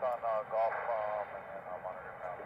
on Golf, and then I'll monitor ground.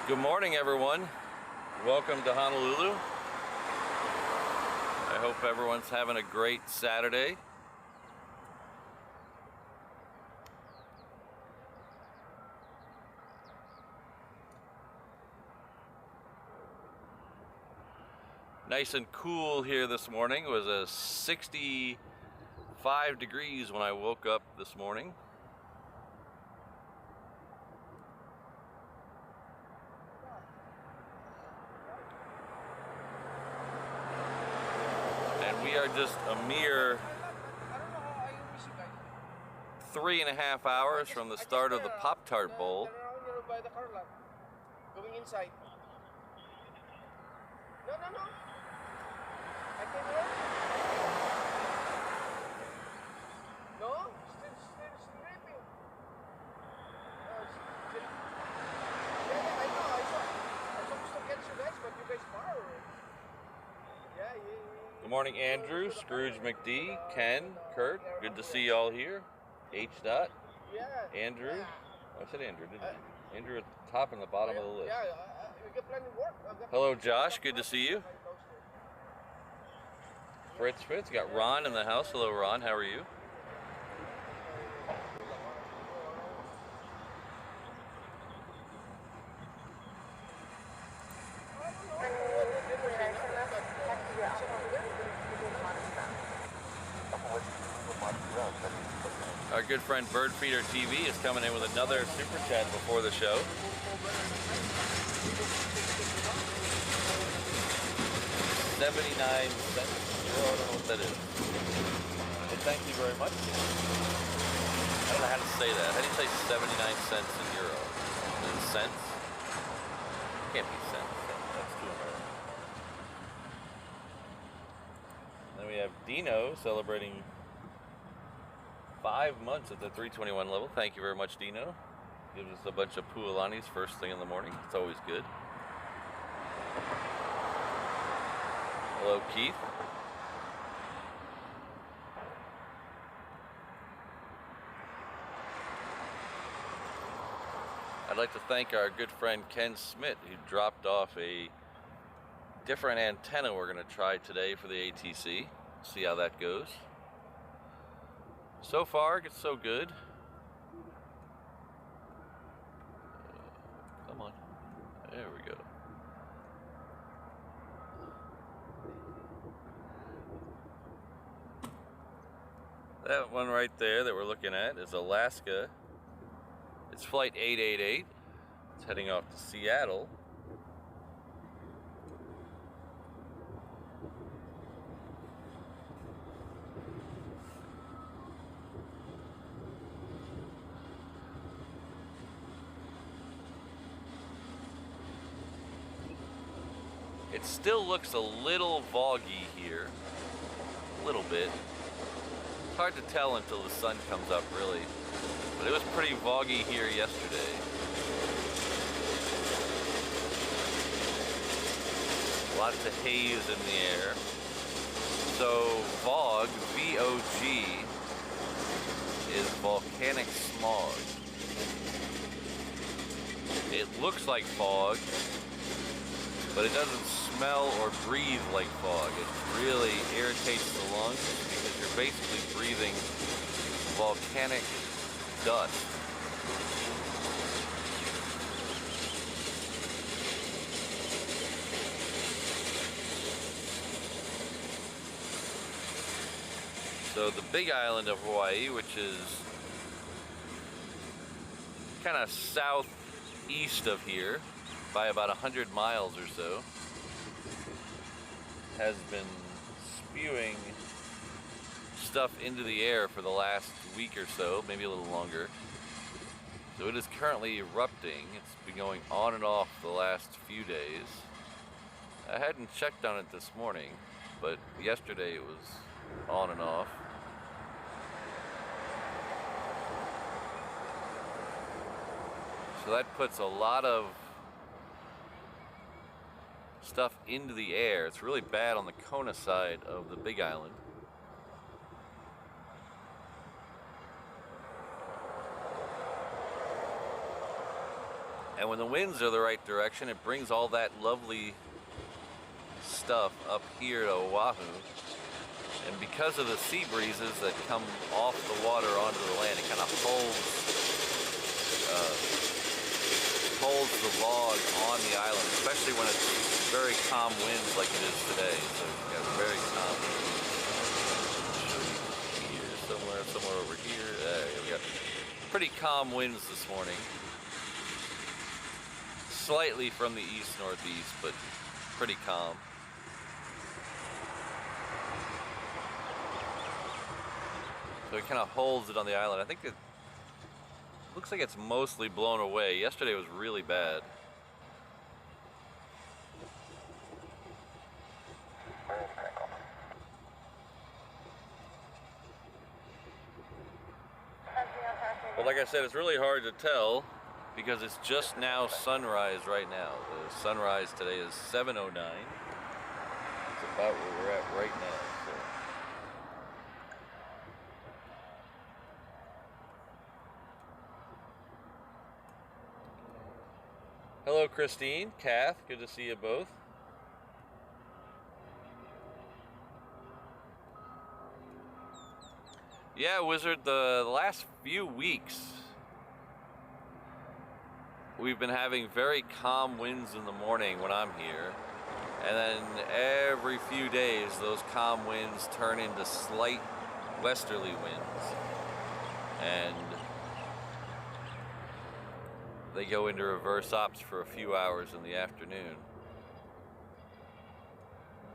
Good morning, everyone. Welcome to Honolulu. I hope everyone's having a great Saturday. Nice and cool here this morning. It was a 65 degrees when I woke up this morning. We are just a mere 3.5 hours from the start of the Pop-tart Bowl. By the car lot, going inside. No. I can run. No, still sleeping. Yeah, I know. I'm supposed to catch you guys, but you guys far away. Yeah. Good morning, Andrew, Scrooge McD, Ken, Kurt. Good to see you all here. H. Dot, Andrew. I said Andrew, didn't I? Andrew at the top and the bottom of the list. We got plenty of work. Hello, Josh. Good to see you. Fritz. Got Ron in the house. Hello, Ron. How are you? Our good friend Bird Feeder TV is coming in with another super chat before the show. 79 cents. I don't know what that is. But thank you very much. I don't know how to say that. How do you say 79 cents in euro? Is it cents? Can't be cents. That's too American. Then we have Dino celebrating 5 months at the 321 level. Thank you very much, Dino. Gives us a bunch of pualanis first thing in the morning. It's always good. Hello, Keith. I'd like to thank our good friend Ken Smith, who dropped off a different antenna we're going to try today for the ATC. See how that goes. So far, it's so good. Come on. There we go. That one right there that we're looking at is Alaska. It's flight 888. It's heading off to Seattle. It still looks a little foggy here. A little bit. It's hard to tell until the sun comes up, really. But it was pretty foggy here yesterday. Lots of haze in the air. So fog, V-O-G, is volcanic smog. It looks like fog, but it doesn't smell or breathe like fog. It really irritates the lungs because you're basically breathing volcanic dust. So the big island of Hawaii, which is kind of southeast of here by about 100 miles or so, has been spewing stuff into the air for the last week or so, maybe a little longer. So it is currently erupting. It's been going on and off the last few days. I hadn't checked on it this morning, but yesterday it was on and off. So that puts a lot of stuff into the air. It's really bad on the Kona side of the Big Island. And when the winds are the right direction, it brings all that lovely stuff up here to Oahu. And because of the sea breezes that come off the water onto the land, it kind of holds the log on the island, especially when it's very calm winds like it is today. So you've got very calm winds. Here, somewhere over here. We got pretty calm winds this morning. Slightly from the east-northeast, but pretty calm. So it kind of holds it on the island. I think it looks like it's mostly blown away. Yesterday was really bad. But like I said, it's really hard to tell because it's just now sunrise right now. The sunrise today is 7:09. It's about where we're at right now. Hello, Christine, Kath, good to see you both. Yeah, Wizard, the last few weeks, we've been having very calm winds in the morning when I'm here. And then every few days, those calm winds turn into slight westerly winds. And they go into reverse ops for a few hours in the afternoon.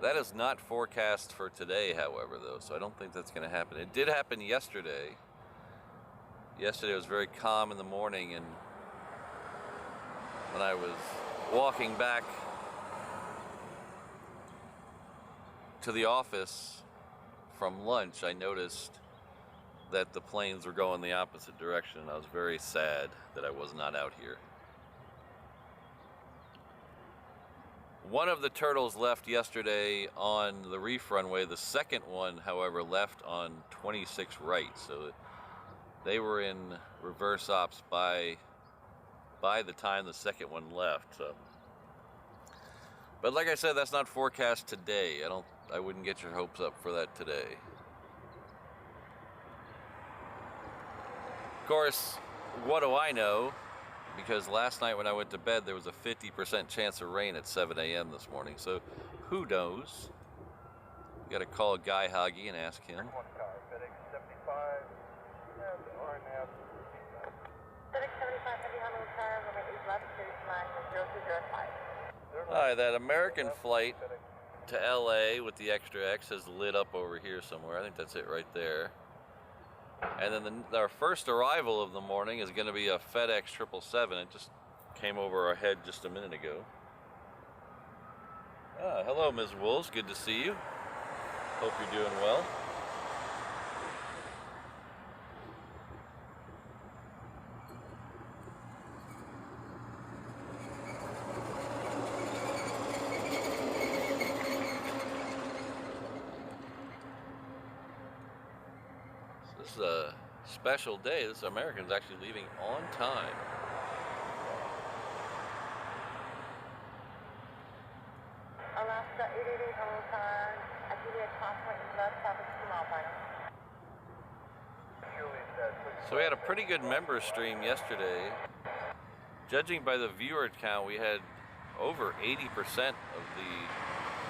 That is not forecast for today, however, though, so I don't think that's going to happen. It did happen yesterday. Yesterday was very calm in the morning, and when I was walking back to the office from lunch, I noticed that the planes were going the opposite direction. I was very sad that I was not out here. One of the turtles left yesterday on the reef runway. The second one, however, left on 26 right. So they were in reverse ops by the time the second one left. So. But like I said, that's not forecast today. I wouldn't get your hopes up for that today. Of course, what do I know? Because last night when I went to bed, there was a 50% chance of rain at 7 a.m. this morning. So who knows? We got to call Guy Hagi and ask him. One car, FedEx 75, and RNAV. FedEx 75, heavy Honolulu car, runway 8 left, series line 0205. Hi, that American flight to LA with the extra X has lit up over here somewhere. I think that's it right there. And then our first arrival of the morning is going to be a FedEx 777. It just came over our head just a minute ago. Hello, Ms. Wolves. Good to see you. Hope you're doing well. So this is a special day. This American's actually leaving on time. Alaska 888 Honolulu turn. Activity at crosspoint in left, traffic 2 mile final. So we had a pretty good member stream yesterday. Judging by the viewer count, we had over 80% of the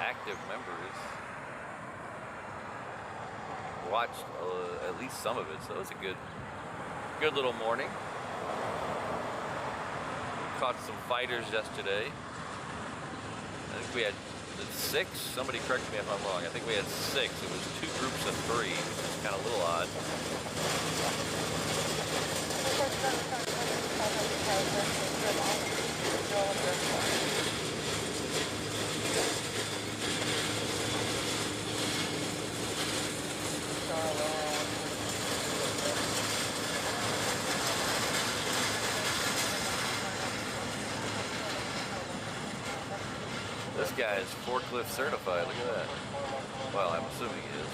active members watched at least some of it. So it was a good little morning. Caught some fighters yesterday. I think we had 6. Somebody correct me if I'm wrong. I think we had 6. It was 2 groups of 3, which is kind of a little odd. This guy is forklift certified. Look at that. Well, I'm assuming he is.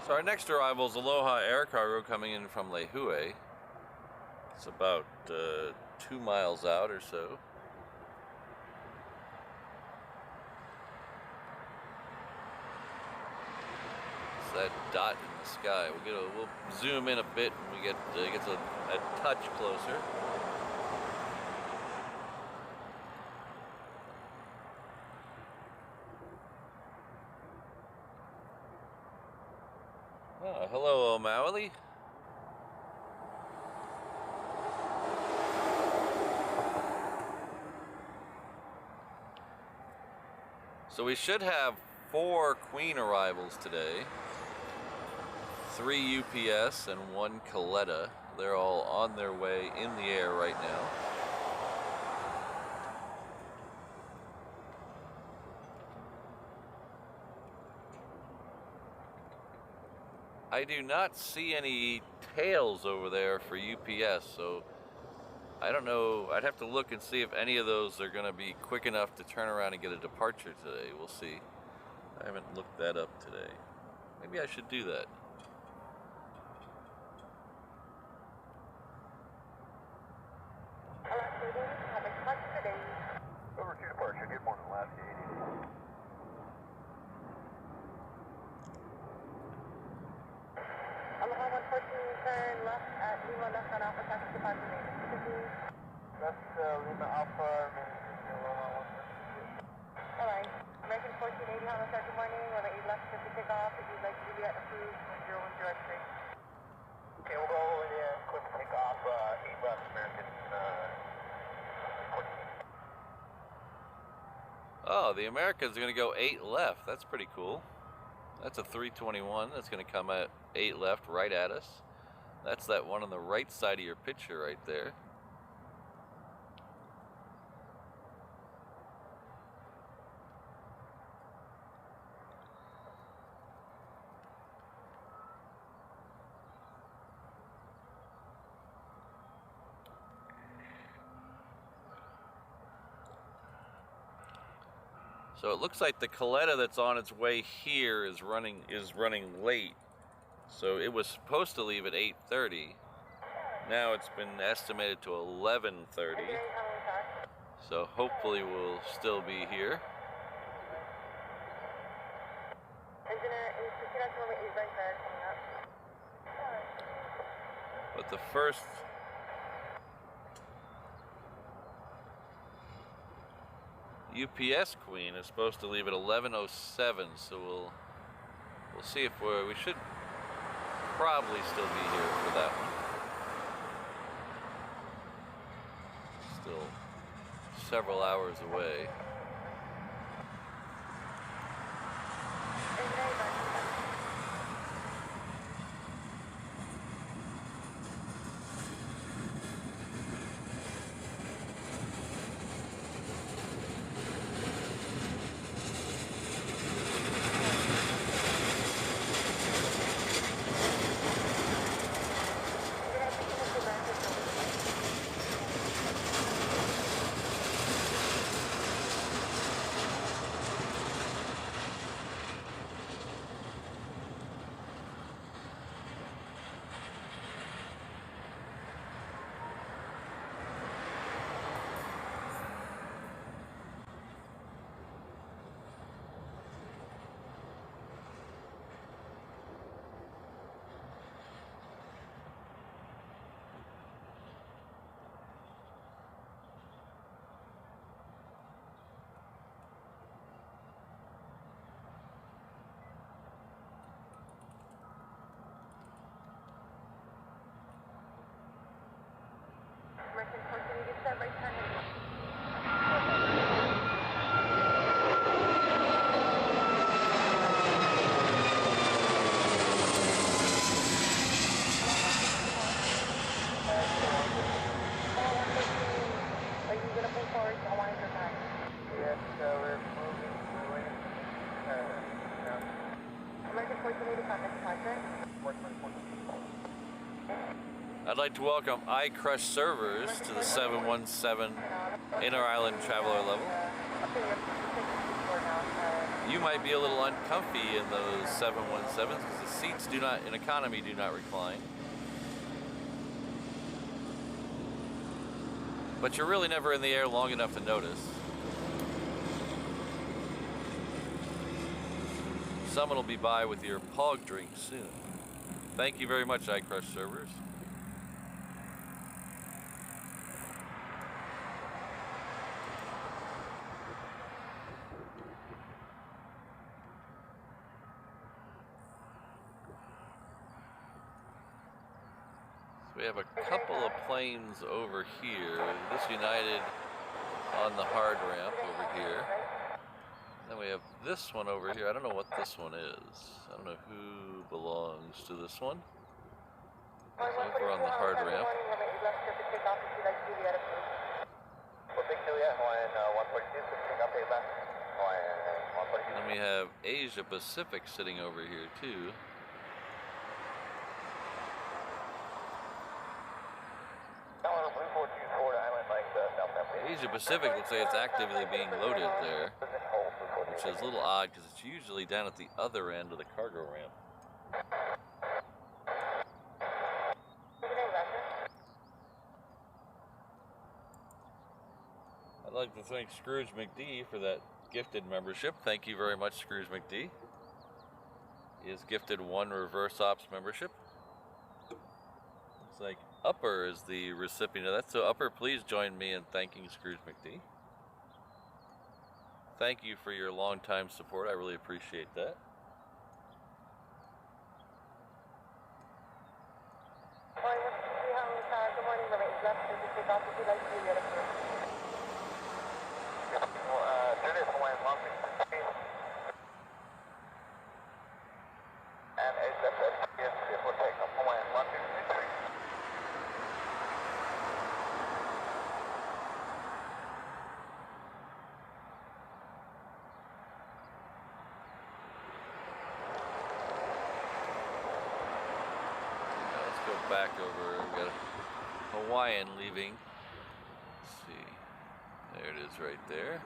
So our next arrival is Aloha Air Cargo coming in from Lehue. It's about 2 miles out or so. It's that dot in the sky. We'll zoom in a bit when we get gets a touch closer. Oh, hello, O'Malley. So we should have 4 Queen arrivals today. 3 UPS and 1 Coletta. They're all on their way in the air right now. I do not see any tails over there for UPS, so I don't know. I'd have to look and see if any of those are going to be quick enough to turn around and get a departure today. We'll see. I haven't looked that up today. Maybe I should do that. Over 2 departure, get one in Alaska 80. Aloha 114, turn left at Lima, left on Alpha, taxi departure, Left Lima Alpha, maintain Aloha 114. Alright, American 1480, Honolulu, good morning, runway 8 left, 50 takeoff, if you'd like Juliet approved, 101 direct straight. Okay, we'll go over there, quick takeoff, 8 left, American 14. Oh, the Americans are going to go 8 left. That's pretty cool. That's a 321 that's going to come at 8 left right at us. That's that one on the right side of your picture right there. So it looks like the Coletta that's on its way here is running late. So it was supposed to leave at 8:30. Now it's been estimated to 11:30. So hopefully we'll still be here. But the first UPS Queen is supposed to leave at 11:07, so we'll see if we should probably still be here for that one. Still several hours away. American 1480, start right turn. Are you going to move forward to Hawaiian or not? Yes, we're moving away. American 1480, contact departure. 424. I'd like to welcome iCrush servers to the 717 inter-island traveler level. You might be a little uncomfy in those 717s because the seats in economy do not recline. But you're really never in the air long enough to notice. Someone will be by with your POG drink soon. Thank you very much, iCrush servers. We have a couple of planes over here. This United on the hard ramp over here. Then we have this one over here. I don't know what this one is. I don't know who belongs to this one. It's over on the hard ramp. Then we have Asia Pacific sitting over here too. Asia Pacific looks like it's actively being loaded there, which is a little odd because it's usually down at the other end of the cargo ramp. I'd like to thank Scrooge McD for that gifted membership. Thank you very much, Scrooge McD. He has gifted 1 reverse ops membership. Looks like Upper is the recipient of that. So Upper, please join me in thanking Scrooge McD. Thank you for your long-time support. I really appreciate that. Back over, we've got a Hawaiian leaving. Let's see, there it is right there.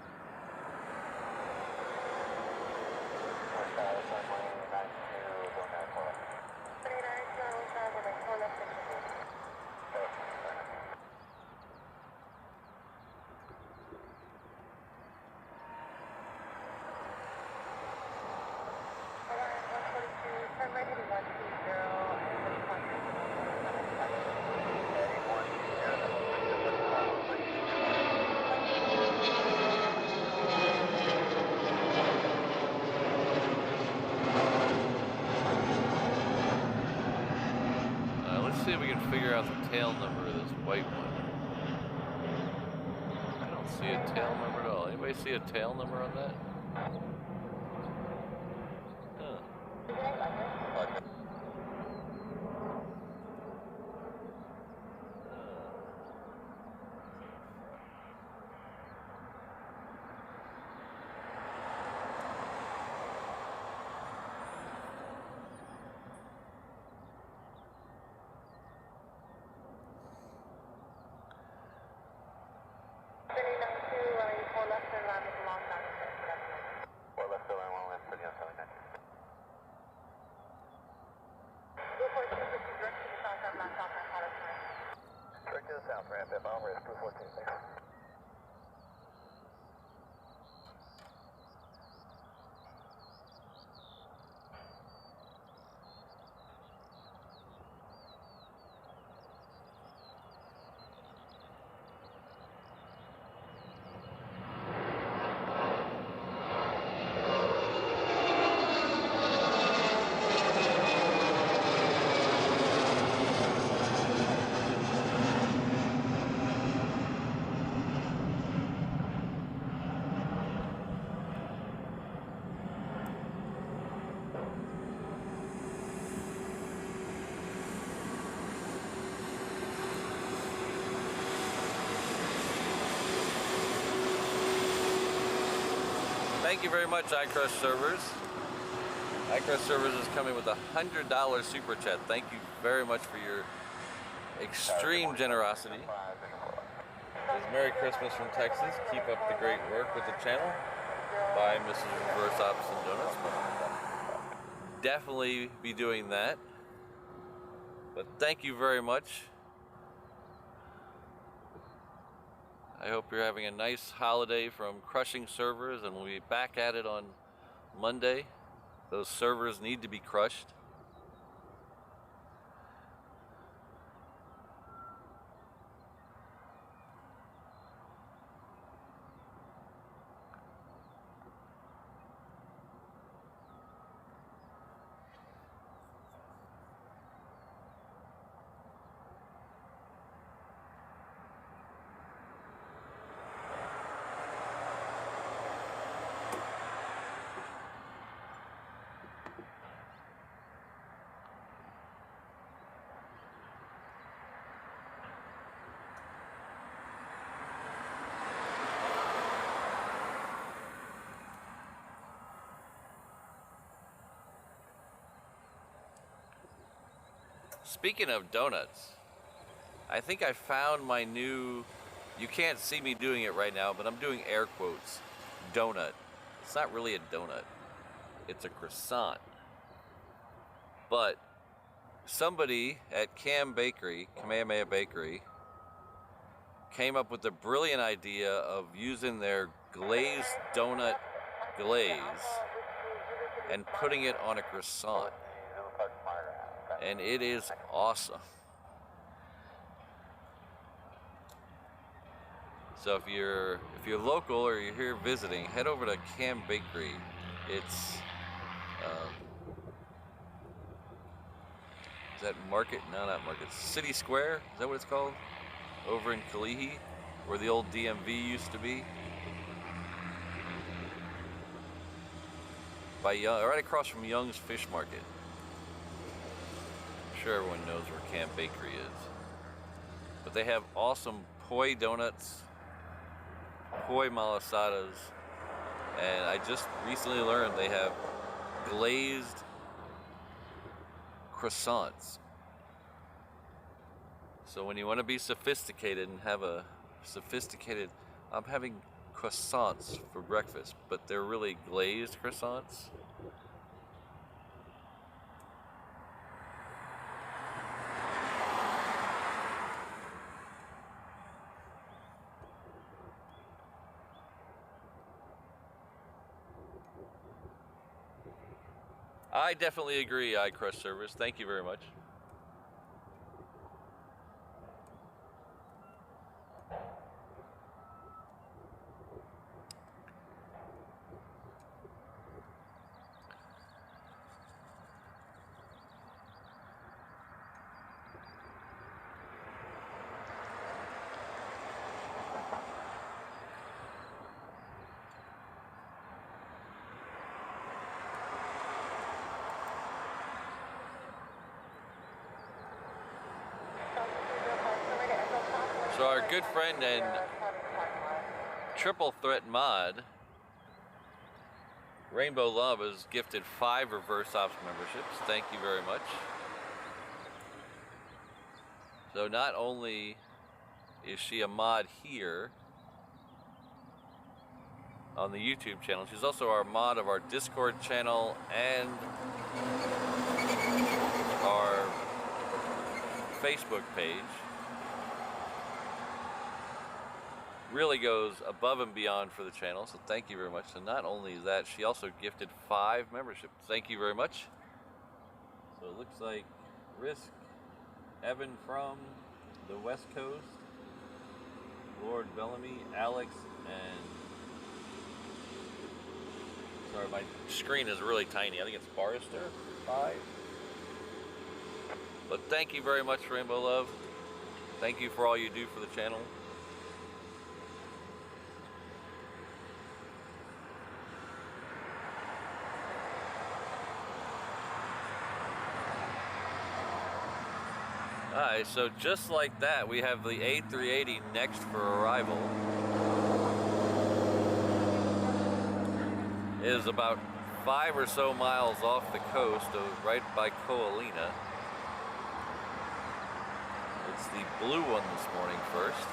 See if we can figure out the tail number of this white one. I don't see a tail number at all. Anybody see a tail number on that? Huh. Thank you very much, iCrush Servers. iCrush Servers is coming with a $100 super chat. Thank you very much for your extreme generosity. It says, Merry Christmas from Texas. Keep up the great work with the channel. Bye, Mrs. Reverse Ops and Donuts. Definitely be doing that. But thank you very much. I hope you're having a nice holiday from Crushing Servers, and we'll be back at it on Monday. Those servers need to be crushed. Speaking of donuts, I think I found my new, you can't see me doing it right now, but I'm doing air quotes, donut. It's not really a donut. It's a croissant. But somebody at Kamehameha Bakery, came up with the brilliant idea of using their glazed donut glaze and putting it on a croissant. And it is awesome. So if you're local or you're here visiting, head over to Cam Bakery. It's is that Market? No, not Market. City Square? Is that what it's called? Over in Kalihi, where the old DMV used to be. By Young, right across from Young's Fish Market. I'm sure everyone knows where Cam Bakery is. But they have awesome poi donuts, poi malasadas, and I just recently learned they have glazed croissants. So when you want to be sophisticated and have a sophisticated, I'm having croissants for breakfast, but they're really glazed croissants. I definitely agree, iCrush Service. Thank you very much. So our good friend and triple threat mod, Rainbow Love, has gifted 5 reverse ops memberships. Thank you very much. So not only is she a mod here on the YouTube channel, she's also our mod of our Discord channel and our Facebook page. Really goes above and beyond for the channel, so thank you very much. So not only that, she also gifted 5 memberships. Thank you very much. So it looks like Risk, Evan from the West Coast, Lord Bellamy, Alex, and sorry, my screen is really tiny. I think it's Barrister 5. But thank you very much, Rainbow Love. Thank you for all you do for the channel. Alright, so just like that, we have the A380 next for arrival. It is about 5 or so miles off the coast, right by Ko'olina. It's the blue one this morning first.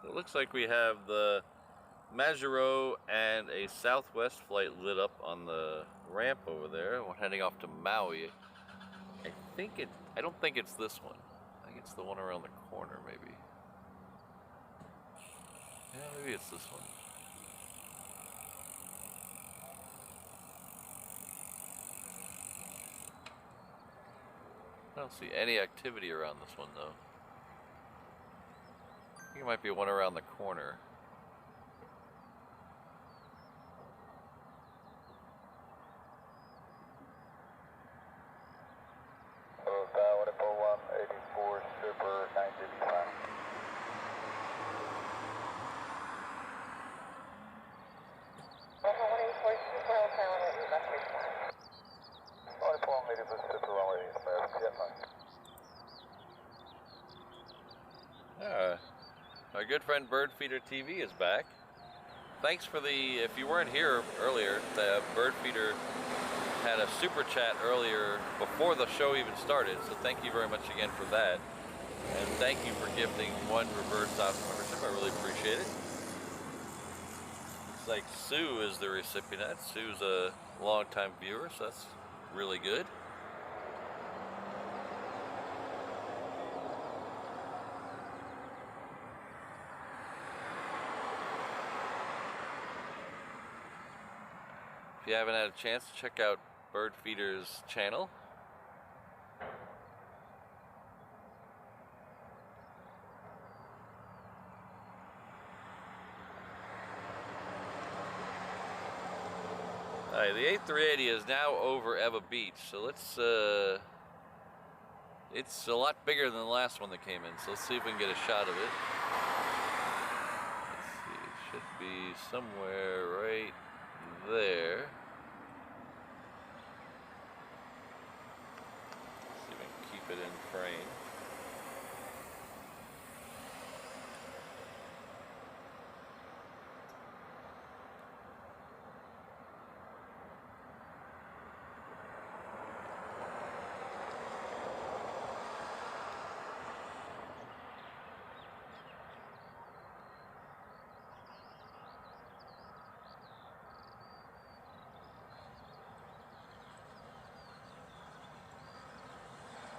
It looks like we have the Majuro and a Southwest flight lit up on the ramp over there. We're heading off to Maui. I don't think it's this one. I think it's the one around the corner, maybe. Yeah, maybe it's this one. I don't see any activity around this one though. I think it might be one around the corner. Our good friend Bird Feeder TV is back. Thanks for the, if you weren't here earlier, the Bird Feeder had a super chat earlier before the show even started, so thank you very much again for that. And thank you for gifting one reverse option membership, I really appreciate it. Looks like Sue is the recipient. Sue's a long-time viewer, so that's really good. If you haven't had a chance to check out Bird Feeder's channel, alright, the A380 is now over Eva Beach, so let's it's a lot bigger than the last one that came in, so let's see if we can get a shot of it. Let's see, it should be somewhere right there. Let's see if we can keep it in frame.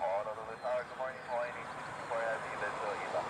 Honolulu Tower, good morning, Hawaii, before I leave it to Eva.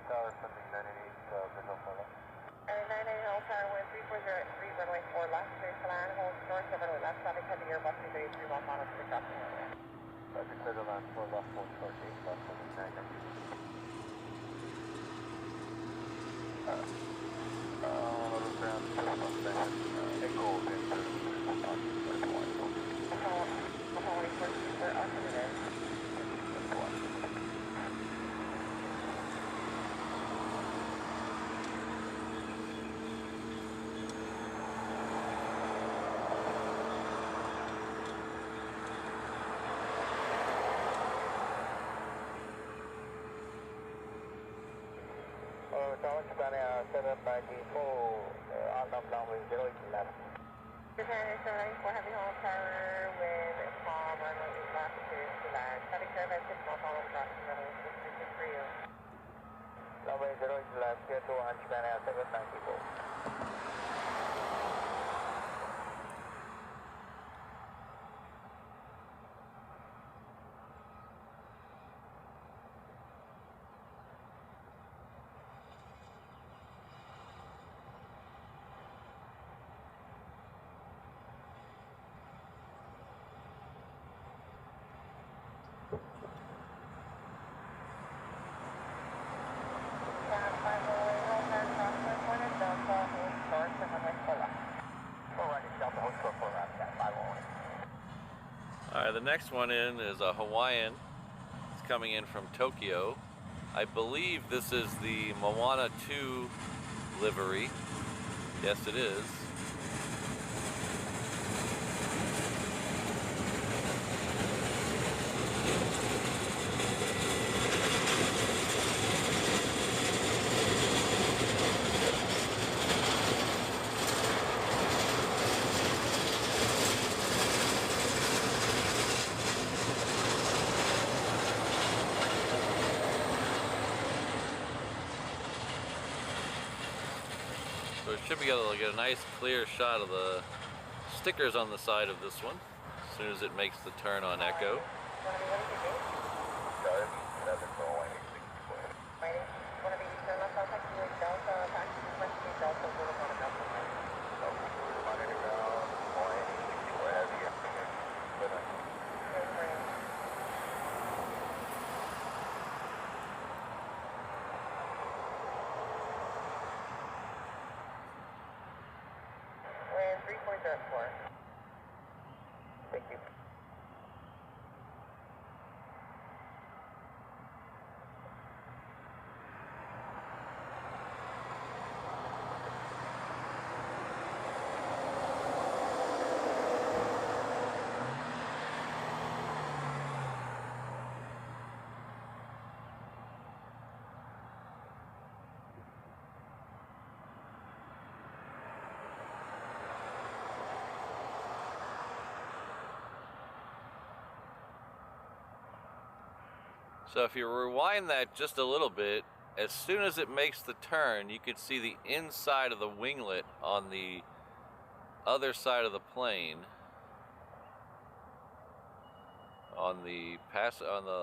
Tower, something 988, visual follow. 998 Hull Tower, wind 3403, runway 4 left, clear to land, hold short, 7 left, traffic heavy Airbus 333, Moana to the crossing area. Traffic clear to land, 4 left, hold short, 8 left, 998. Honolulu ground, just on that, Echo into the parking, that's wonderful. Hawaii Port Super, affirmative. That's wonderful. Tower, Japan, 794, on the runway 08 left. Japan 794 Heavy Holo Tower with Palm runway 8 left to land. Traffic serve at 6 miles follow crossing runway 636 for you. Runway 0 is left, clear to 1, Japan Air 794. Alright, the next one in is a Hawaiian. It's coming in from Tokyo. I believe this is the Moana 2 livery. Yes, it is. So we should be able to get a nice clear shot of the stickers on the side of this one as soon as it makes the turn on Echo. Wind 3404. Thank you. So if you rewind that just a little bit, as soon as it makes the turn, you can see the inside of the winglet on the other side of the plane. On the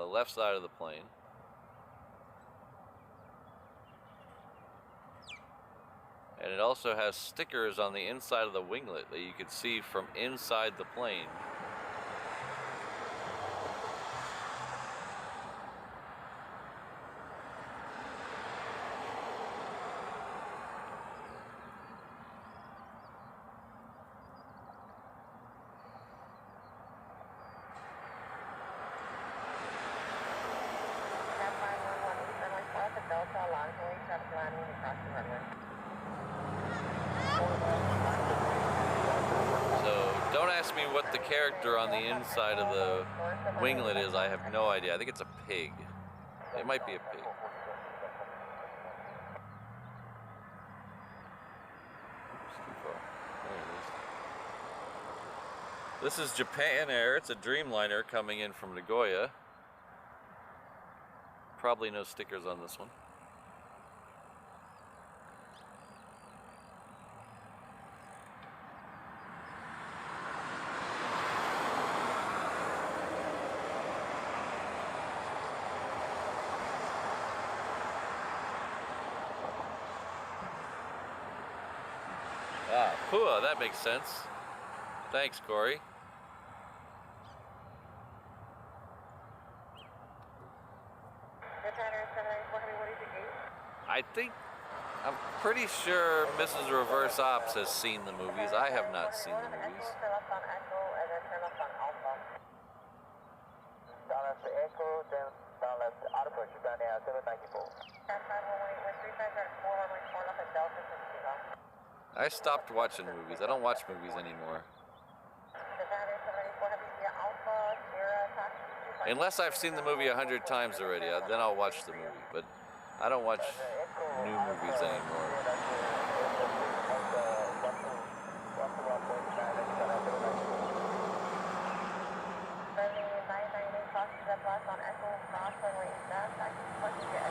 left side of the plane. And it also has stickers on the inside of the winglet that you can see from inside the plane. So don't ask me what the character on the inside of the winglet is. I have no idea. I think it's a pig. It might be a pig. This is Japan Air. It's a Dreamliner coming in from Nagoya. Probably no stickers on this one. Ah, Pua, that makes sense. Thanks, Corey. I think, I'm pretty sure Mrs. Reverse Ops has seen the movies. I have not seen the movies. Down left to Echo, then down left to Alpha, Japan Air 794. I stopped watching movies. I don't watch movies anymore. Unless I've seen the movie 100 times already, then I'll watch the movie. But I don't watch new movies anymore. Airbus on Echo Cross runway left, I can put you at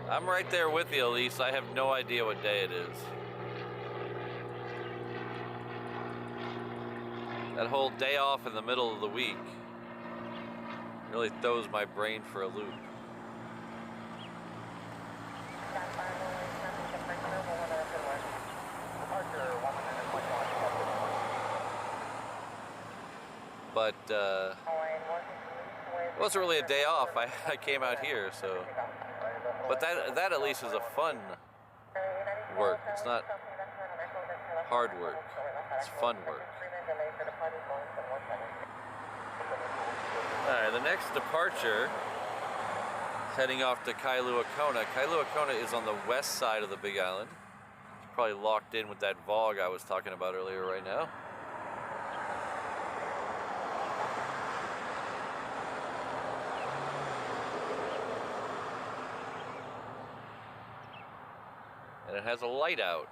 I'm right there with you, Elise. I have no idea what day it is. That whole day off in the middle of the week really throws my brain for a loop. But it wasn't really a day off. I came out here, so. But that at least is a fun work. It's not hard work. It's fun work. All right, the next departure is heading off to Kailua Kona. Kailua Kona is on the west side of the Big Island. It's probably locked in with that VOG I was talking about earlier right now. And it has a light out.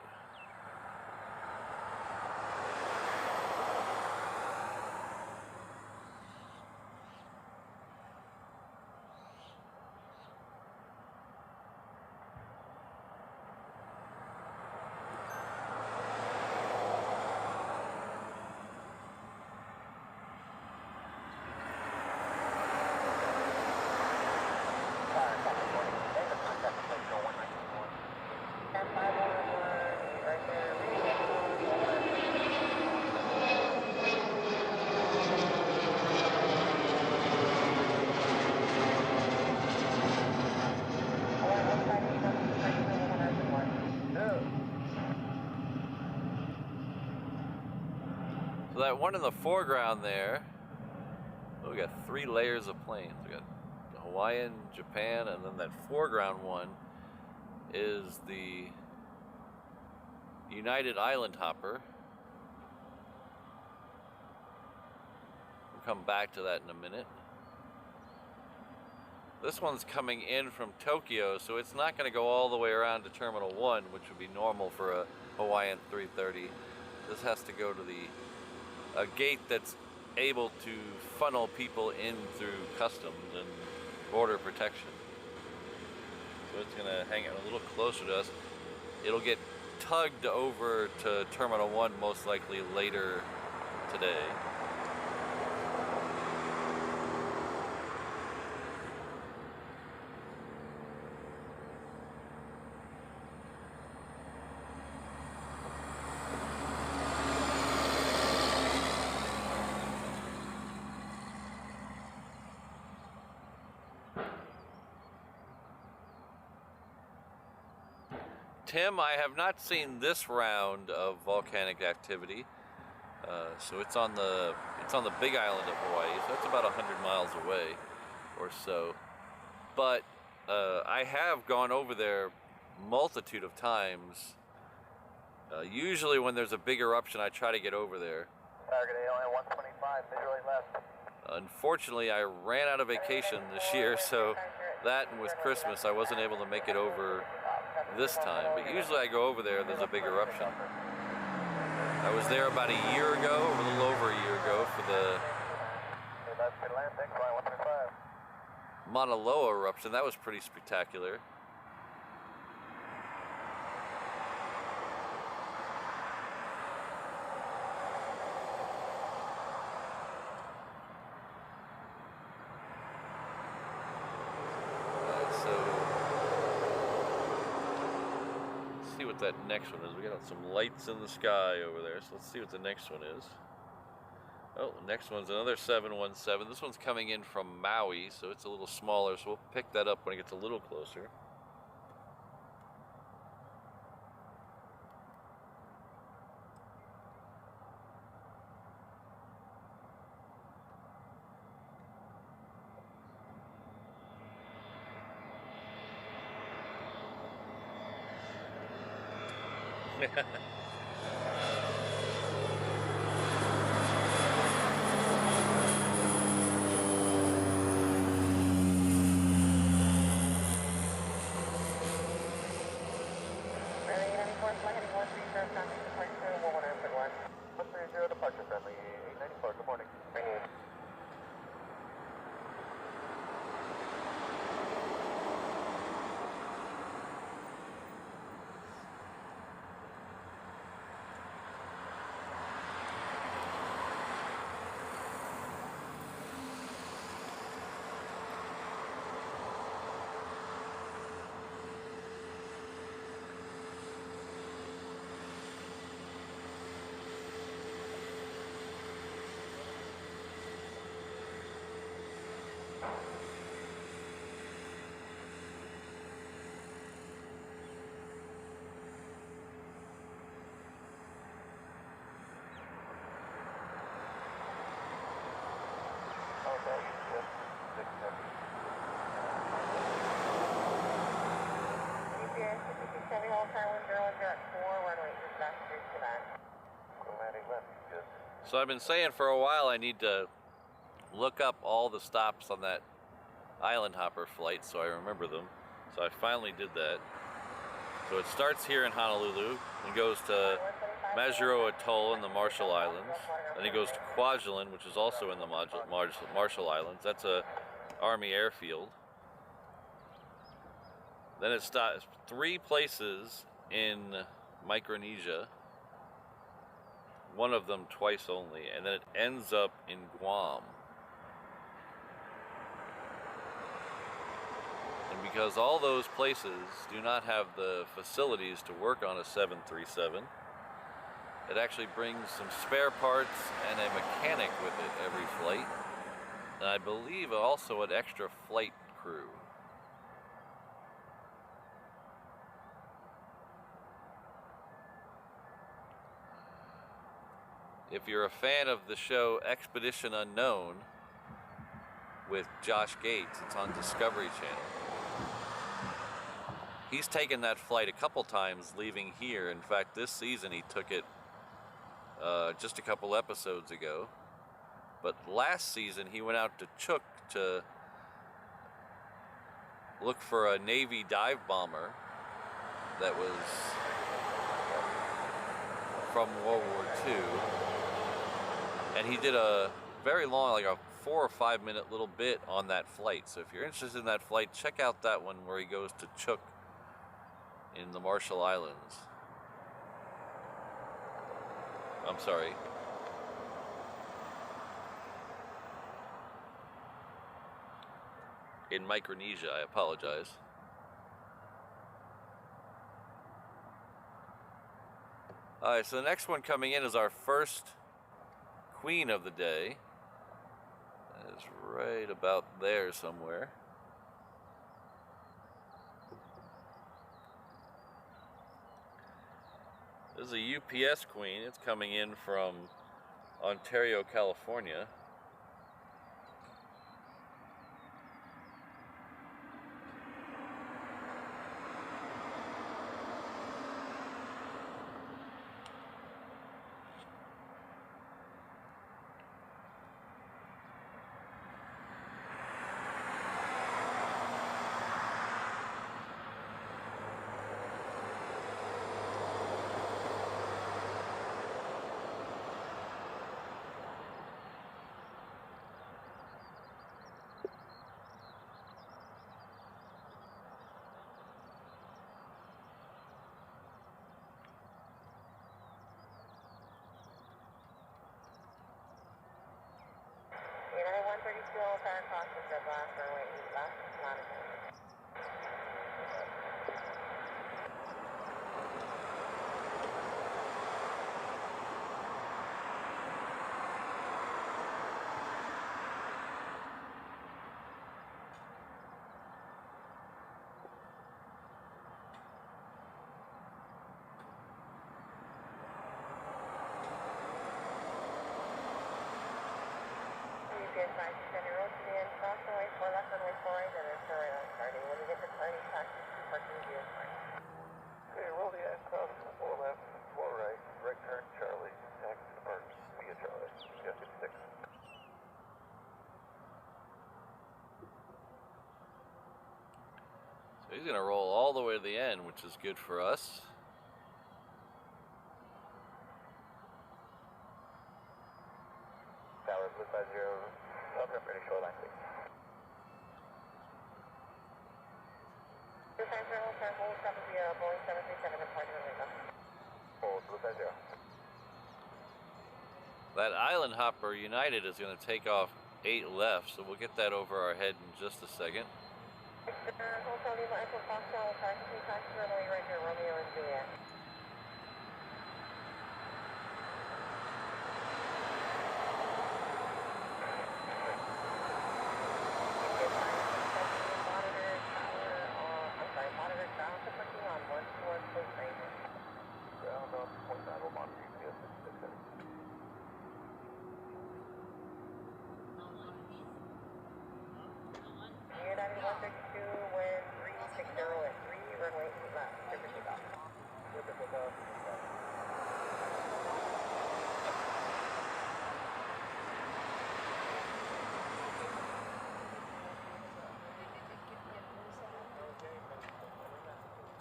So that one in the foreground there, oh, we got 3 layers of planes. We got Hawaiian, Japan, and then that foreground one is the United Island Hopper. We'll come back to that in a minute. This one's coming in from Tokyo, so it's not going to go all the way around to Terminal 1, which would be normal for a Hawaiian 330. This has to go to a gate that's able to funnel people in through customs and border protection. So it's going to hang out a little closer to us. It'll get tugged over to Terminal 1 most likely later today. Tim, I have not seen this round of volcanic activity. So it's on the Big Island of Hawaii, so that's about 100 miles away or so. But I have gone over there multitude of times. Usually when there's a big eruption, I try to get over there. Target ALN 125, visually left. Unfortunately, I ran out of vacation this year, so that and with Christmas, I wasn't able to make it over this time. But usually I go over there and there's a big eruption. I was there about a year ago, or a little over a year ago, for the Mauna Loa eruption. That was pretty spectacular. What that next one is. We got some lights in the sky over there, so let's see what the next one is. Oh, the next one's another 717. This one's coming in from Maui, so it's a little smaller, so we'll pick that up when it gets a little closer. Departure friendly, 894, good morning. So I've been saying for a while I need to look up all the stops on that island hopper flight so I remember them. So I finally did that. So it starts here in Honolulu and goes to Majuro Atoll in the Marshall Islands. Then it goes to Kwajalein, which is also in the Marshall Islands. That's a Army airfield. Then it stops 3 places in Micronesia. One of them twice only, and then it ends up in Guam. And because all those places do not have the facilities to work on a 737, it actually brings some spare parts and a mechanic with it every flight. And I believe also an extra flight crew. If you're a fan of the show Expedition Unknown with Josh Gates, it's on Discovery Channel. He's taken that flight a couple times leaving here. In fact, this season he took it just a couple episodes ago. But last season he went out to Chuuk to look for a Navy dive bomber that was from World War II. And he did a very long, like a 4 or 5 minute little bit on that flight. So if you're interested in that flight, check out that one where he goes to Chuuk in the Marshall Islands. I'm sorry. In Micronesia, I apologize. Alright, so the next one coming in is our first queen of the day. That is right about there somewhere. This is a UPS queen. It's coming in from Ontario, California. United 132 Old Town Crossing, red last runway 8 left, latitude. UPS 960 road to the end, cross runway 4 left, runway 4 right, and then turn right on starting. When you get to starting, taxi to parking via 5. Okay, roll the aircraft 4 left. He's gonna roll all the way to the end, which is good for us. Tower Blue 50, upper pretty shoreline, please. 250, hotel, hold 70, Boeing 737, departure window. Hold Blue 50. That island hopper United is gonna take off 8 left, so we'll get that over our head in just a second. Hotel Lima Echo Foxtrot, taxi runway right here, Romeo and Juliet. Monitor ground supporting on 1-4 close range. Ground on point 9, we'll monitor you, CS 667. United 132, wind 360 at 3, runway 8 left, super takeoff. Super takeoff.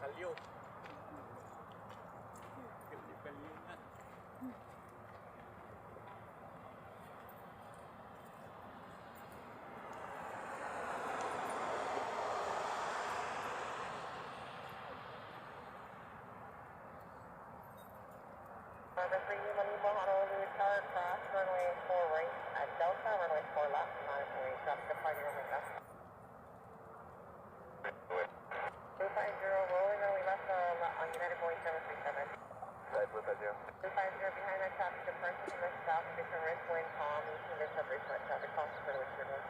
Kalyo. Number 3, Lima Honolulu Tower, cross runway 4 right at Delta, runway 4 left, monitoring traffic departure runway left. 250, rolling runway left on United Boeing 737. Side Blue 50. 250, behind that traffic departure from the south, condition risk, wind calm, 18 this separation at traffic cross for the wind turbine.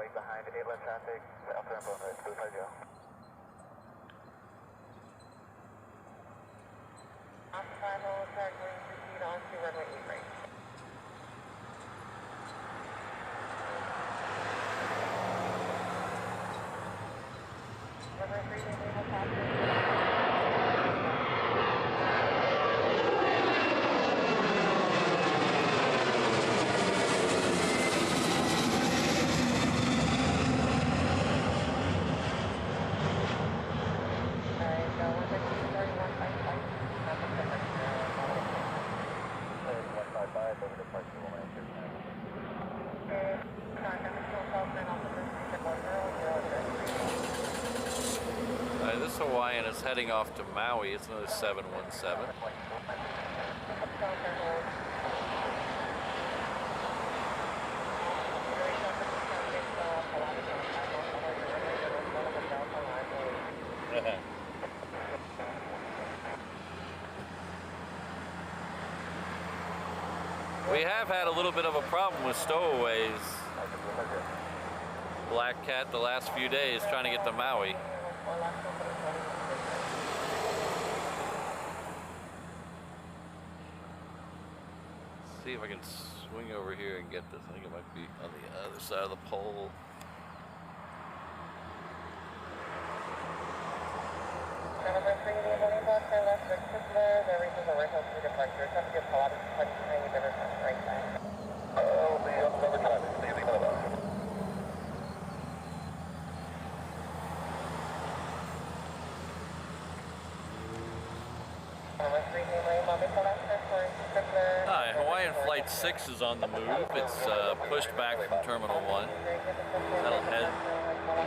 Wait behind 8 left traffic, upper and bone right, Blue 50. Off 5 hold, start going to proceed on to runway 8 right. Number 3, naval passenger. This Hawaiian is heading off to Maui. It's another 717. We have had a little bit of a problem with stowaways, Black Cat, the last few days trying to get to Maui. See if I can swing over here and get this. I think it might be on the other side of the pole. Number 3, the left turn left, there reaches the right to departure. It's up to get Pilatus 29, better turn right side. Oh, the number traffic, leaving on the left. Hi, Hawaiian Flight 6 is on the move. It's pushed back from Terminal 1. That'll head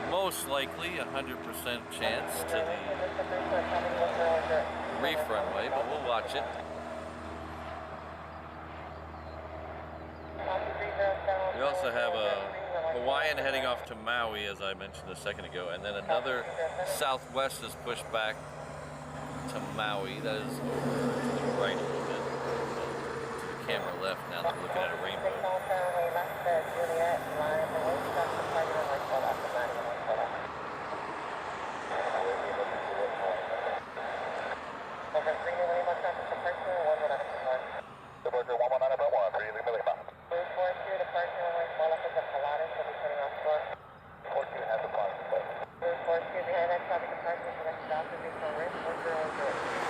most likely 100% chance to the reef runway, but we'll watch it. We also have a Hawaiian heading off to Maui, as I mentioned a second ago, and then another Southwest is pushed back to Maui. That is over to the right a little bit. To the camera left now that we're looking at a rainbow. Departure 119 about 1, 3 Lima Lima. 242, departure runway 4 left is a Pilatus, will be turning off shore. 42 has a positive place. 242, behind that traffic departure from the south, moving for risk, 1000.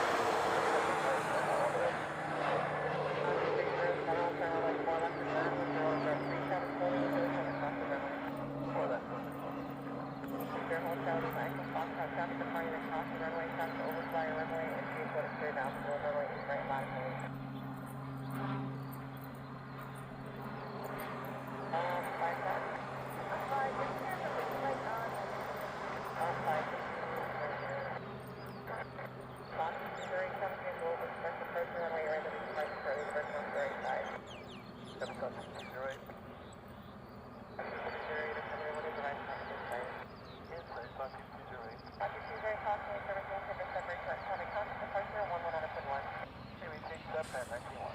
hold Charlie back. Foxtrot traffic departing across the runway, south to overfly your runway, and see what is clear down below runway, east right latitude. Flight time. Flight, just here for the flight on. Flight. Fox 208 global express approach runway, right to the departure for the diversion on 285. Seven Fox 208. 208 is coming in with a direct traffic insight. Insight Fox 208. Fox 208 Fox 217, service separate traffic contact departure 11 out of 1. Series 87 91.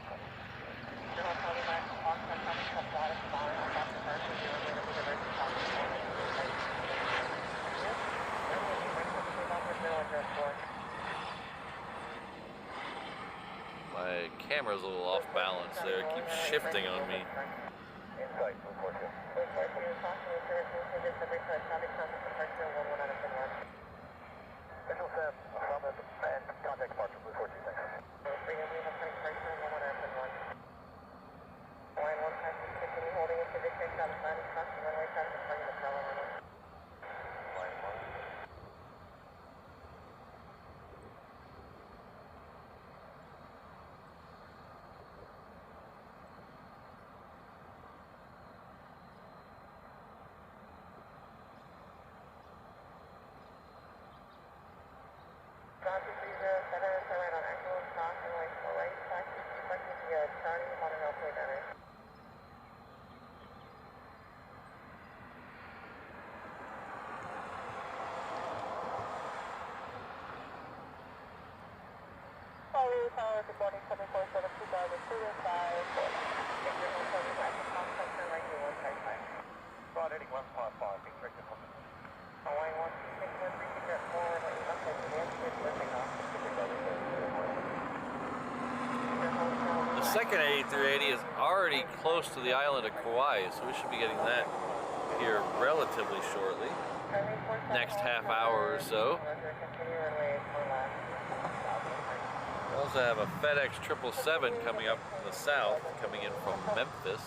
Your hotel is at Fox traffic cup water from Moana, Fox departure 0 to the diversion Fox 208. My camera's a little off balance there. It keeps shifting on me. Insight, unfortunately. Visual Sam, Summit, and contact departure, Blue 426. Line 1 passing, continue holding into the check out of line, crossing runway, traffic departing the travel runway. Line 1. Ground 230, center, turn right on actual, cross runway 4 right, taxi, departing via Charlie, Honolulu, play better. Tower, good morning, 747, 2005. If you're going to tell me back to contact, turn right to 155. Broad heading 155, being directed from the Hawaii 12613, jet forward, let you left over the exit, lifting off. The second A380 is already close to the island of Kauai, so we should be getting that here relatively shortly. Next half hour or so. We also have a FedEx 777 coming up from the south, coming in from Memphis.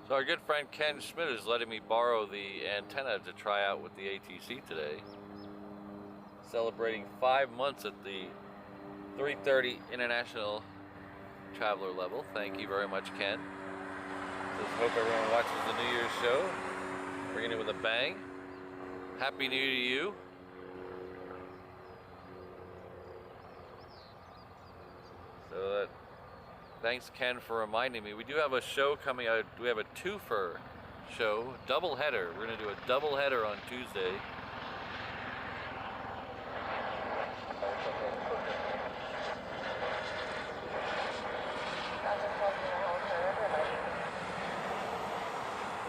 So our good friend Ken Schmidt is letting me borrow the antenna to try out with the ATC today. Celebrating 5 months at the 330 International Traveler level. Thank you very much, Ken. Just hope everyone watches the New Year's show. Bringing it with a bang. Happy New Year to you. So that, thanks Ken for reminding me. We do have a show coming out. We have a twofer show, double header. We're going to do a double header on Tuesday.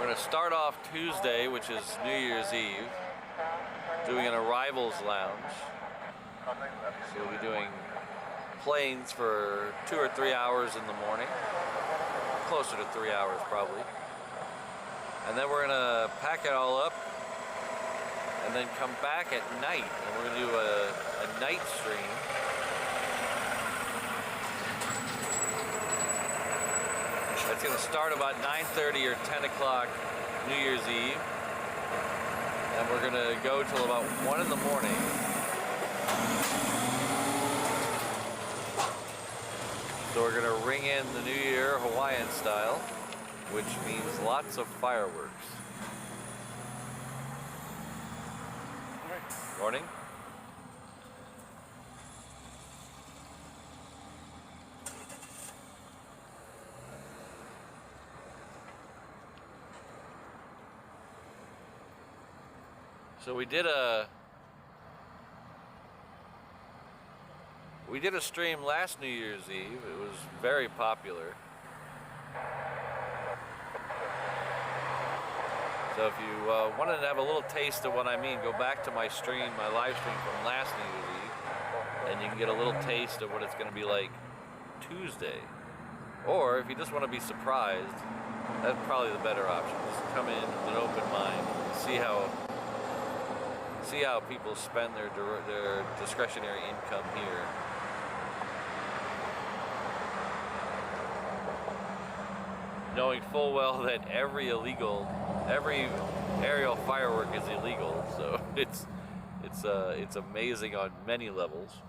We're going to start off Tuesday, which is New Year's Eve, doing an arrivals lounge. So we'll be doing planes for 2 or 3 hours in the morning, closer to 3 hours probably. And then we're going to pack it all up and then come back at night, and we're going to do a night stream. It's going to start about 9:30 or 10 o'clock New Year's Eve, and we're going to go till about 1 in the morning. So we're going to ring in the New Year Hawaiian style, which means lots of fireworks. Morning. So we did a stream last New Year's Eve. It was very popular. So if you wanted to have a little taste of what I mean, go back to my stream, my live stream from last New Year's Eve, and you can get a little taste of what it's going to be like Tuesday. Or if you just want to be surprised, that's probably the better option. Just come in with an open mind, see how people spend their discretionary income here. Knowing full well that every aerial firework is illegal, so it's amazing on many levels.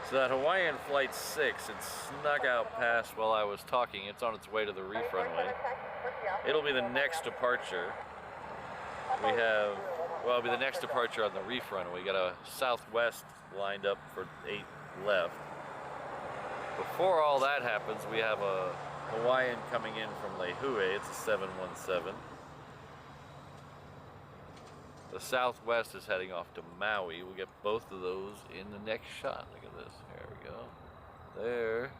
So that Hawaiian Flight 6, it snuck out past while I was talking. It's on its way to the reef runway. It'll be the next departure. It'll be the next departure on the reef runway. We got a Southwest lined up for 8 left. Before all that happens, we have a Hawaiian coming in from Lehue. It's a 717. The Southwest is heading off to Maui. We'll get both of those in the next shot. Look at this. There we go. There.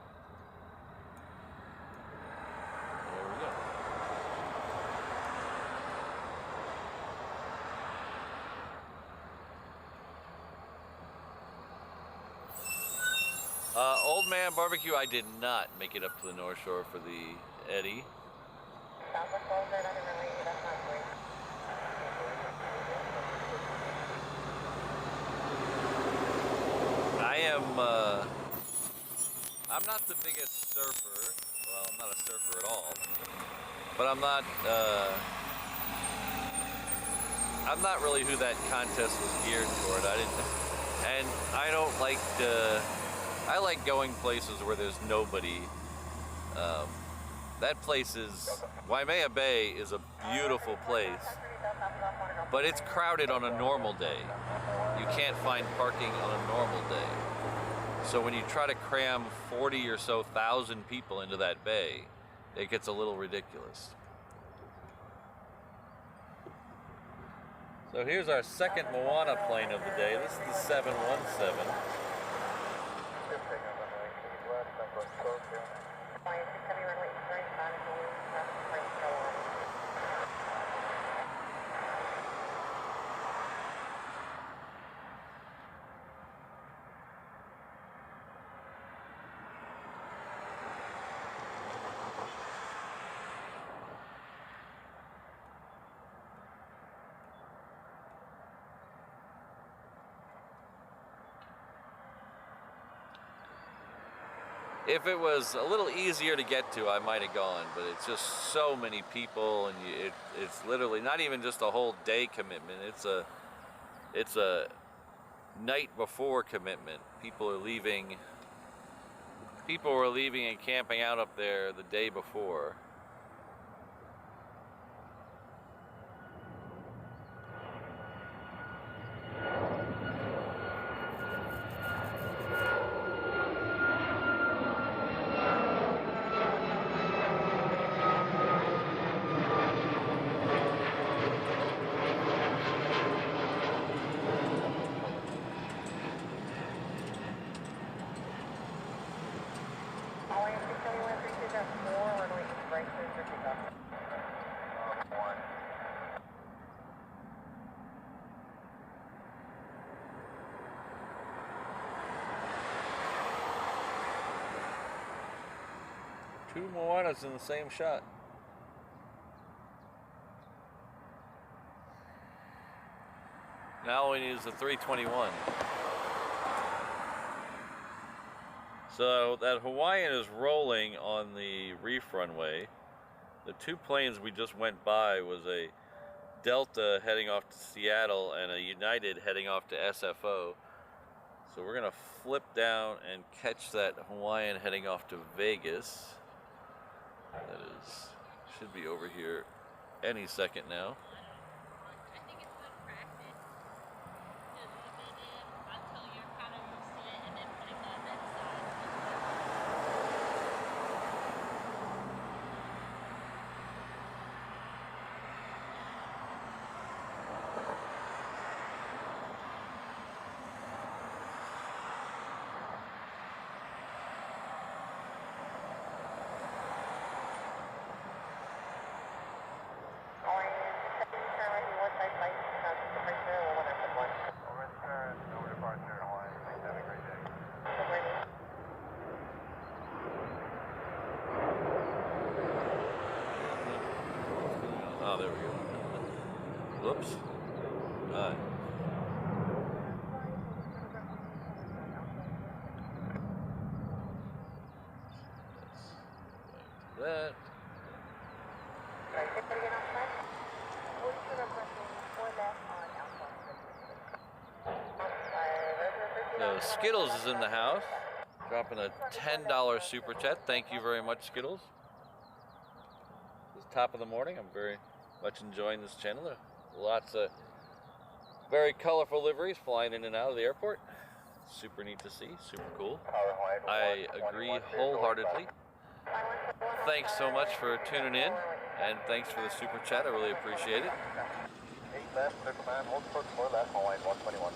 There we go. Old Man Barbecue, I did not make it up to the North Shore for the Eddie. I'm not the biggest surfer. Well, I'm not a surfer at all. But I'm not really who that contest was geared toward. I don't like I like going places where there's nobody. That place is, Waimea Bay is a beautiful place, but it's crowded on a normal day. You can't find parking on a normal day. So when you try to cram 40 or so thousand people into that bay, it gets a little ridiculous. So here's our second Moana plane of the day. This is the 717. If it was a little easier to get to, I might have gone, but it's just so many people, and it's literally not even just a whole day commitment. It's a night before commitment. People were leaving and camping out up there the day before. kickoff. One. Two Moanas in the same shot. Now all we need is the 321. So that Hawaiian is rolling on the reef runway. The two planes we just went by was a Delta heading off to Seattle and a United heading off to SFO. So we're gonna flip down and catch that Hawaiian heading off to Vegas. That is, should be over here any second now. I think it's good practice to leave it in until you're kind of used to it and then putting the other side. Over no departure, Hawaii. Thanks, have a great day. Oh, there we go. Whoops. Alright. That. So Skittles is in the house, dropping a $10 super chat. Thank you very much, Skittles. It's top of the morning. I'm very much enjoying this channel. There are lots of very colorful liveries flying in and out of the airport. Super neat to see. Super cool. I agree wholeheartedly. Thanks so much for tuning in, and thanks for the super chat. I really appreciate it. 8 left, clear command, hold short 4 left, Hawaii 121.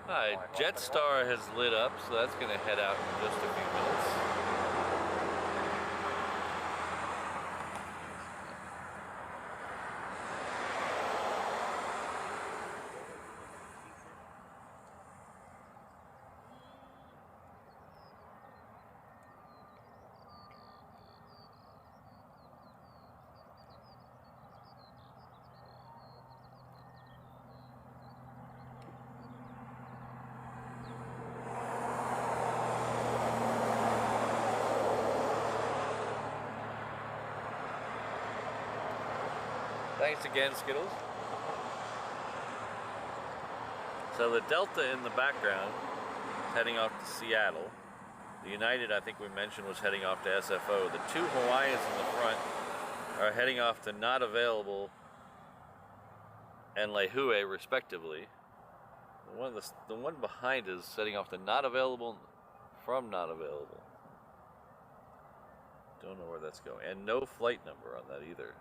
Alright, Jetstar has lit up, so that's going to head out in just a few minutes. Thanks again, Skittles. So the Delta in the background is heading off to Seattle. The United, I think we mentioned, was heading off to SFO. The two Hawaiians in the front are heading off to Not Available and Lehue, respectively. The one behind is heading off to Not Available from Not Available. Don't know where that's going. And no flight number on that either.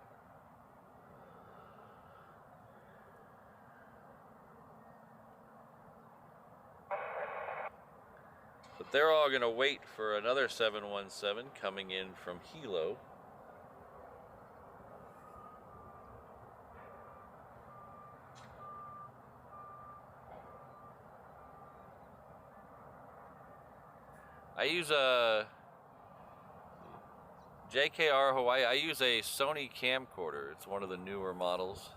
But they're all going to wait for another 717 coming in from Hilo. I use a JKR Hawaii. I use a Sony camcorder. It's one of the newer models.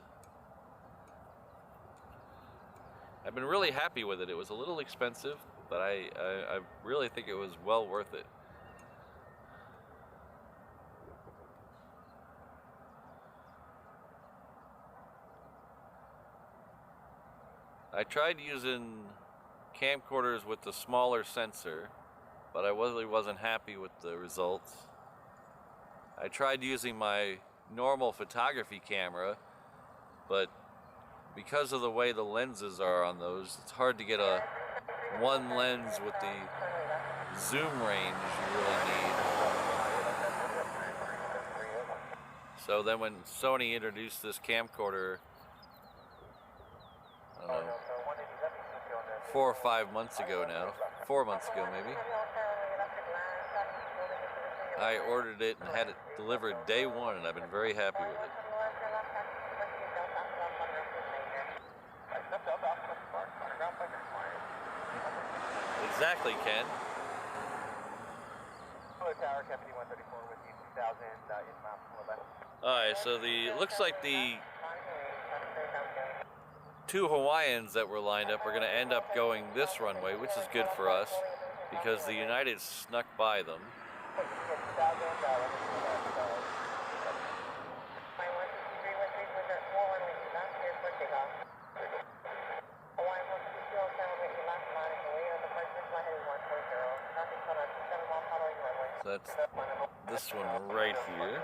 I've been really happy with it. It was a little expensive, but I really think it was well worth it. I tried using camcorders with the smaller sensor, but I really wasn't happy with the results. I tried using my normal photography camera, but because of the way the lenses are on those, it's hard to get a one lens with the zoom range you really need. So then when Sony introduced this camcorder, I don't know, 4 or 5 months ago now, 4 months ago maybe, I ordered it and had it delivered day one, and I've been very happy with it. Exactly, Ken. Tower, Captain 134 with you, 2000 inbound for left. Alright, so looks like the 2 Hawaiians that were lined up are going to end up going this runway, which is good for us because the United snuck by them. So that's this one right here.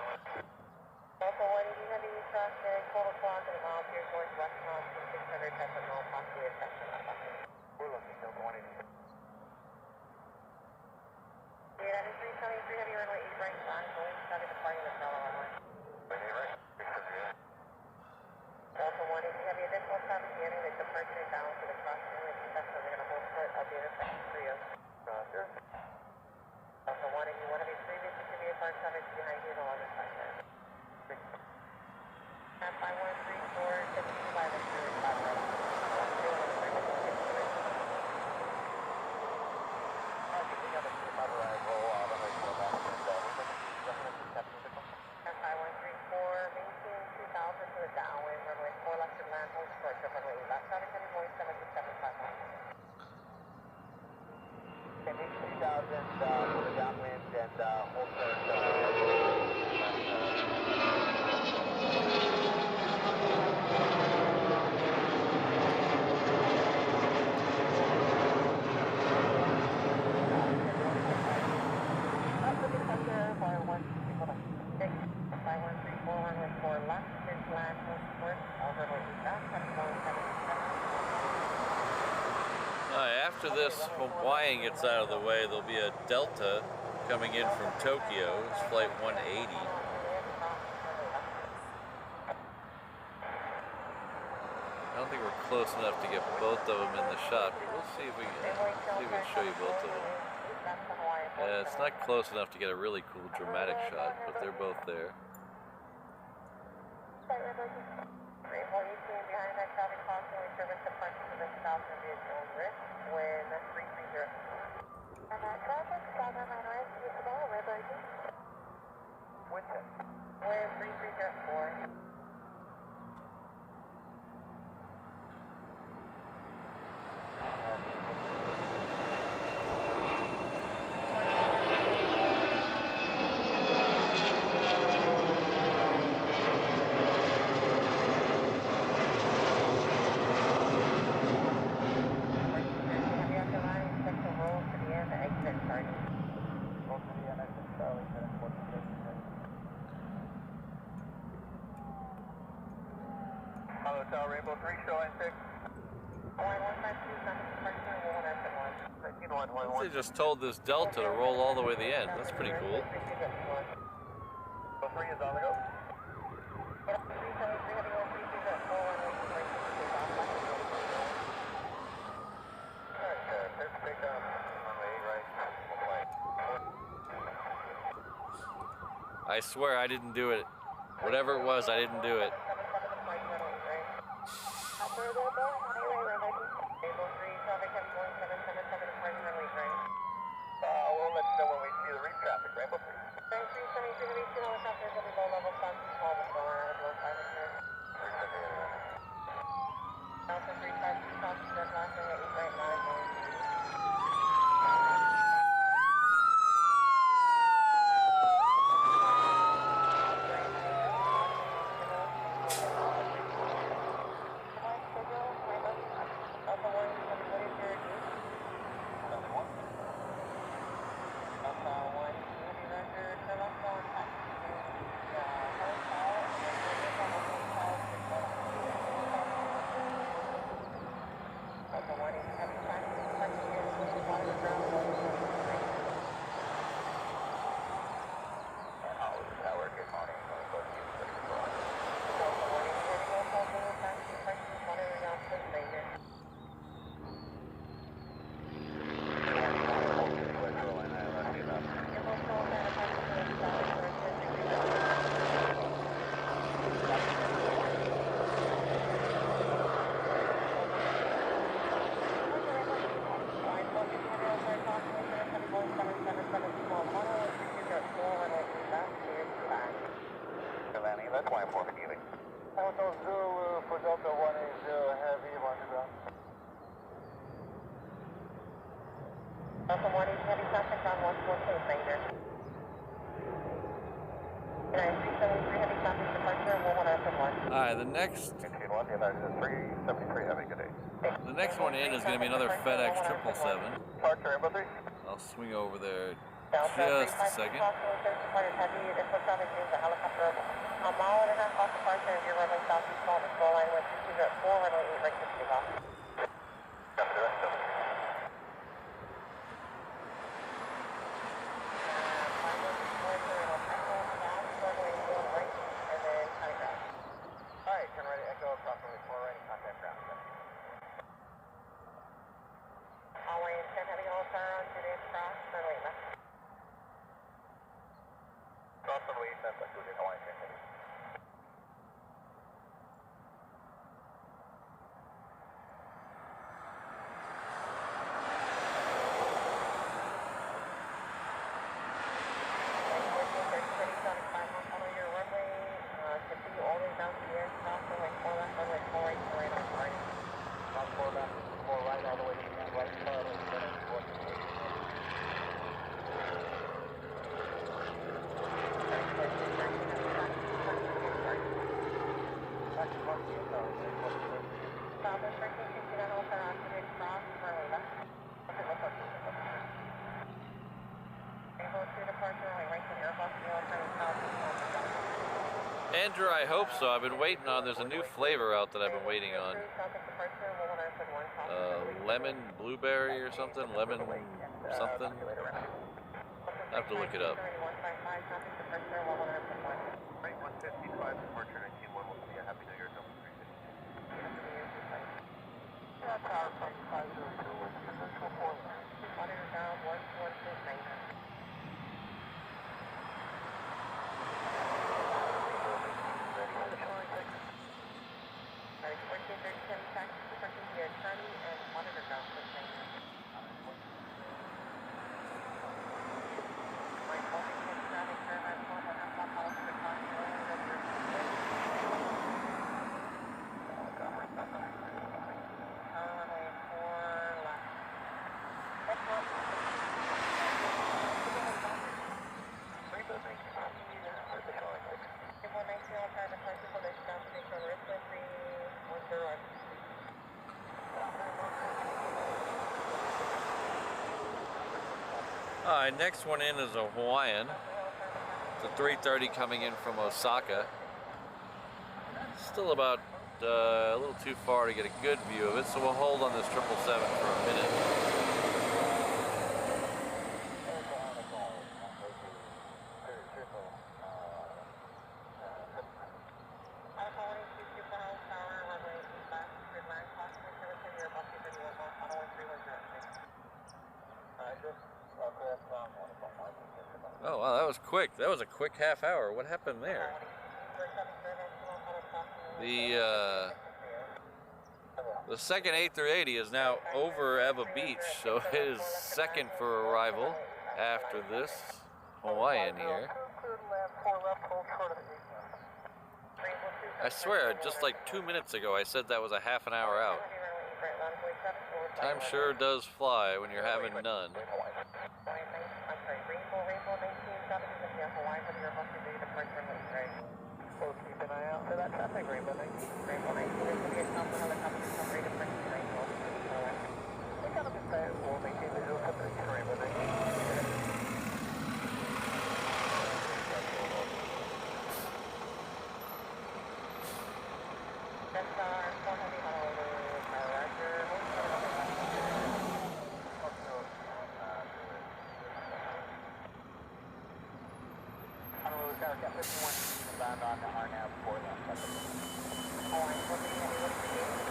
After this Hawaiian gets out of the way, there'll be a Delta coming in from Tokyo. It's flight 180. I don't think we're close enough to get both of them in the shot, but we'll see if we can show you both of them. It's not close enough to get a really cool dramatic shot, but they're both there. Rainbow 3, show and 6. They just told this Delta to roll all the way to the end. That's pretty cool. Rainbow 3 is on the go. I swear I didn't do it. Whatever it was, I didn't do it. We'll let you know when we see the reef traffic, Rainbow 3. climb for the healing. Hotel Zulu for Delta 180 Heavy on the ground. Delta 180 heavy traffic on 114 Ranger. United 373 heavy traffic departure, 101. Alright, the next 18-1, United 373 Heavy, good day. The next one in is going to be another FedEx 777. Departure, Airbus 3. I'll swing over there Delta just a second. heavy, this was traffic news, the helicopter. A mile and a half off departure of your runway southeast on the floor line with 204, runway 8 right to take off. Alright, turn ready, echo approximately 4 right, contact ground. Hallway 10 heavy all fire on Juliet Cross, runway left. Cross runway 10, but Juliet Hawaii 10 heavy. Continue all the way down to the air, cross runway 4 left, runway 4 right, 4 right, 4 right. Cross 4 left, 4 right, all the way to the right, all the way to the right, 4 to the right. Southwest 1369 all fire on Juliet Cross, runway left. Rainbow 2 departure, runway right to Airbus, New turning southeast on the ground. Andrew, I hope so. I've been waiting on, there's a new flavor out that I've been waiting on. Lemon blueberry or something? Lemon something? I have to look it up. Right, 155, departure 19-1, will be a Happy New Year, Delta 350. Alright, next one in is a Hawaiian. It's a 330 coming in from Osaka. Still about a little too far to get a good view of it, so we'll hold on this 777 for a minute. Oh wow, that was quick. That was a quick half hour. What happened there? The second A380 is now over Eva Beach, so it is second for arrival after this Hawaiian here. I swear, just like 2 minutes ago, I said that was a half an hour out. Time sure does fly when you're having none. We'll keep an eye out for that traffic, Rainbow 19. Rainbow 19 is going to be a top helicopter separated from the Rainbow. We got up in sight, we'll maintain visual coverage for Rainbow 19. That's our 4 heavy Honolulu, Roger, Honolulu Tower, Cap 51. Bound on the RNAV 4 left. Hawaiian 4 heavy, what do you do?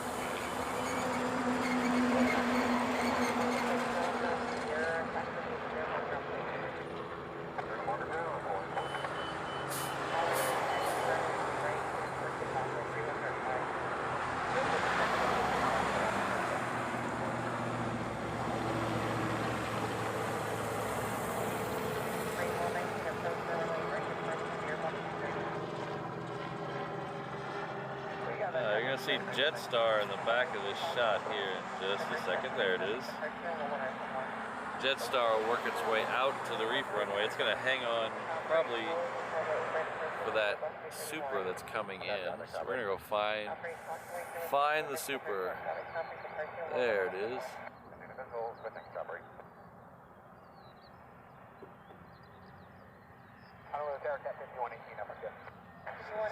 see Jetstar in the back of this shot here in just a second. There it is. Jetstar will work its way out to the reef runway. It's going to hang on probably for that Super that's coming in. So we're going to go find the Super. There it is.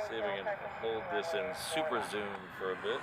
See if we can hold this in super zoom for a bit.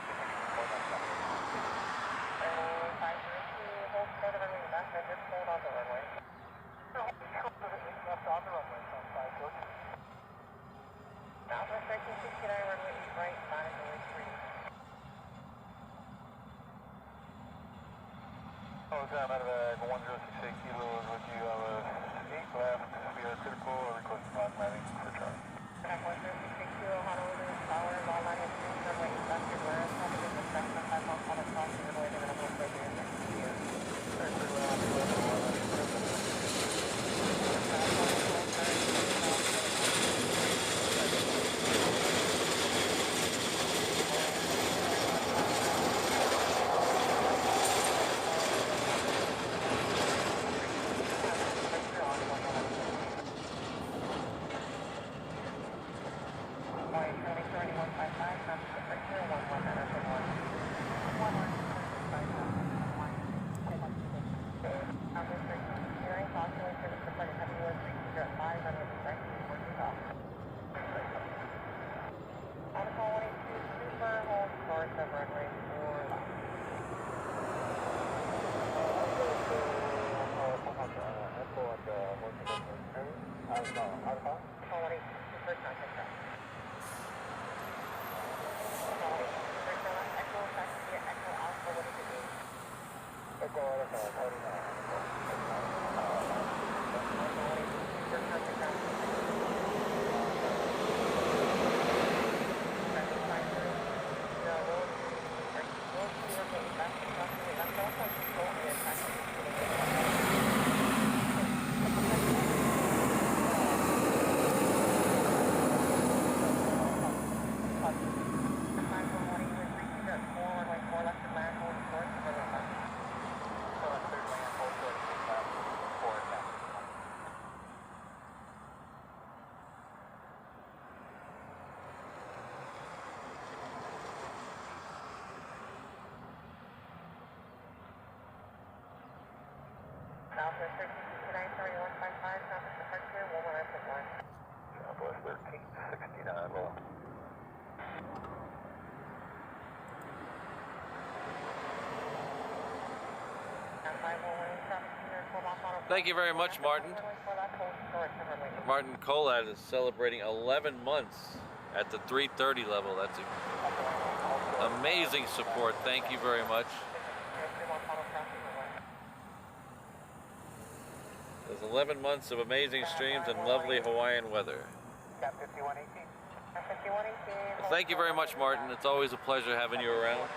Time out of 1068 kilos, would you have a 8 left, we are critical, requesting last landing for Charlie. 1068 kilo, Honolulu, power, all line of 3, runway 8 left, and where traffic is expected, 5 miles on the cross, runway, they're going to hold right here next to you. Southwest 1369, 3155, Southwest departure, 119.1. Southwest 1369, well. Thank you very much, Martin. Martin Colad is celebrating 11 months at the 330 level. That's amazing support. Thank you very much. There's 11 months of amazing streams and lovely Hawaiian weather. Well, thank you very much, Martin. It's always a pleasure having you around.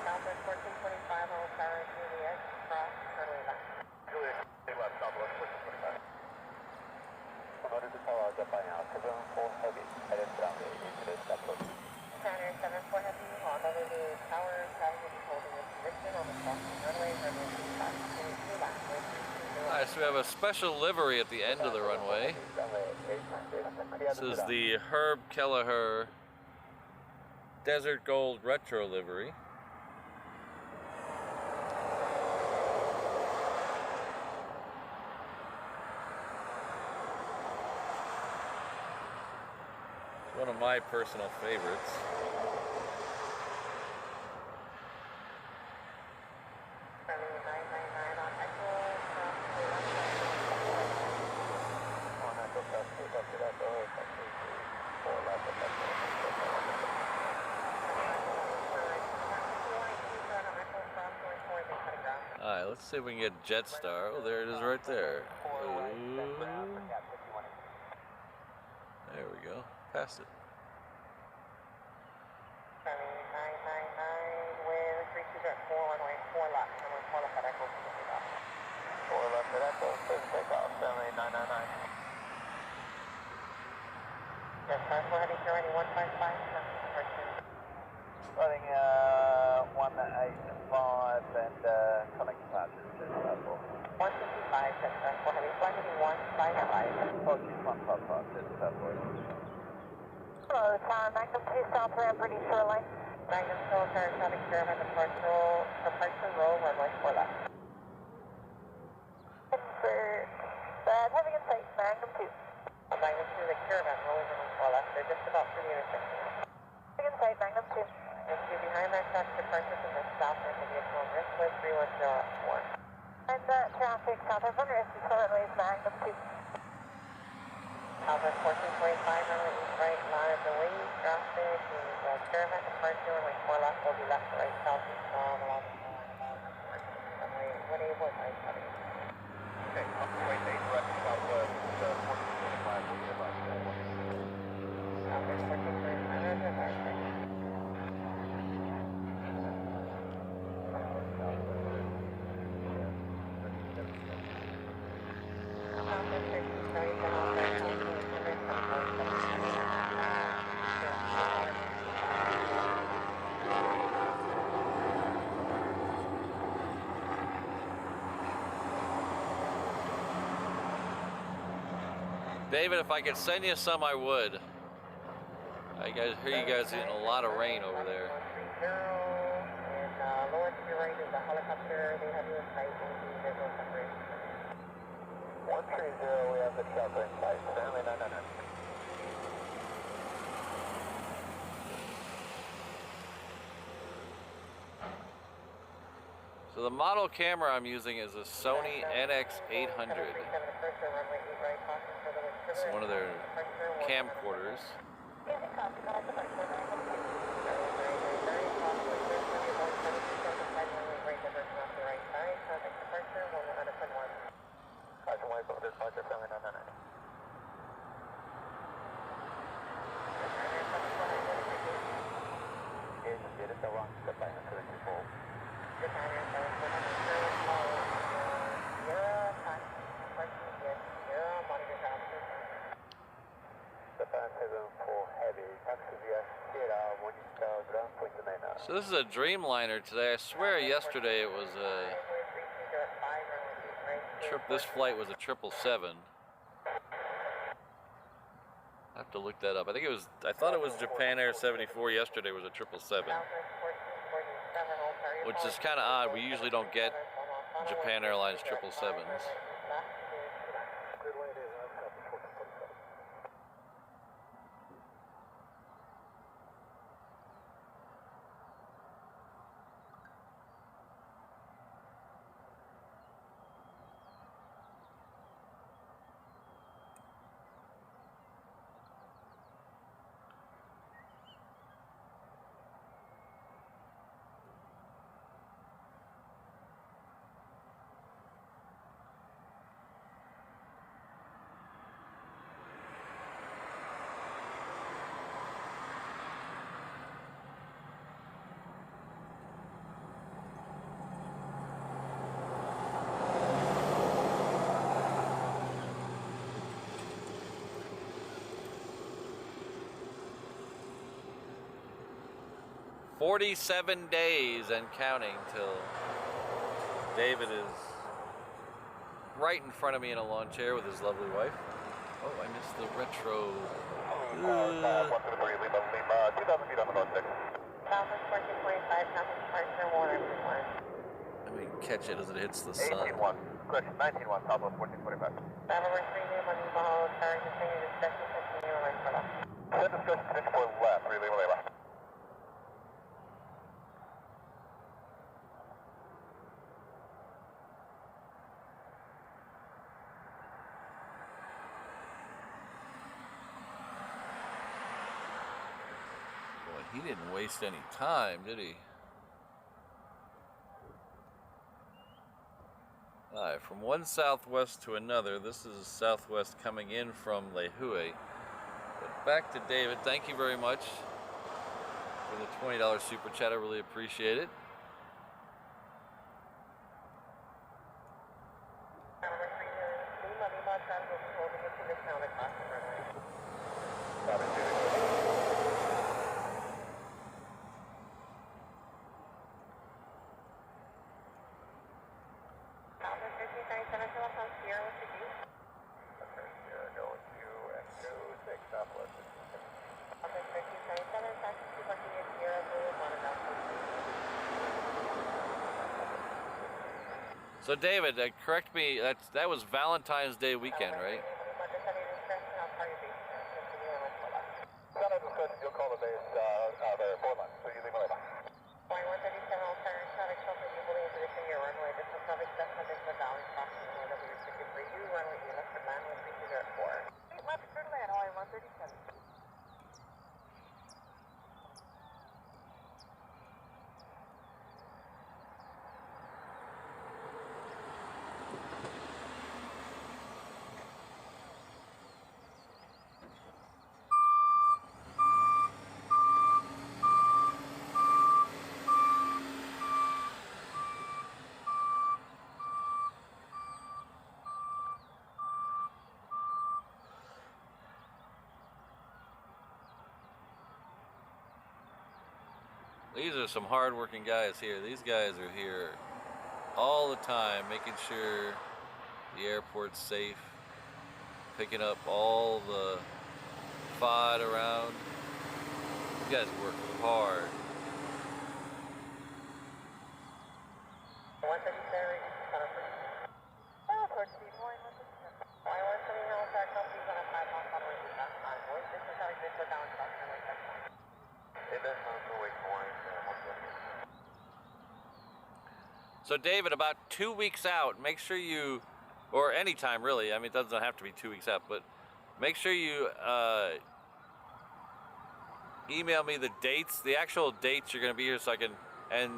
Southwest 1425, I'll power to the edge, cross, runway left. Julius, stay left, Southwest heavy, headed runway 8 approach. Japan 74 Heavy, Honolulu Tower, traffic will be holding its position on the crossing runway, runway 25, 22 left, with 320. Alright, so we have a special livery at the end of the runway. This is the Herb Kelleher Desert Gold Retro livery. It's one of my personal favorites. Alright, let's see if we can get Jetstar. Oh, there it is right there. Ooh. There we go. Passed it. 999 with 320 at 4, runway 4 left, runway 4 left at Echo, 4 left at Echo, please take off, 78999. Yes, sir, we're heading to running 155, Running 185 and connect departure, 155, yes, sir, we're heading flight heading 155. Oh, she's 155, this is that way. Hello, Tower, Magnum 2 South Ram, British Shoreline. Magnum 2, Tower, traffic caravan, departure row, runway 4 left. Confirmed. Having in sight, Magnum 2. Magnum 2, the caravan row is runway 4 left. They're just about through the intersection. Having in sight, Magnum 2. And 2 behind that traffic departure from the south end of the vehicle on Riskwood 310 at 4. And traffic south of runway is runways Magnum 2. Southwest 1425, runway east right, line the way, traffic is caravan departure, runway 4 left, will be left to right, southeast along runway 1A, right, southeast. Okay, runway 8 right, southwest 1425, will be about Southwest 1425, right. David, if I could send you some, I would. I hear you guys getting a lot of rain over there. And lower to your right is a helicopter. They have you in sight in the visual separation. 130, we have the chopper in sight, 78999. So the model camera I'm using is a Sony NX800. It's one of their camcorders. So this is a Dreamliner today. I swear yesterday it was a this flight was a 777. I have to look that up. I thought it was Japan Air 74. Yesterday was a 777. Which is kind of odd. We usually don't get Japan Airlines 777s. 47 days and counting till David is right in front of me in a lawn chair with his lovely wife. Oh, I missed the retro. 2,000 feet on the north deck. Southwest 1425, Southwest departure, water, Let me catch it as it hits the sun. 18-1. Correction, 19-1, Southwest 1425. Traveler 3 Newman, Mahalo, sorry, continue discussion, continue right for left. Set discussion, finish for left, relay, relay left. Boy, he didn't waste any time, did he? Alright, from one southwest to another. This is southwest coming in from Lehue. But back to David. Thank you very much for the $20 super chat. I really appreciate it. Traveler 3 Newman, Lima, transit, holding it to the sound across the runway. Southwest 1337, telephone, Sierra, what's your view? Going to Echo 6, Southwest. Southwest 1337, taxi 248, Sierra, Blue, Moana. So David, correct me, that was Valentine's Day weekend, right? Sound of discussion, you'll call the base there, Portland, so you leave my left. Point 137, all turn, traffic shelter, you will in position your runway. This is traffic assessment, this is the valley crossing the way that we restricted for you. Runway E left for land, 1304. Left for land, Hawaii 137. These are some hard-working guys here. These guys are here all the time, making sure the airport's safe, picking up all the FOD around. These guys work hard. 137, airport speed, Hawaii 137. Hawaii 170, Halifax, Southeast on a 5-mile following the last time. Voice, this is how you go down across the runway. Hey, that's not the way Hawaii 170. So David, about 2 weeks out, make sure you, or anytime really, I mean it doesn't have to be 2 weeks out, but make sure you email me the dates, the actual dates you're going to be here so I can, and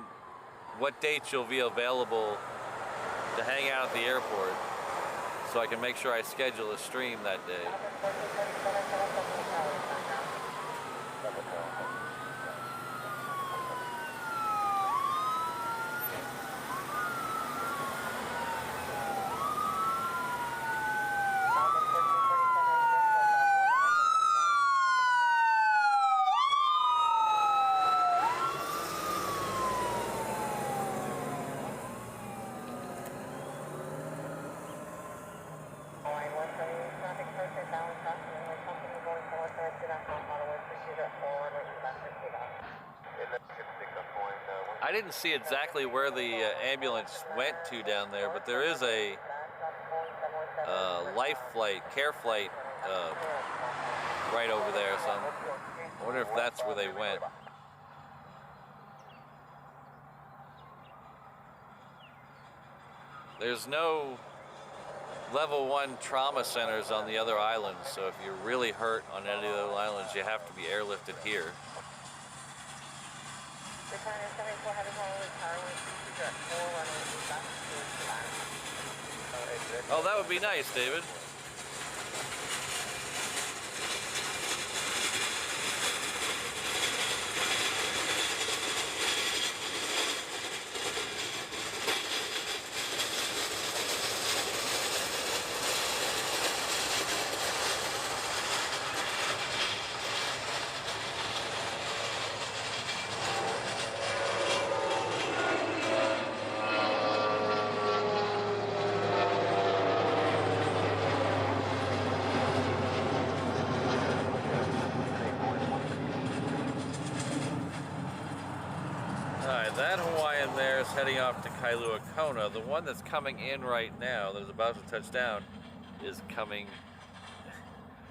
what dates you'll be available to hang out at the airport so I can make sure I schedule a stream that day. I didn't see exactly where the ambulance went to down there, but there is a life flight, care flight right over there, so I wonder if that's where they went. There's no level 1 trauma centers on the other islands, so if you're really hurt on any of the other islands, you have to be airlifted here. Oh, that would be nice, David. Alright, that Hawaiian there is heading off to Kailua Kona. The one that's coming in right now, that is about to touch down, is coming...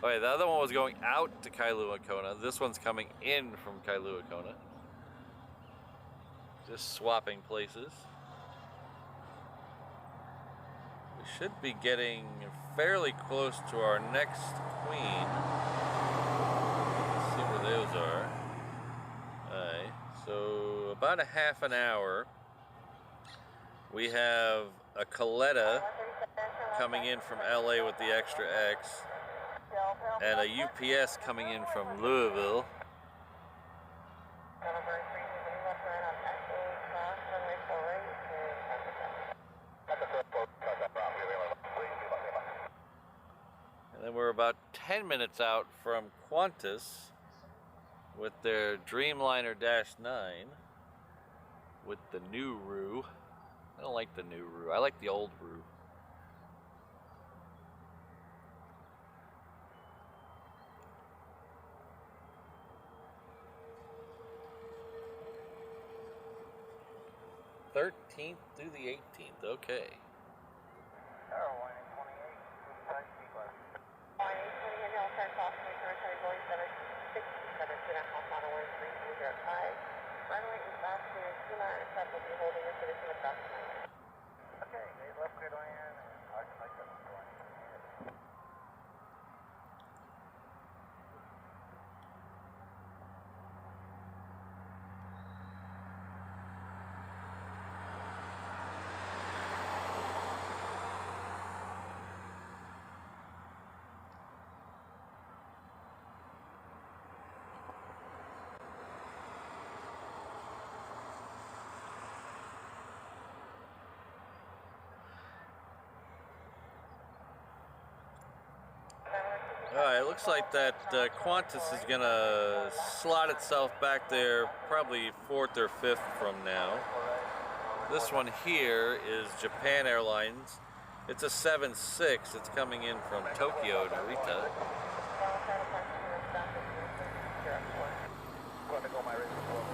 Okay, the other one was going out to Kailua Kona. This one's coming in from Kailua Kona. Just swapping places. We should be getting fairly close to our next queen. Let's see where those are. Alright, so about a half an hour. We have a Coletta coming in from LA with the extra X, and a UPS coming in from Louisville. And then we're about 10 minutes out from Qantas with their Dreamliner Dash 9 with the new roux. I don't like the new roux. I like the old roux. '13th through the 18th. Okay. Hawaiian 28, type sequence. Hawaiian 28, I'll turn off to territory going 767, 2.5 mile 1305. Runway is back to 297, will be holding your position at that time. Okay, they left good land and I like that one. Alright, it looks like that Qantas is going to slot itself back there probably 4th or 5th from now. This one here is Japan Airlines. It's a 7-6. It's coming in from Tokyo, Narita. Going to go my race as well.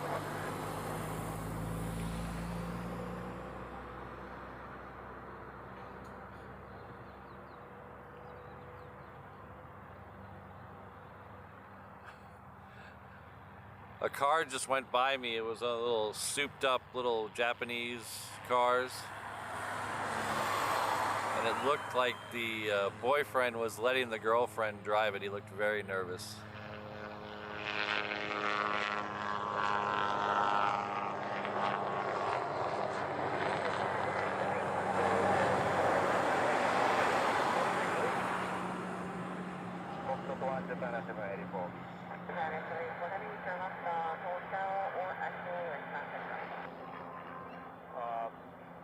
A car just went by me. It was a little souped up little Japanese cars. And it looked like the boyfriend was letting the girlfriend drive it. He looked very nervous. Japan 784.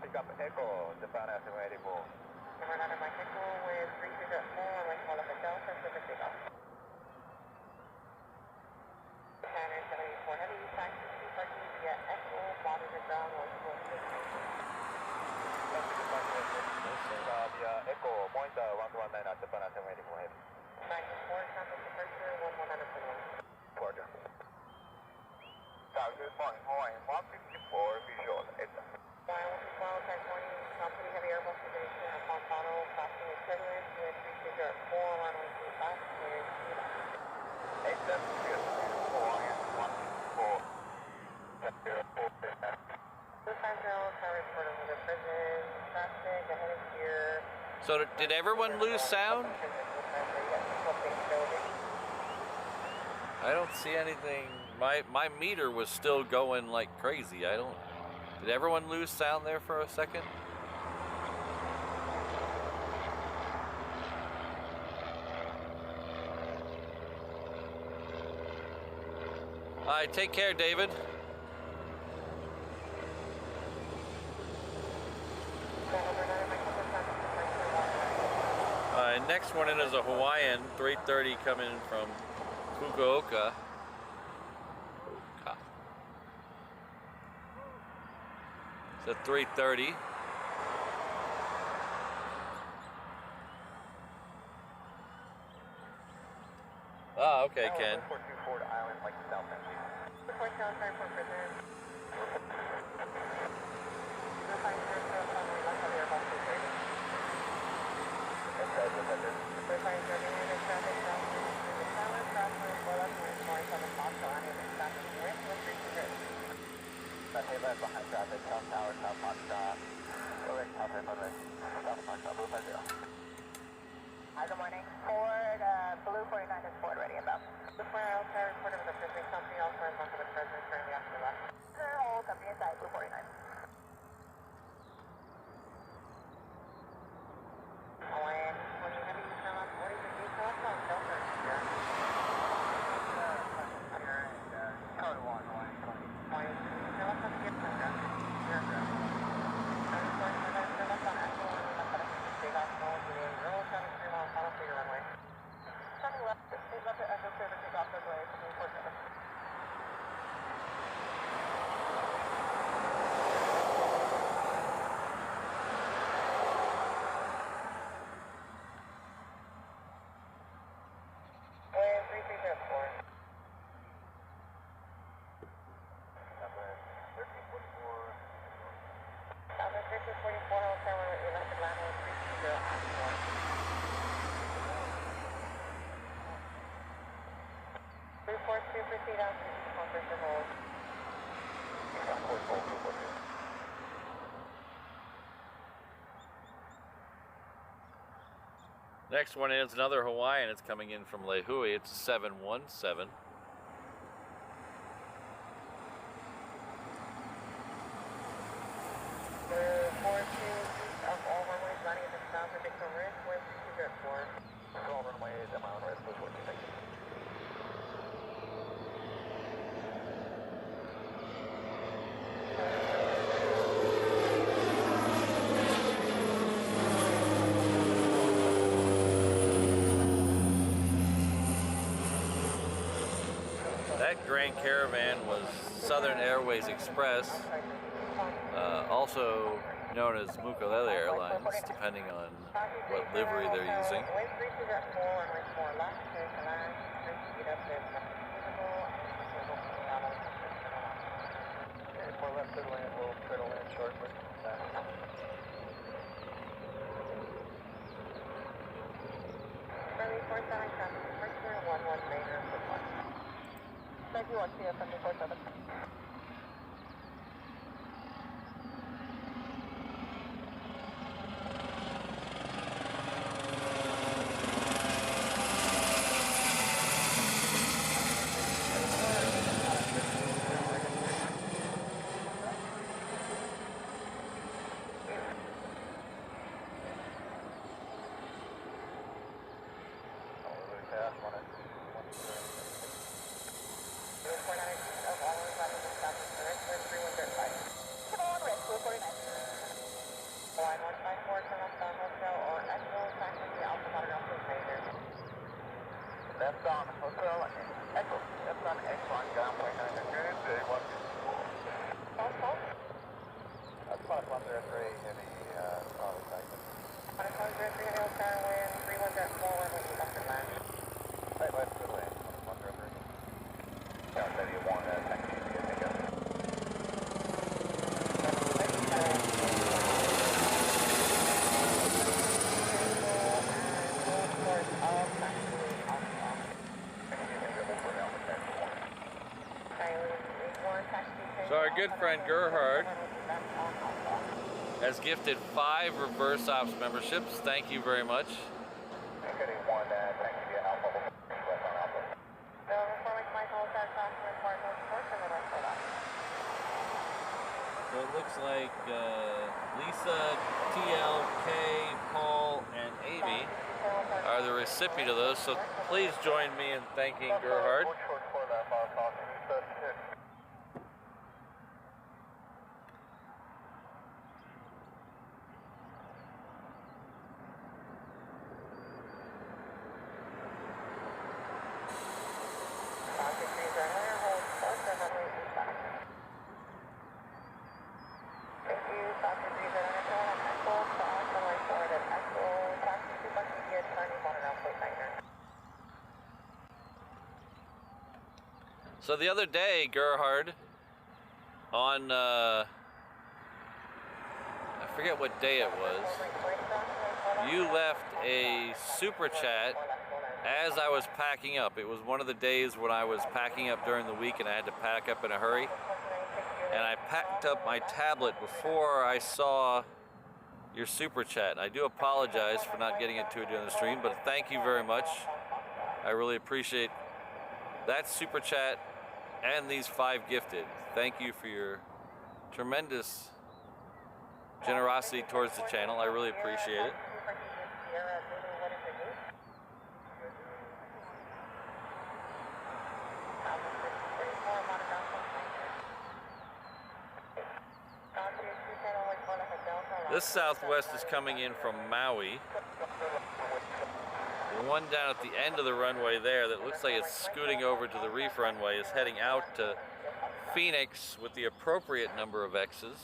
Pick up Echo, Japan 784. We're not in my vehicle with 324, like call up a Delta for the pickup. Japan 784 heavy, taxi, parking via Echo, bottom and ground, 146. Via Echo, pointer 119 at Japan 784 heavy. 94, cancel departure, 1121. Roger. Good morning, Hawaiian 154, visual, enter. Hawaiian 112, type 20, company heavy Airbus station, upon final, passing equivalent, with 324, runway 25, clear, 87, Hawaiian 154, 250, current port over the prison, traffic, ahead of here. So did everyone lose sound? I don't see anything. My meter was still going like crazy. I don't. Did everyone lose sound there for a second? Alright, take care, David. Next one in is a Hawaiian 330 coming in from Fukuoka. It's a 330. Ah, okay, Ken. 424 Island, like South End. left behind traffic, South Tower, South Foxtrot, correct, South 500, South Foxtrot, Blue 50. Hi, good morning. Ford, Blue 49 is Ford ready about. Blue 49 Alpha reported with the President Company, also in front of the President currently off to the left. Whole company inside, Blue 49. When you have you come up, what is the detail on Delta? Charlie 1, Hawaii 20. Why is the detail on the aircraft? Aircraft. I'm going to the left on actual one, left on the big off going to the roll, turning 3 miles, final for your runway. Turning left, please left to echo clear to take off the way, moving towards the proceed out to the conference and hold. Next one is another Hawaiian. It's coming in from Lehui. It's 717. Of all runways running at the south of Victor Risk, wind 3204. All runways, am on risk, Blue 14, thank you. That Grand Caravan was Southern Airways Express, also known as Mukulele Airlines, depending on what livery they're using. Wind 3204, runway 4 left, clear to land, 3 speed up is feasible, Okay, 4 left to land, we'll try to land shortly. Friendly 47 traffic, departure 11 major, good one. Thank you, watch here from the 47. Left on Hotel Echo. Left on X1, Gunway 900, J1. That's Fox 103, heavy solid segment. Fox 103, heavy Hotel, wind 3104, runway 8 left and land. Right left to land, Fox 103. Down 71, taxi, thank you. So our good friend Gerhard has gifted 5 reverse ops memberships. Thank you very much. Getting 1, taxi via Alpha, left on Alpha. So, performance Michael, that customer report, no sports, and the rest of that. So it looks like Lisa, TLK, Paul, and Amy are the recipient of those. So please join me in thanking Gerhard. So the other day, Gerhard, on, I forget what day it was, you left a super chat as I was packing up. It was one of the days when I was packing up during the week and I had to pack up in a hurry. and I packed up my tablet before I saw your super chat. I do apologize for not getting it to it during the stream, but thank you very much. I really appreciate that super chat and these 5 gifted. Thank you for your tremendous generosity towards the channel. I really appreciate it. This Southwest is coming in from Maui. The one down at the end of the runway there that looks like it's scooting over to the reef runway is heading out to Phoenix with the appropriate number of X's.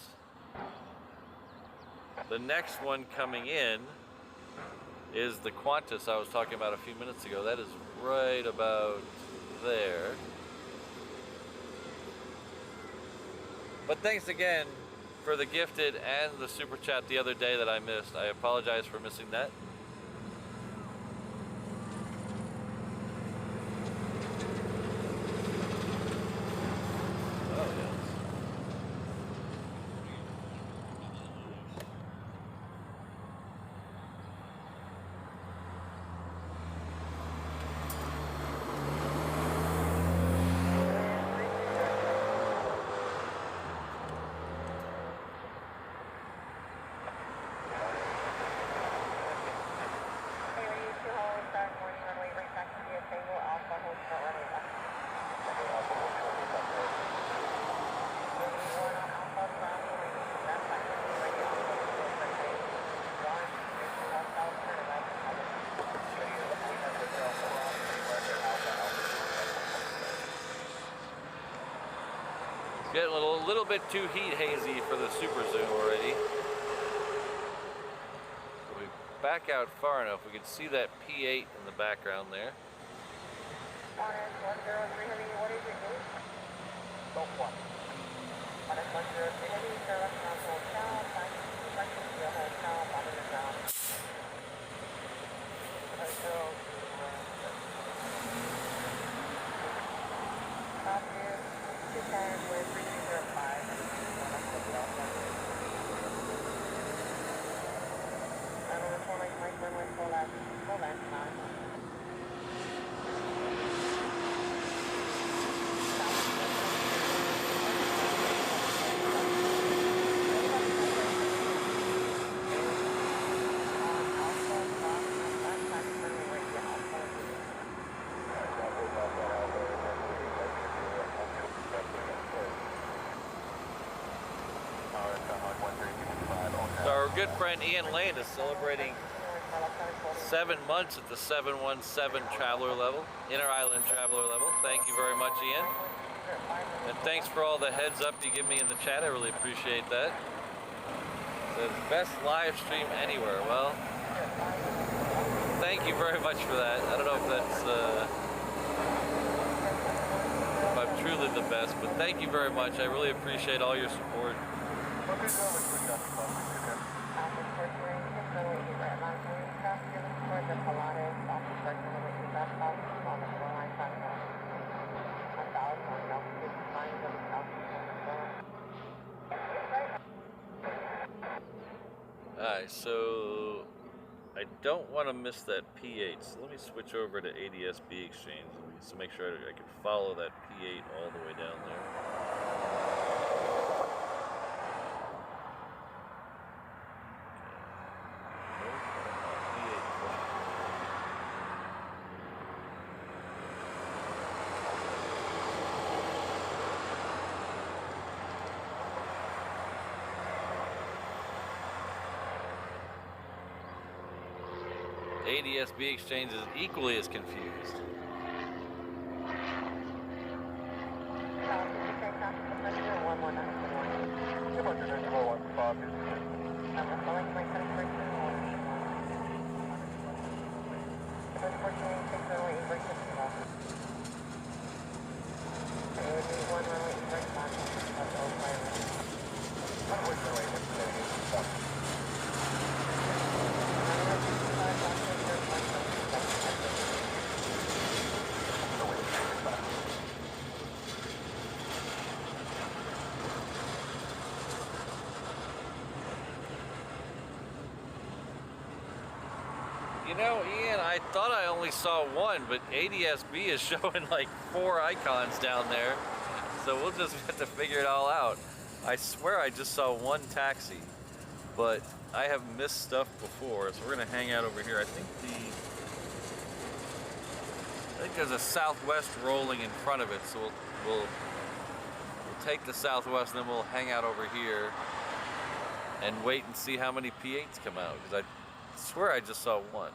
The next one coming in is the Qantas I was talking about a few minutes ago. That is right about there. But thanks again for the gifted and the super chat the other day that I missed. I apologize for missing that. Getting a little bit too heat hazy for the Super Zoom already. If we back out far enough, we can see that P8 in the background there. Honor 103 Heavy, what is your name? Don't what? Honor 103 Heavy, Charlotte Hotel, 5 Hotel, bottom of the town. With 3205. And on the 4 Mike runway, full left 9. So our good friend Ian Lane is celebrating 7 months at the 717 traveler level, inter-island traveler level. Thank you very much, Ian. And thanks for all the heads up you give me in the chat. I really appreciate that. The best live stream anywhere. Well, thank you very much for that. I don't know if that's if I'm truly the best, but thank you very much. I really appreciate all your support. Alright, so I don't want to miss that P8, so let me switch over to ADS-B exchange to make sure I can follow that P8 all the way down there. ADS-B exchange is equally as confused. know, Ian, I thought I only saw one, but ADSB is showing like 4 icons down there. So we'll just have to figure it all out. I swear I just saw one taxi, but I have missed stuff before, so we're gonna hang out over here. I think there's a Southwest rolling in front of it, so we'll take the Southwest and then we'll hang out over here and wait and see how many P8s come out, because I swear I just saw one.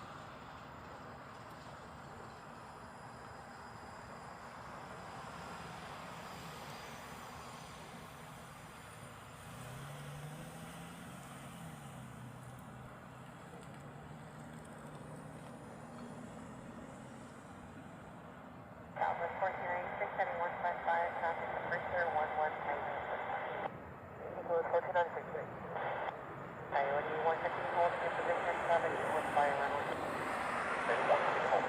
Report hearing 67155, traffic departure 1199. Include 1496. Coyote 150 holding in position 7 with fire runway. 31 hold.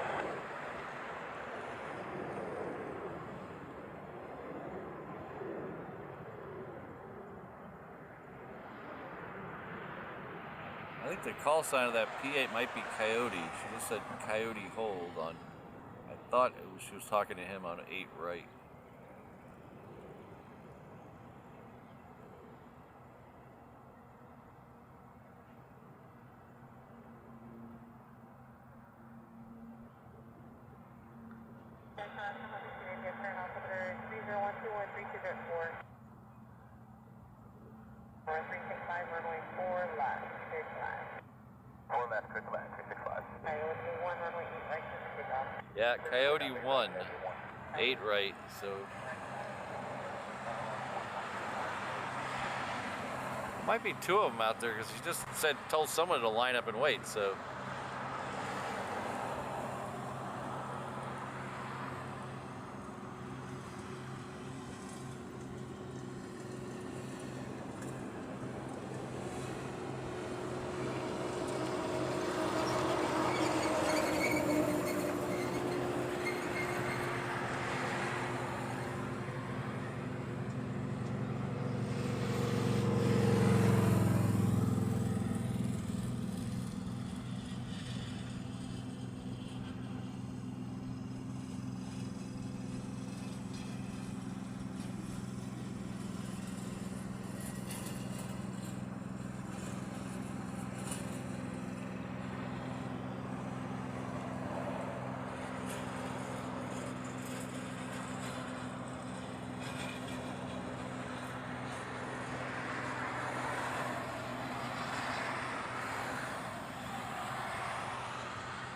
I think the call sign of that P8 might be Coyote. She just said Coyote hold on. I thought she was talking to him on 8 right. Runway 4 left, good left. 4 left, good left, 365. Coyote 1, runway 8 right, take off. Yeah, Coyote 1, 8 right, so. Might be 2 of them out there, because he just told someone to line up and wait, so.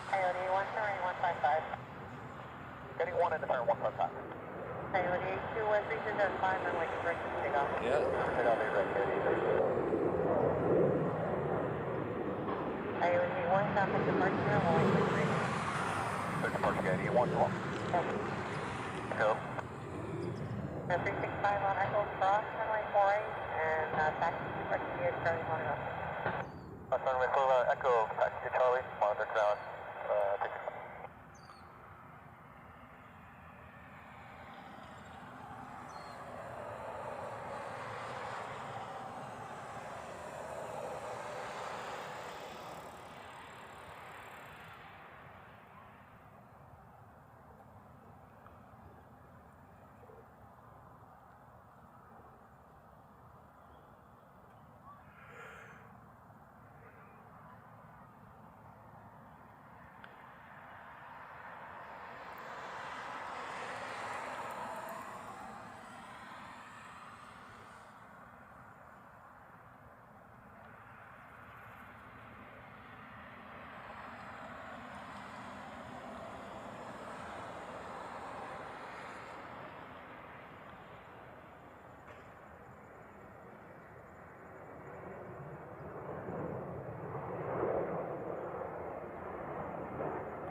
Coyote 1, turn 155. Getting 1 in the turn 155. Coyote 2, West Region 5, runway 8 right, take off. Yeah. Take off 8 right, Coyote 8. Coyote 1, traffic departure 183. Good departure, Coyote 1, 12. Go. 365 on Echo Cross, runway 48, and taxi departure here, Charlie Honolulu. Runway 4 Echo, taxi Charlie, monitor ground, 65.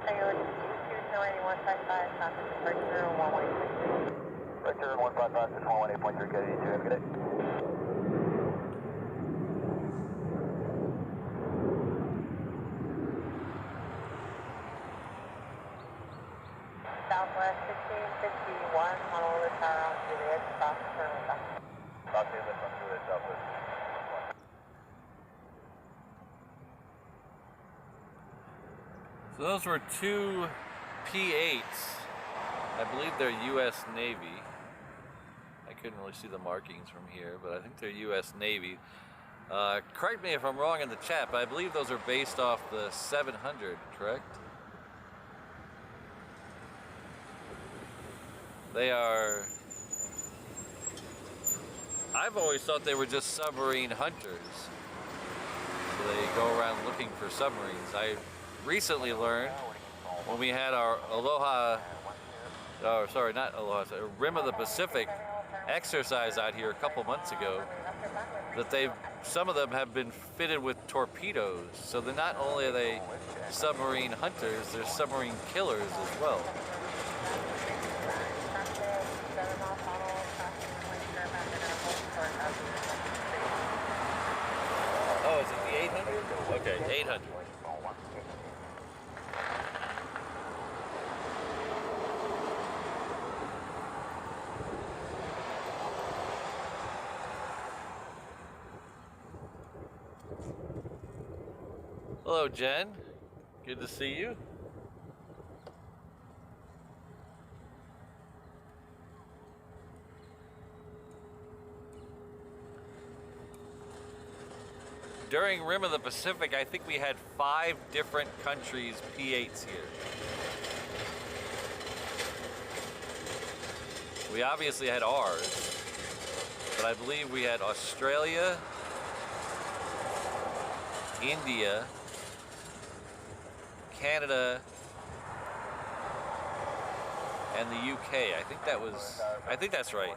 Coyote 2, 155, traffic departure 118. Right turn 155, 118.3, Coyote 2, have a good day. Southwest 1651, Honolulu Tower on Juliet, stop, turn left. Stop to lift on Juliet Southwest. So those were two P8s. I believe they're U.S. Navy. I couldn't really see the markings from here, but I think they're U.S. Navy. Correct me if I'm wrong in the chat, but I believe those are based off the 700, correct? They are... I've always thought they were just submarine hunters. So they go around looking for submarines. I recently learned when we had our Aloha, oh sorry, not Aloha, Rim of the Pacific exercise out here a couple months ago, that some of them have been fitted with torpedoes. So they're not only are they submarine hunters, they're submarine killers as well. Oh, is it the 800? Okay, 800. Hello, Jen. Good to see you. During Rim of the Pacific, I think we had 5 different countries' P8s here. We obviously had ours, but I believe we had Australia, India, Canada, and the UK. I think that's right.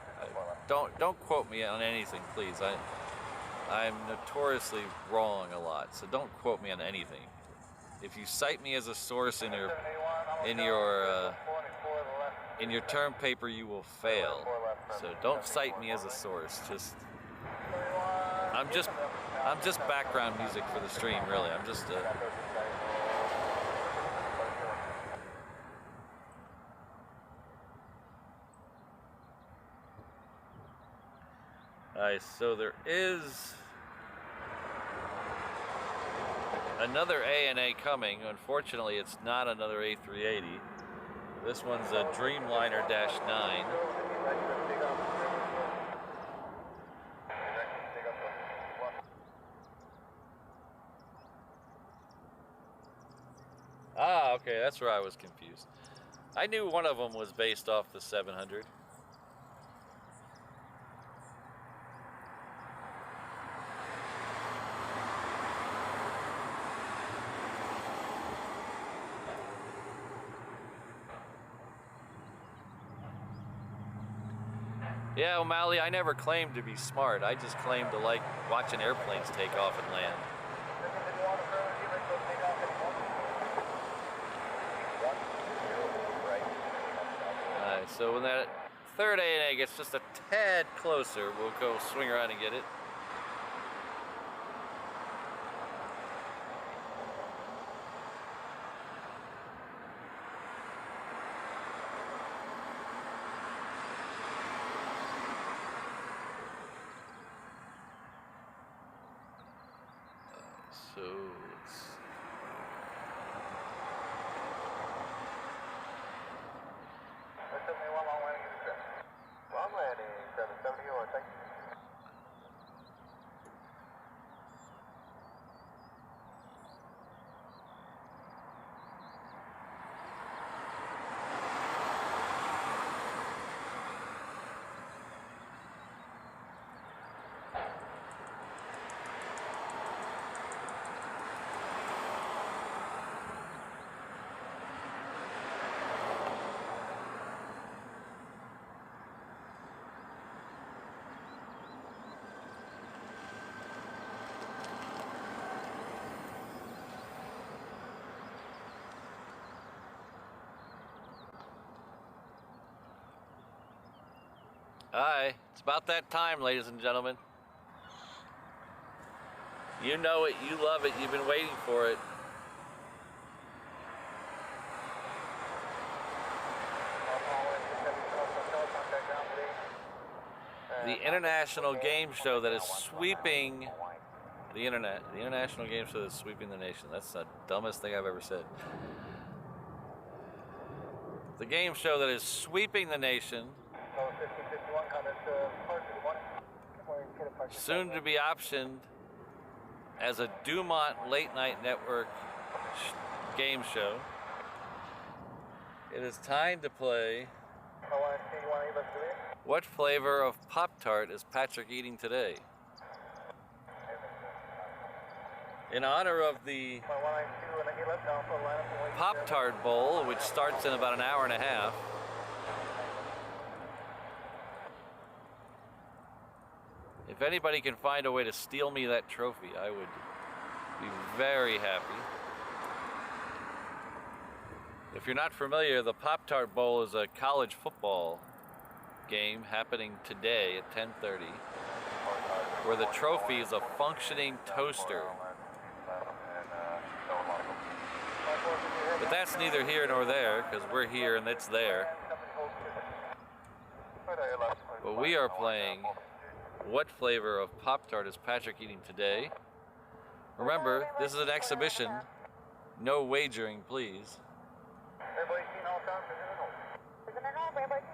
Don't quote me on anything, please. I'm notoriously wrong a lot, so don't quote me on anything. If you cite me as a source in your term paper, you will fail. So don't cite me as a source. I'm just background music for the stream, really. I'm just Alright, so there is another ANA coming. Unfortunately, it's not another A380. This one's a Dreamliner -9. Ah, okay, that's where I was confused. I knew one of them was based off the 700. Yeah, O'Malley, I never claimed to be smart. I just claimed to like watching airplanes take off and land. Alright, so when that third ANA gets just a tad closer, we'll go swing around and get it. So let's... I'm landing 770, thank you. Alright, it's about that time, ladies and gentlemen. You know it, you love it, you've been waiting for it. The international game show that is sweeping the internet. The international game show that is sweeping the nation. That's the dumbest thing I've ever said. The game show that is sweeping the nation. Soon to be optioned as a Dumont Late Night Network game show. It is time to play. What flavor of Pop-tart is Patrick eating today? In honor of the Pop-tart Bowl, which starts in about an hour and a half, if anybody can find a way to steal me that trophy, I would be very happy. If you're not familiar, the Pop-tart Bowl is a college football game happening today at 10:30, where the trophy is a functioning toaster. But that's neither here nor there, because we're here and it's there. But we are playing What Flavor of Pop-tart is Patrick eating today? Remember, this is an exhibition. No wagering, please. Everybody seen all time? Isn't it all, everybody?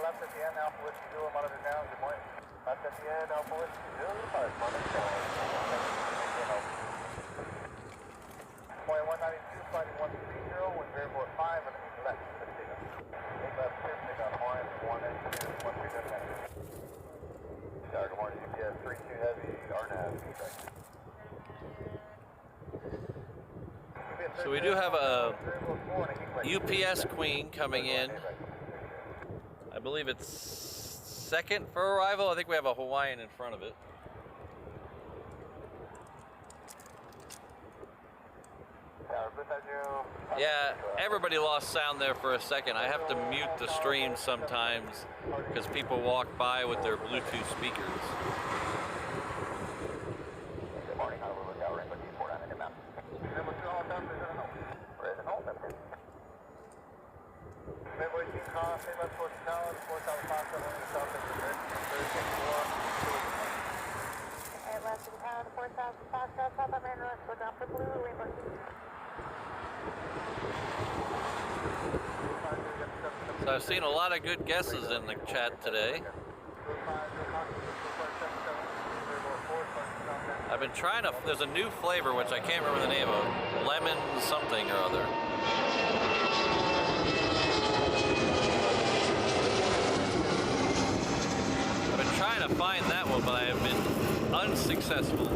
Left at the end, Alpha Whiskey Zulu, monitor down, good morning. Left at the end, Alpha Whiskey Zulu, 5, monitor down. Point 192, flight 130, wind variable at 5, and 8 left, let's take up. 8 left, clear, take on Hawaiian, 1 and 2, 1 3 dead minute. Good morning, UPS 32 heavy, RNAV, feedback. So we do have a UPS Queen coming in. I believe it's second for arrival. I think we have a Hawaiian in front of it. Yeah, everybody lost sound there for a second. I have to mute the stream sometimes because people walk by with their Bluetooth speakers. So I've seen a lot of good guesses in the chat today. I've been trying to, there's a new flavor which I can't remember the name of, lemon something or other. I've been trying to find that one, but I have been unsuccessful.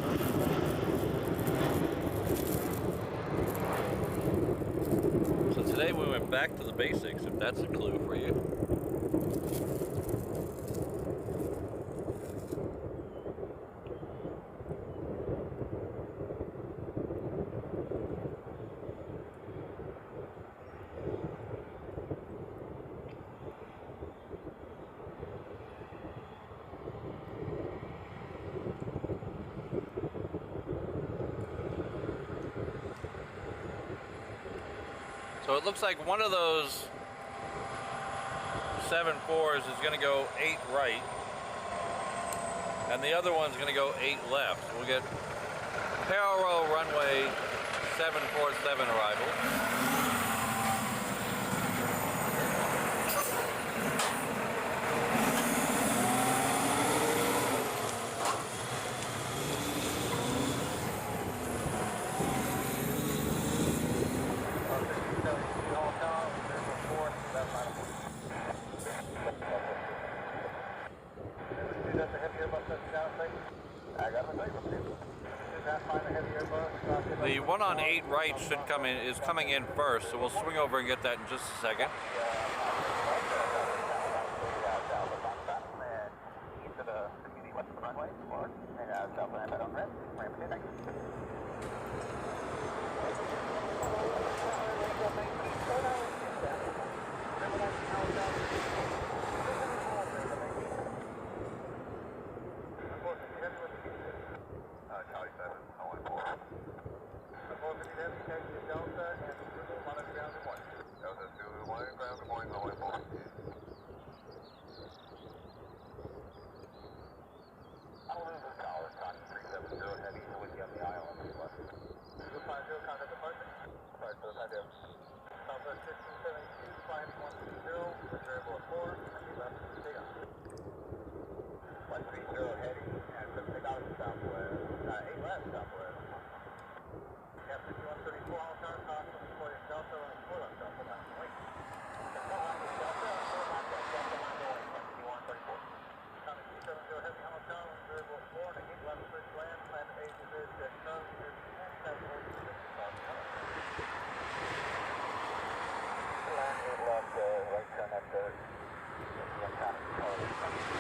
So today we went back to the basics, if that's a clue for you. So it looks like one of those 7-4s is going to go 8 right, and the other one's going to go 8 left. We'll get parallel runway 747 arrival. The one on 8 right should come in, is coming in first, so we'll swing over and get that in just a second.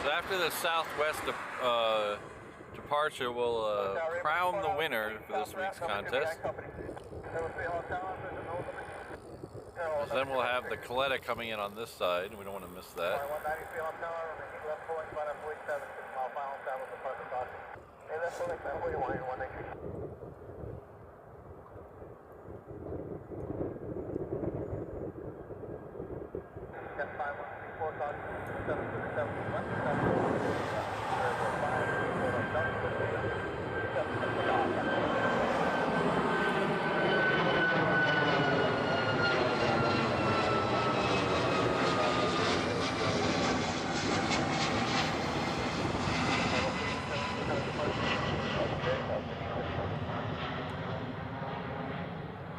So after the southwest departure, we'll crown the winner for this week's contest. Then we'll have the Coletta coming in on this side. We don't want to miss that.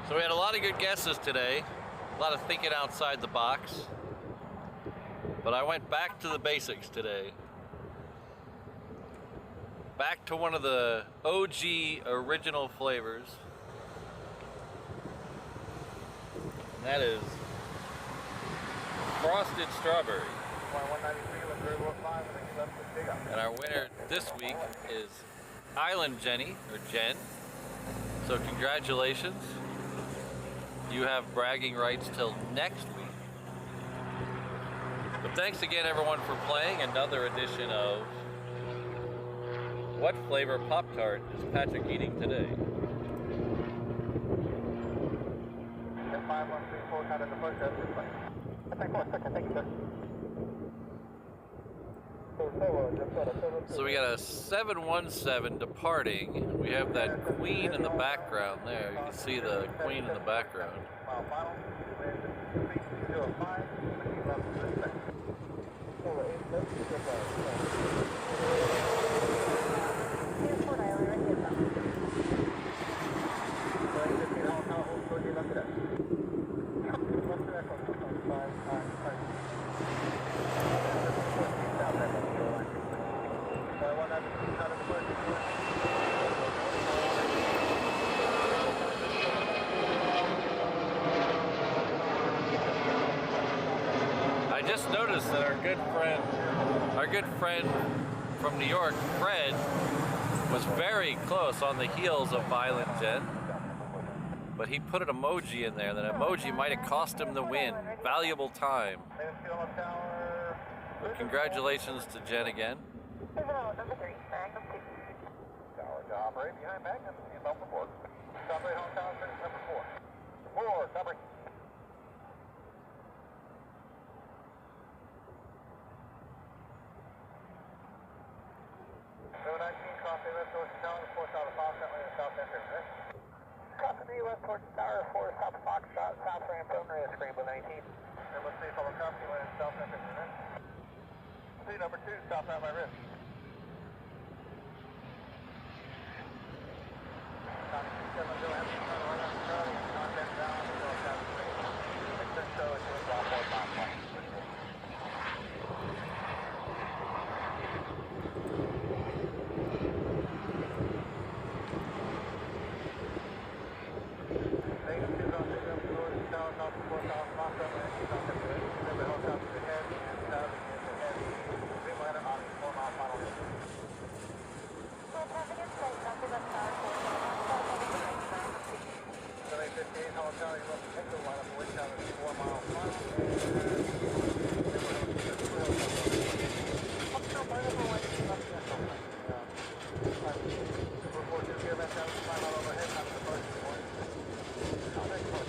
So we had a lot of good guesses today, a lot of thinking outside the box, but I went back to the basics today. Back to one of the OG original flavors, and that is frosted strawberry. And our winner this week is Island Jenny, or Jen. So congratulations. You have bragging rights till next week. But thanks again everyone for playing another edition of What Flavor Pop-Tart is Patrick eating today? 5134 kind of the first thank you, sir. So we got a 717 departing. We have that Queen in the background there. You can see the Queen in the background. I just noticed that our good friend from New York, Fred, was very close on the heels of Violent Jen, but he put an emoji in there. That emoji might have cost him the win. Valuable time. But congratulations to Jen again. Number 3, Magnum 2. Tower to operate behind Magnum, inbound for 4. Operate home tower, finish number 4. 4, operate. 19, copy, left towards the tower, 4 south of Fox, that way to south entrance, right? Copy me, left towards the tower, 4 south of Fox, south ramp, preliminary, scramble 19. Number 3, follow copy, way to south entrance, right? See, number 2, south ramp, my wrist. Copy, 7, go ahead, right on Charlie, contact down, go south, exit show, it's going to drop 4 Fox. Charlie, look, Echo line up, wind down at 4 miles per hour. Report to here, that's out of 5 mile overhead, not the first point. Oh, that's close.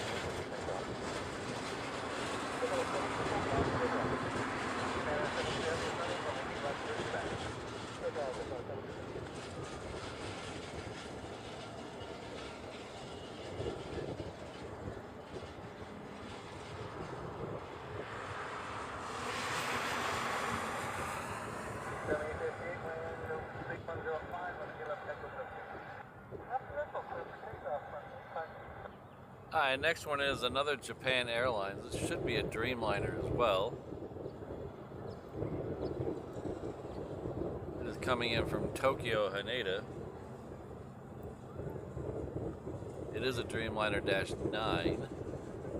Alright, next one is another Japan Airlines. This should be a Dreamliner as well. It is coming in from Tokyo, Haneda. It is a Dreamliner-9.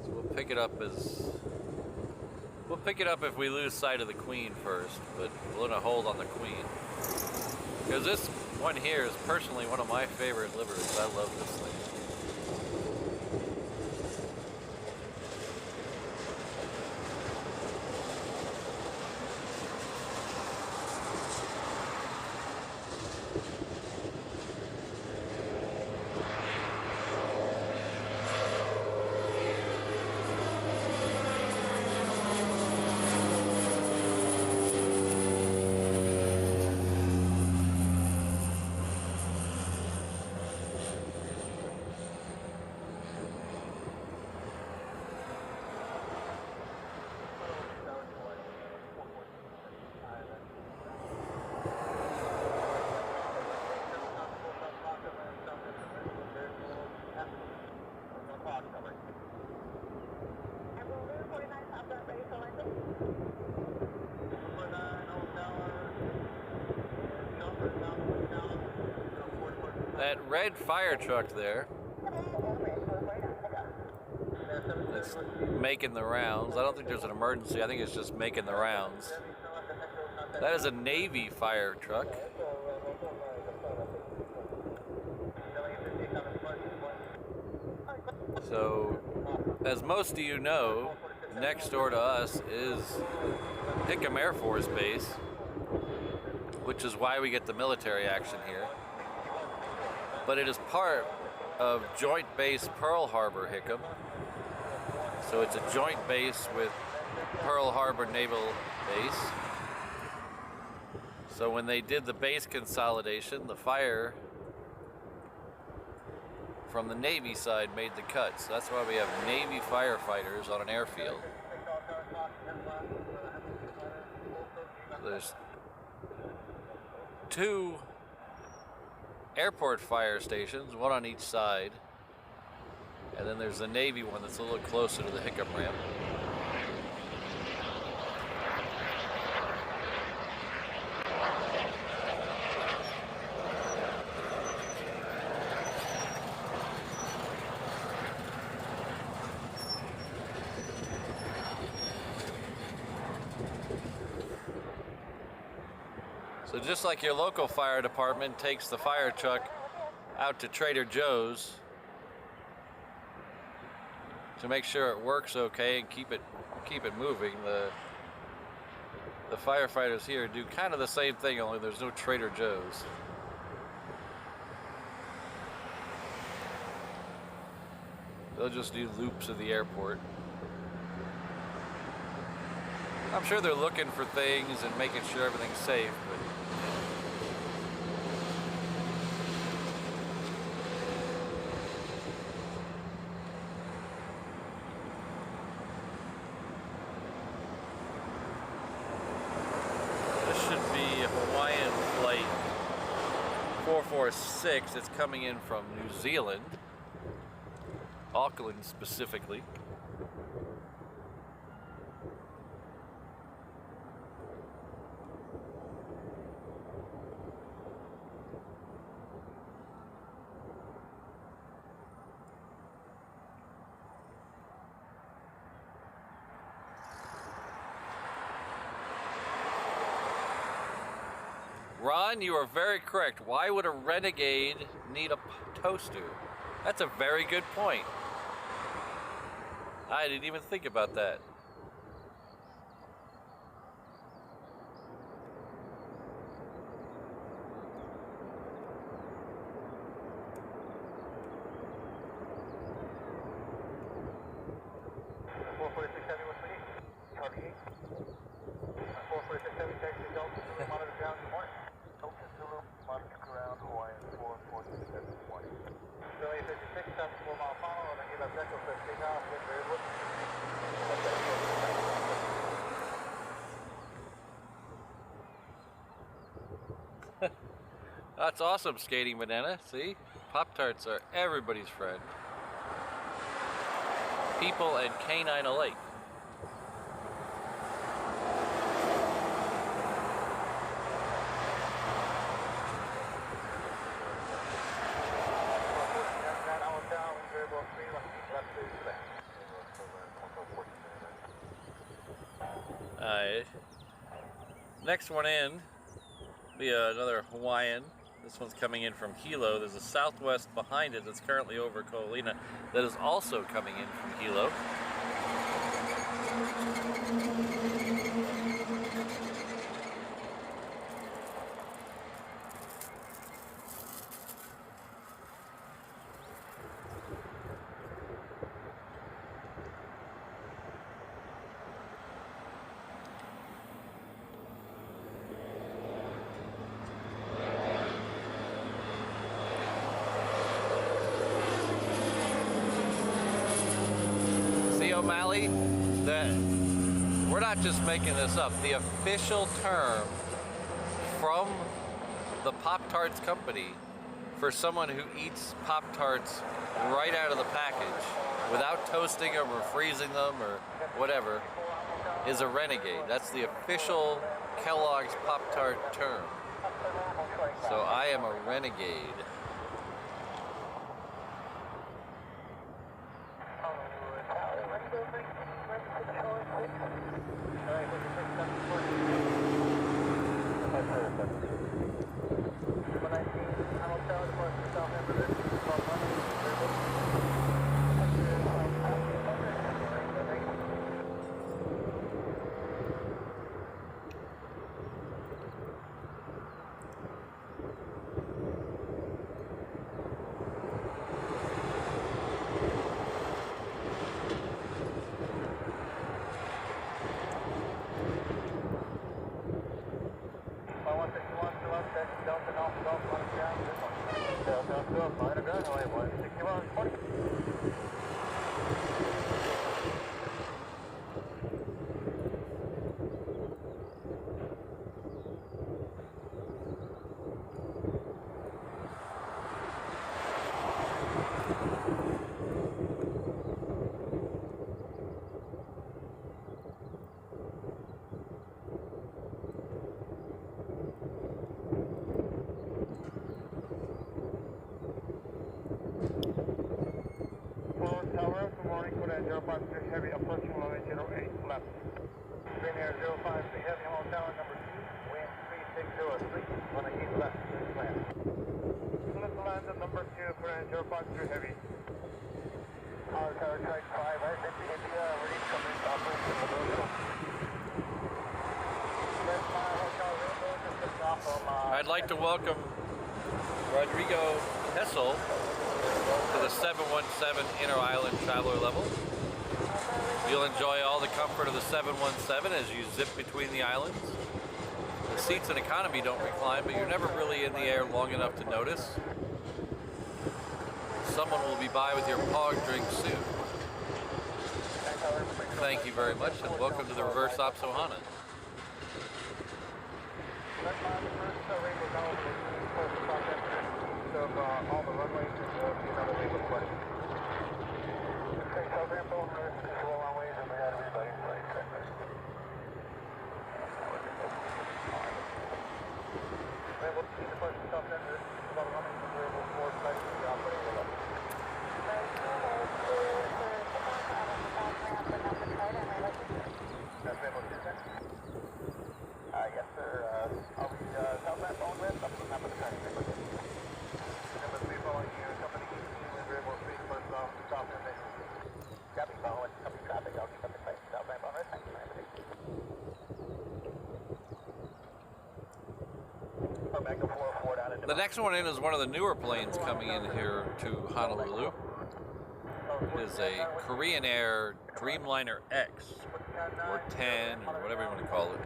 So we'll pick it up if we lose sight of the Queen first, but we're gonna hold on the Queen. Because this one here is personally one of my favorite liveries. I love this thing. That red fire truck there, it's making the rounds. I don't think there's an emergency. I think it's just making the rounds. That is a Navy fire truck. So, as most of you know, next door to us is Hickam Air Force Base, which is why we get the military action here. But it is part of Joint Base Pearl Harbor Hickam. So it's a joint base with Pearl Harbor Naval Base. So when they did the base consolidation, the fire from the Navy side made the cut. So that's why we have Navy firefighters on an airfield. So there's two airport fire stations, one on each side, and then there's the Navy one that's a little closer to the Hickam ramp. So just like your local fire department takes the fire truck out to Trader Joe's to make sure it works okay and keep it moving, the firefighters here do kind of the same thing, only there's no Trader Joe's. They'll just do loops of the airport. I'm sure they're looking for things and making sure everything's safe, but Hawaiian flight 446. It's coming in from New Zealand, Auckland specifically. Ron, you are very correct. Why would a Renegade need a toaster? That's a very good point. I didn't even think about that. That's awesome, Skating Banana. See? Pop-tarts are everybody's friend. People and canine alike. Next one in be another Hawaiian. This one's coming in from Hilo. There's a Southwest behind it that's currently over Ko'olina that is also coming in from Hilo. O'Malley, that we're not just making this up. The official term from the Pop-Tarts company for someone who eats Pop-Tarts right out of the package without toasting them or freezing them or whatever is a renegade. That's the official Kellogg's Pop-Tart term. So I am a renegade. Heavy approaching runway 08 left. Green Air 05 to Heavy Hall Tower number 2, wind 3603, runway 8 left, clear land. Let's land at number 2, Green Air 05 Heavy. Tower track 5, I sent to India, ready to come in to operation Honolulu. I'd like to welcome Rodrigo Hessel to the 717 Inter-Island Traveler level. You'll enjoy all the comfort of the 717 as you zip between the islands. The seats in economy don't recline, but you're never really in the air long enough to notice. Someone will be by with your pog drink soon. Thank you very much, and welcome to the reverse ops Ohana. All the runways and another way with flight. Okay, so they're both control runways and we had everybody flight. We're able to see the first stop center, about running the variable forward flight to the operating level. That's able to do that? Yes, sir. I'll be southbound phone with up to the map of the country. Number 3 following you, company 18, we're able to see the first stop in there. Copy, following, company The next one in is one of the newer planes coming in here to Honolulu. It is a Korean Air Dreamliner X, or 10, or whatever you want to call it.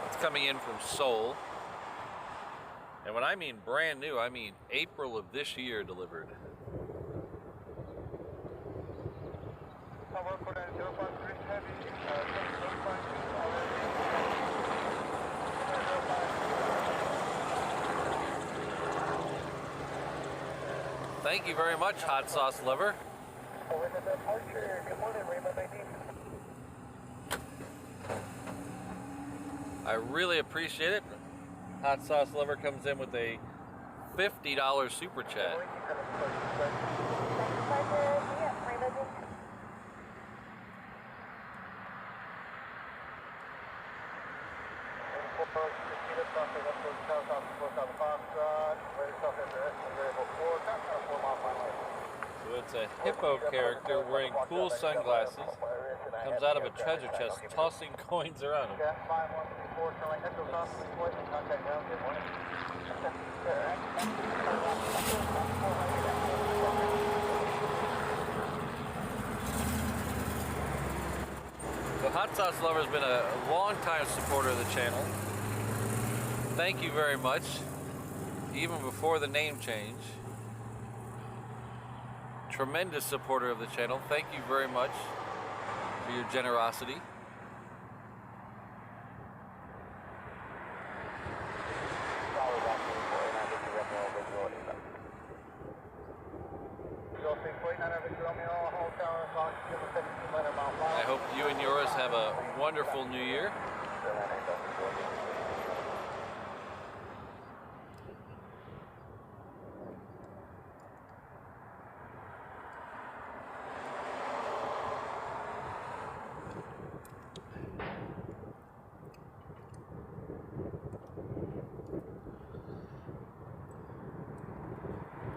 It's coming in from Seoul. And when I mean brand new, I mean April of this year delivered. Thank you very much, Hot Sauce Lover. I really appreciate it. Hot Sauce Lover comes in with a $50 super chat. So it's a hippo character wearing cool sunglasses, comes out of a treasure chest, tossing coins around him. So Hot Sauce Lover has been a long-time supporter of the channel. Thank you very much, even before the name change. Tremendous supporter of the channel. Thank you very much for your generosity. I hope you and yours have a wonderful new year.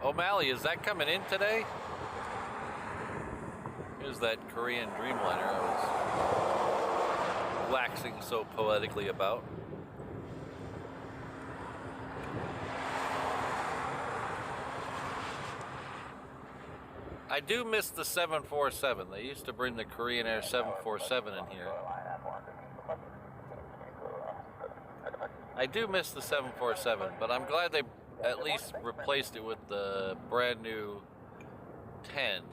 O'Malley, is that coming in today? Here's that Korean Dreamliner I was waxing so poetically about. I do miss the 747. They used to bring the Korean Air 747 in here. I do miss the 747, but I'm glad they at least replaced it with the brand new 10.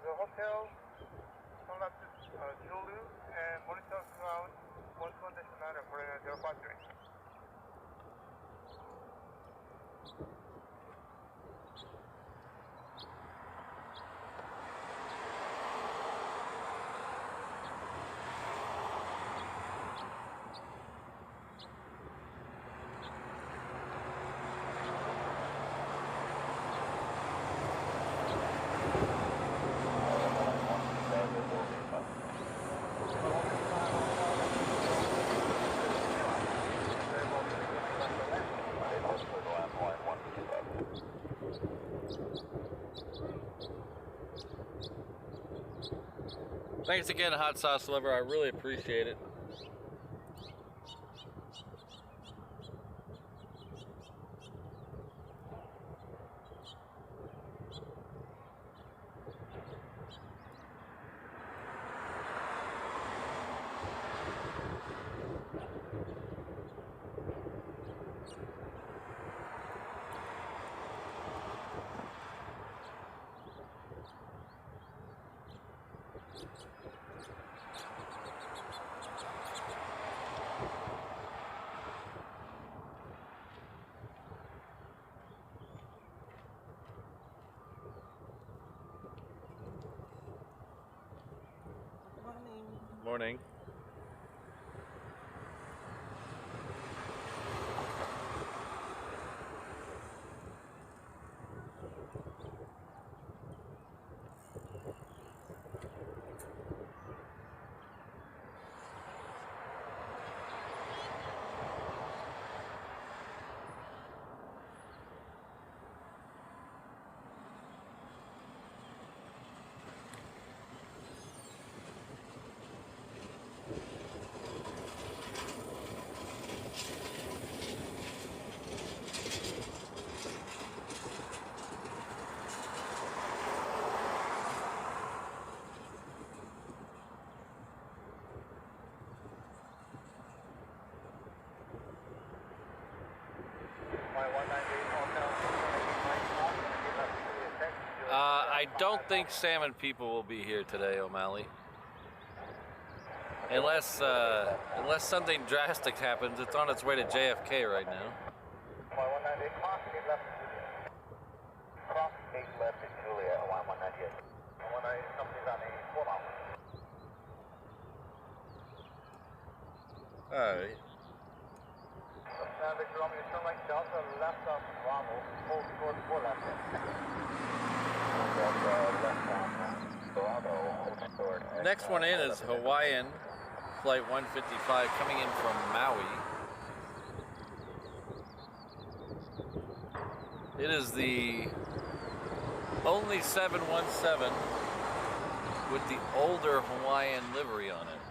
The hotel, come up to Zulu and monitor ground 1.9 for 053. Thanks again, Hot Sauce Lover. I really appreciate it. Morning. don't think salmon people will be here today, O'Malley. Unless something drastic happens, it's on its way to JFK right now. Hawaii 198, cross 8 left to Juliet. Cross 8 left to Juliet, Hawaii 198. 198 company's on a 4-mile. Alright. Now Victor Romeo, turn right Delta, left on Bravo, hold towards 4 left. Bravo, hold short. Next one in is Hawaiian Flight 155 coming in from Maui. It is the only 717 with the older Hawaiian livery on it.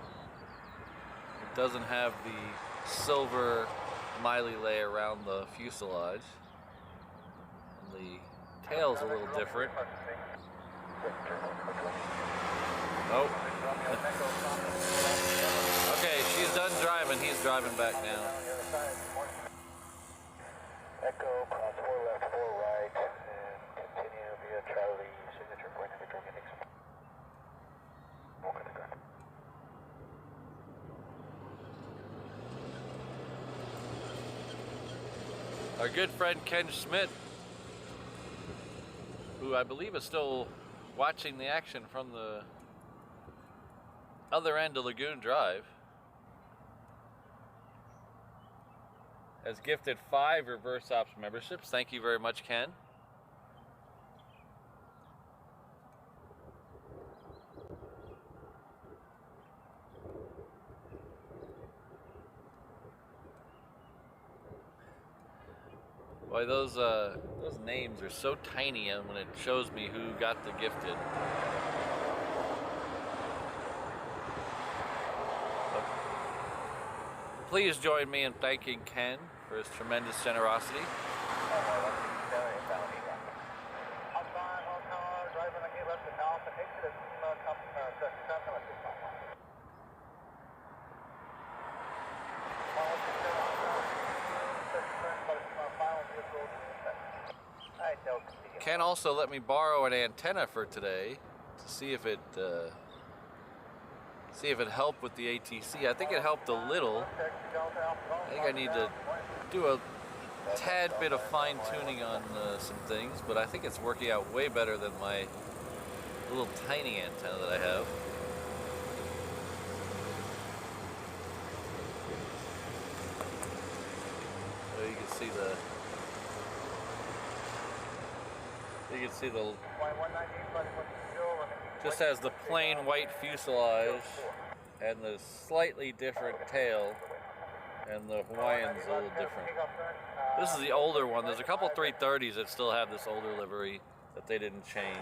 It doesn't have the silver smiley layer around the fuselage. And the tail's a little different. Oh. Okay, she's done driving. He's driving back now. Echo, cross 4 left, 4 right, and continue via Charlie, signature point, Victor Romeo, Nixon. Walk the ground. Our good friend Ken Schmidt, who I believe is still watching the action from the other end of Lagoon Drive, has gifted 5 Reverse Ops memberships. Thank you very much, Ken. Boy, those names are so tiny when it shows me who got the gifted. Please join me in thanking Ken for his tremendous generosity. Ken also let me borrow an antenna for today to see if it helped with the ATC. I think it helped a little. I think I need to do a tad bit of fine tuning on some things, but I think it's working out way better than my little tiny antenna that I have. So you can see the just has the plain white fuselage and the slightly different tail, and the Hawaiian's a little different. This is the older one. There's a couple 330s that still have this older livery that they didn't change.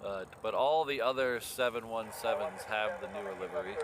But all the other 717s have the newer livery.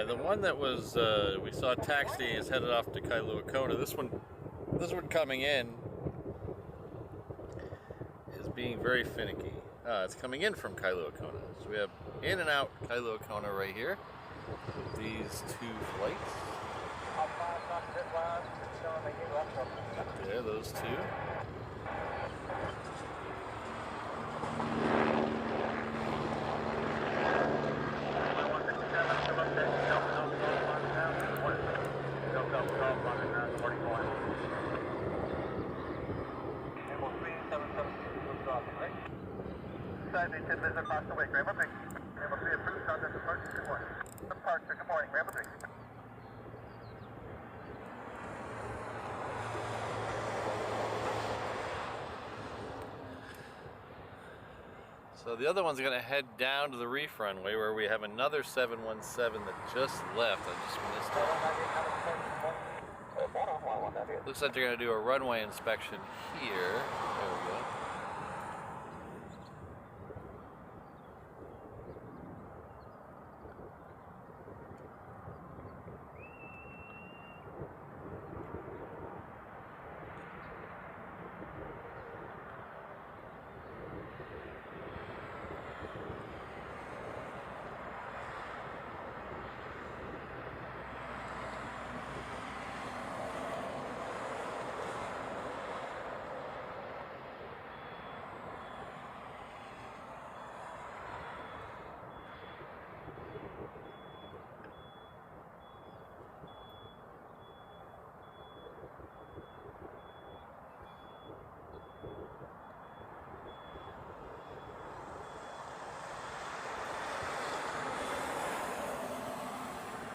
Yeah, the one that was we saw taxiing is headed off to Kailua Kona. This one coming in is being very finicky. It's coming in from Kailua Kona. So we have in and out Kailua Kona right here with these two flights. Yeah, those two. Across the way, Grandma Big. Grandma 3 approved, on the departure, good morning. Departure, good morning, Grandma Big. So the other one's going to head down to the reef runway where we have another 717 that just left. I just missed it. Looks like they're going to do a runway inspection here. There we go.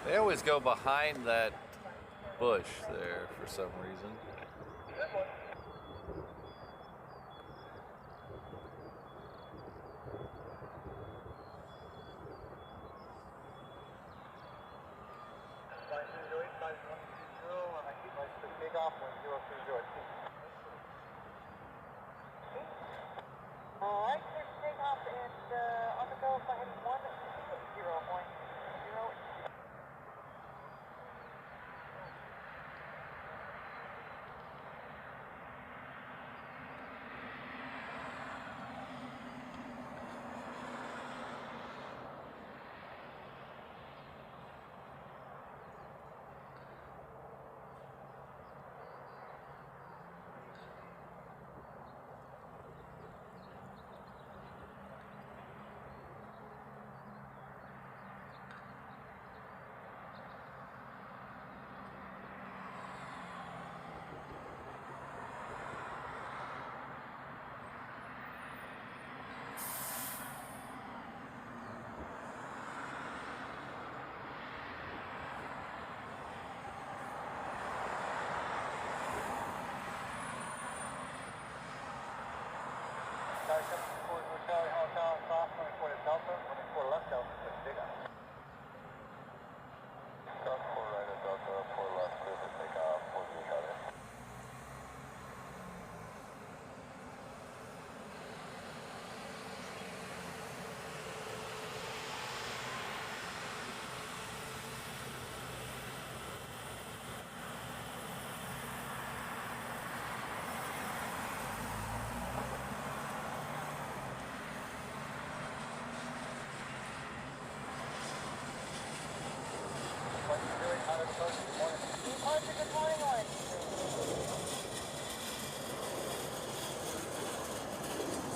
They always go behind that bush there for some reason. Alright, clear for takeoff and on the go by heading 120.0.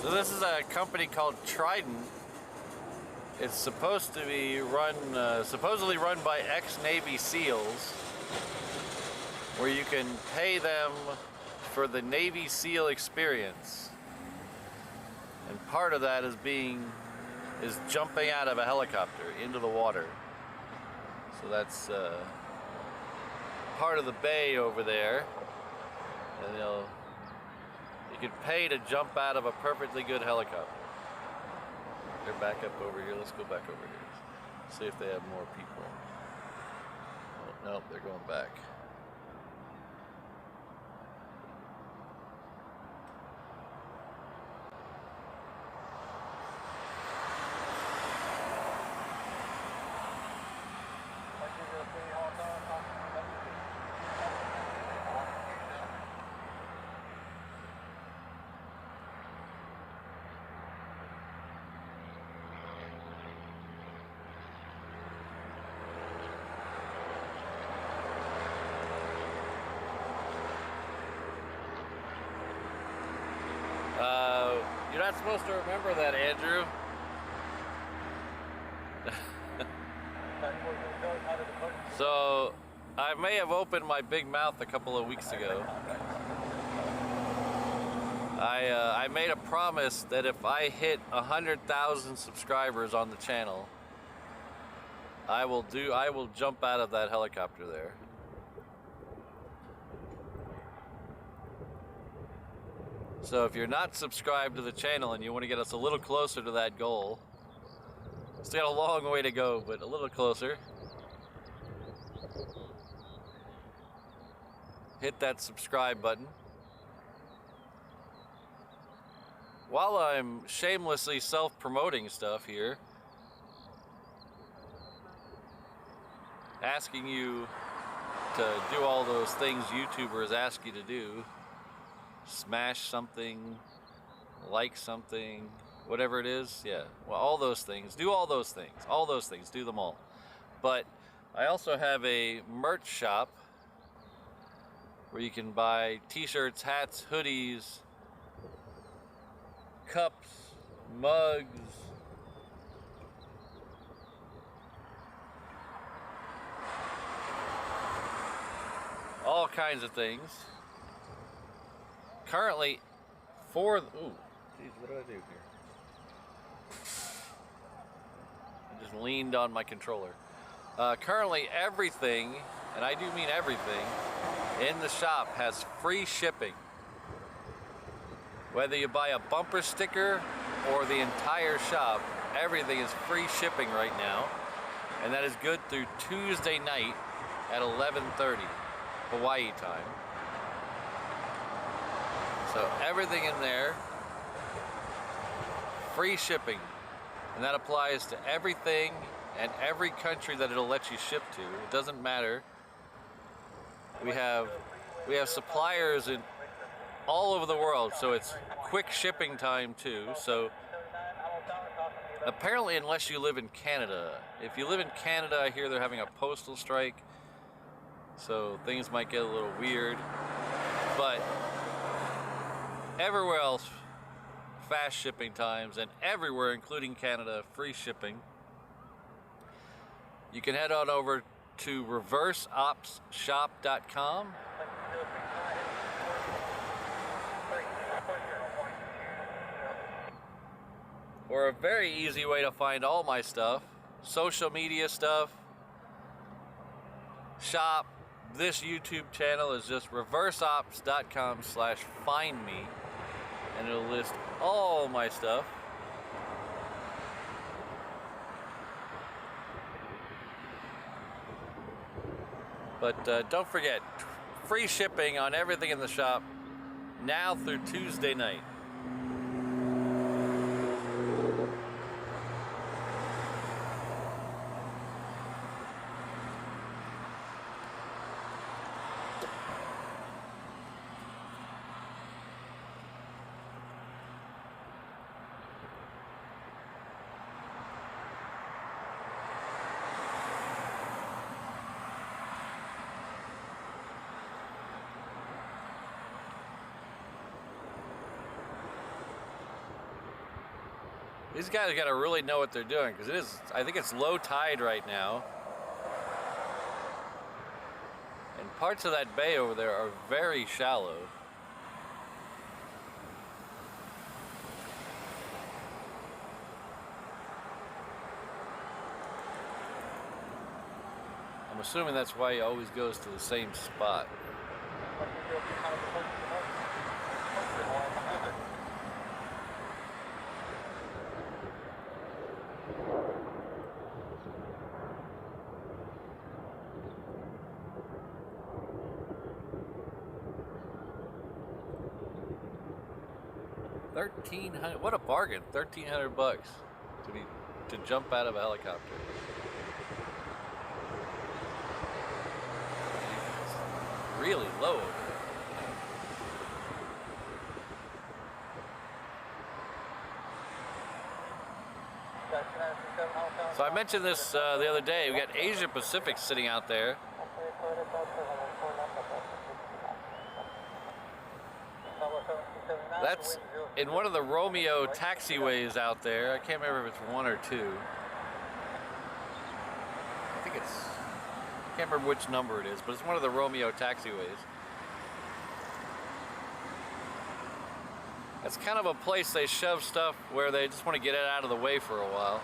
So this is a company called Trident. It's supposed to be run, supposedly run by ex-Navy SEALs, where you can pay them for the Navy SEAL experience. And part of that is jumping out of a helicopter into the water. So that's part of the bay over there. And you can pay to jump out of a perfectly good helicopter. They're back up over here. Let's go back over here. See if they have more people. Oh, nope, they're going back. You're not supposed to remember that, Andrew. So, I may have opened my big mouth a couple of weeks ago. I made a promise that if I hit 100,000 subscribers on the channel, I will jump out of that helicopter there. So if you're not subscribed to the channel and you want to get us a little closer to that goal, still got a long way to go, but a little closer, hit that subscribe button. While I'm shamelessly self-promoting stuff here, asking you to do all those things YouTubers ask you to do, smash something, like something, whatever it is, yeah, well, all those things, do all those things, do them all. But I also have a merch shop where you can buy t-shirts, hats, hoodies, cups, mugs, all kinds of things. Currently, ooh, geez, what do I do here? I just leaned on my controller. Currently, everything, and I do mean everything, in the shop has free shipping. Whether you buy a bumper sticker or the entire shop, everything is free shipping right now. And that is good through Tuesday night at 11:30 Hawaii time. So everything in there, free shipping. And that applies to everything and every country that it'll let you ship to. It doesn't matter. We have suppliers in all over the world, so it's quick shipping time too. So apparently, unless you live in Canada. If you live in Canada, I hear they're having a postal strike, so things might get a little weird. But everywhere else, fast shipping times, and everywhere, including Canada, free shipping. You can head on over to reverseopsshop.com. Or a very easy way to find all my stuff, social media stuff, shop, this YouTube channel is just reverseops.com/findme, and it'll list all my stuff. But don't forget, free shipping on everything in the shop now through Tuesday night. These guys got to really know what they're doing, because I think it's low tide right now. And parts of that bay over there are very shallow. I'm assuming that's why he always goes to the same spot. $1,300, what a bargain, $1,300 to jump out of a helicopter. It's really low over there. So I mentioned this the other day, we got Asia Pacific sitting out there. That's in one of the Romeo taxiways out there. I can't remember if it's one or two. I think it's, I can't remember which number it is, but it's one of the Romeo taxiways. It's kind of a place they shove stuff where they just want to get it out of the way for a while.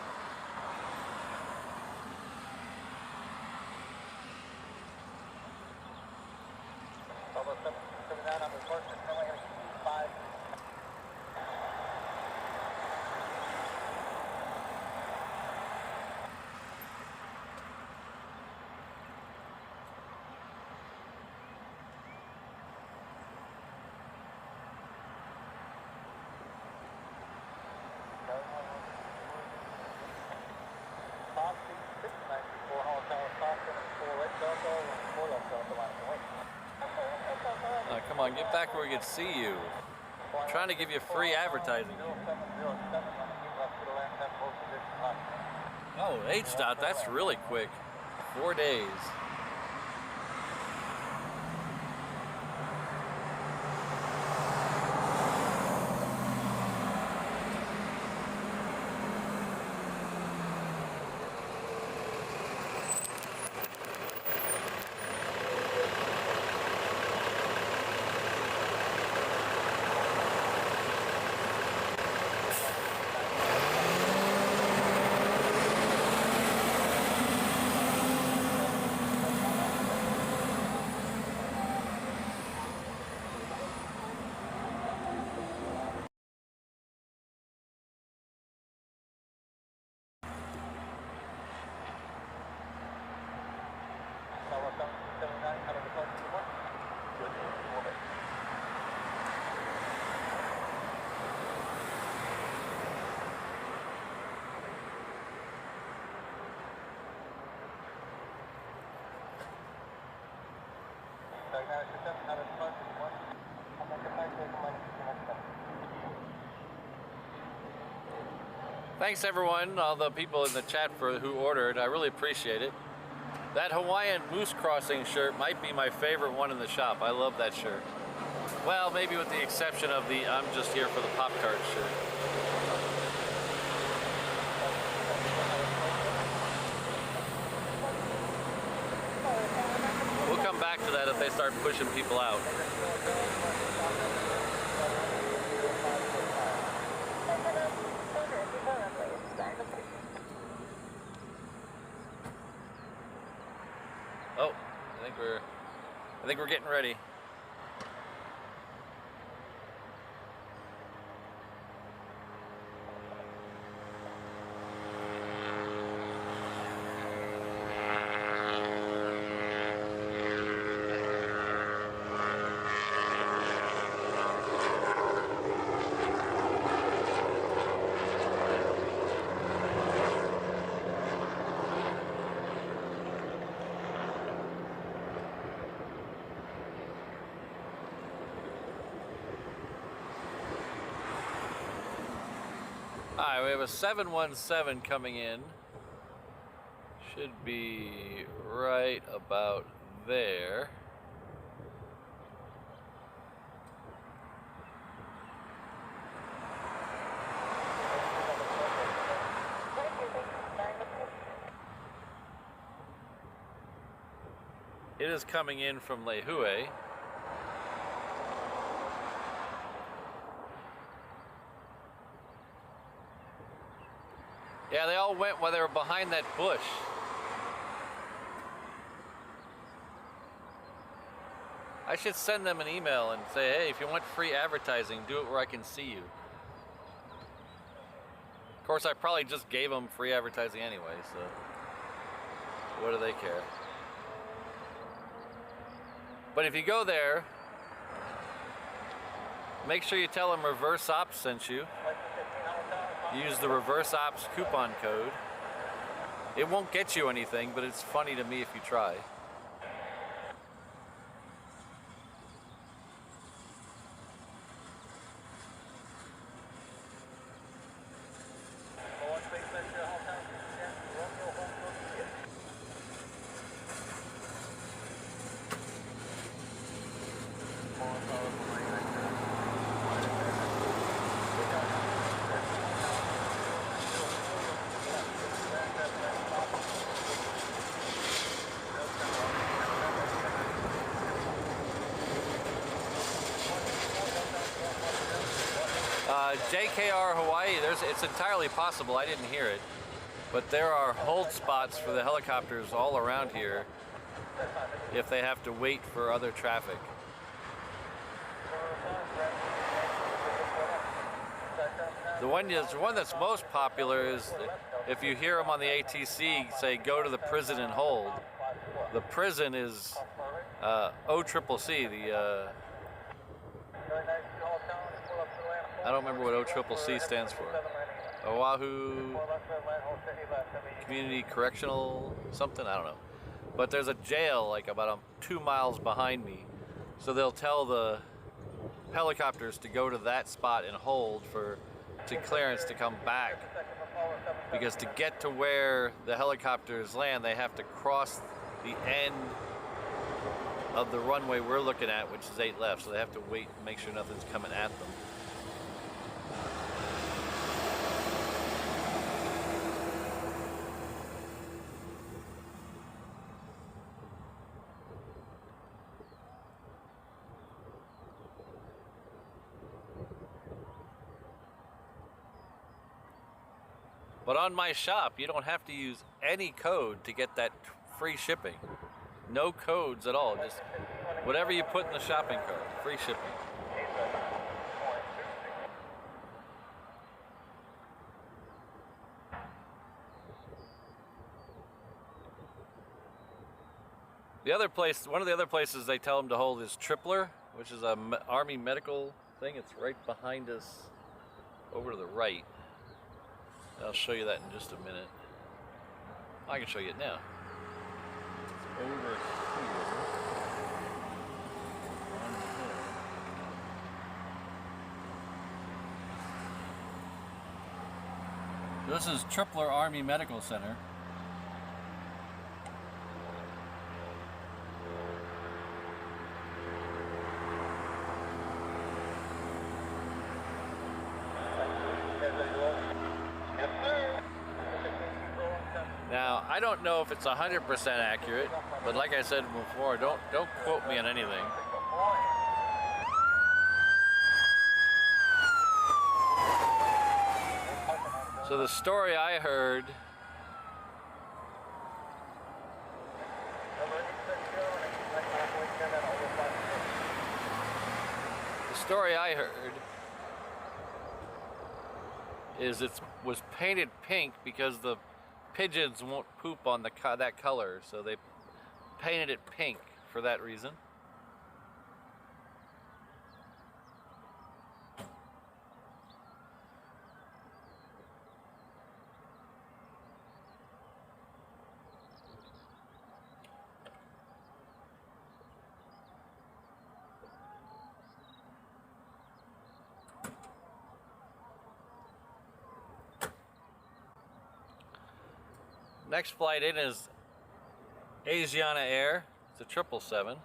Come on, get back where we can see you. I'm trying to give you free advertising. Oh, H-Dot, that's really quick. 4 days. Thanks everyone, all the people in the chat for who ordered. I really appreciate it. That Hawaiian Moose Crossing shirt might be my favorite one in the shop. I love that shirt. Well, maybe with the exception of the I'm just here for the Pop-tart shirt. We'll come back to that if they start pushing people out. Oh, I think we're getting ready. Alright, we have a 717 coming in. Should be right about there. It is coming in from Lehue. Yeah, they all went while they were behind that bush. I should send them an email and say, hey, if you want free advertising, do it where I can see you. Of course, I probably just gave them free advertising anyway, so what do they care? But if you go there, make sure you tell them Reverse Ops sent you. Use the Reverse Ops coupon code. It won't get you anything, but it's funny to me if you try. JKR Hawaii, it's entirely possible, I didn't hear it, but there are hold spots for the helicopters all around here if they have to wait for other traffic. The one that's most popular is if you hear them on the ATC say go to the prison and hold. The prison is OCCC, the I don't remember what OCCC stands for. Oahu Community Correctional something, I don't know. But there's a jail like about 2 miles behind me. So they'll tell the helicopters to go to that spot and hold to clearance to come back. Because to get to where the helicopters land, they have to cross the end of the runway we're looking at, which is 8 left. So they have to wait and make sure nothing's coming at them. But on my shop, you don't have to use any code to get that free shipping. No codes at all, just whatever you put in the shopping cart, free shipping. The other place, one of the other places they tell them to hold is Tripler, which is a Army medical thing. It's right behind us over to the right. I'll show you that in just a minute. I can show you it now. It's over here. This is Tripler Army Medical Center. Now, I don't know if it's 100% accurate, but like I said before, don't quote me on anything. So the story I heard is it was painted pink because the pigeons won't poop on that color, so they painted it pink for that reason. Next flight in is Asiana Air. It's a 777.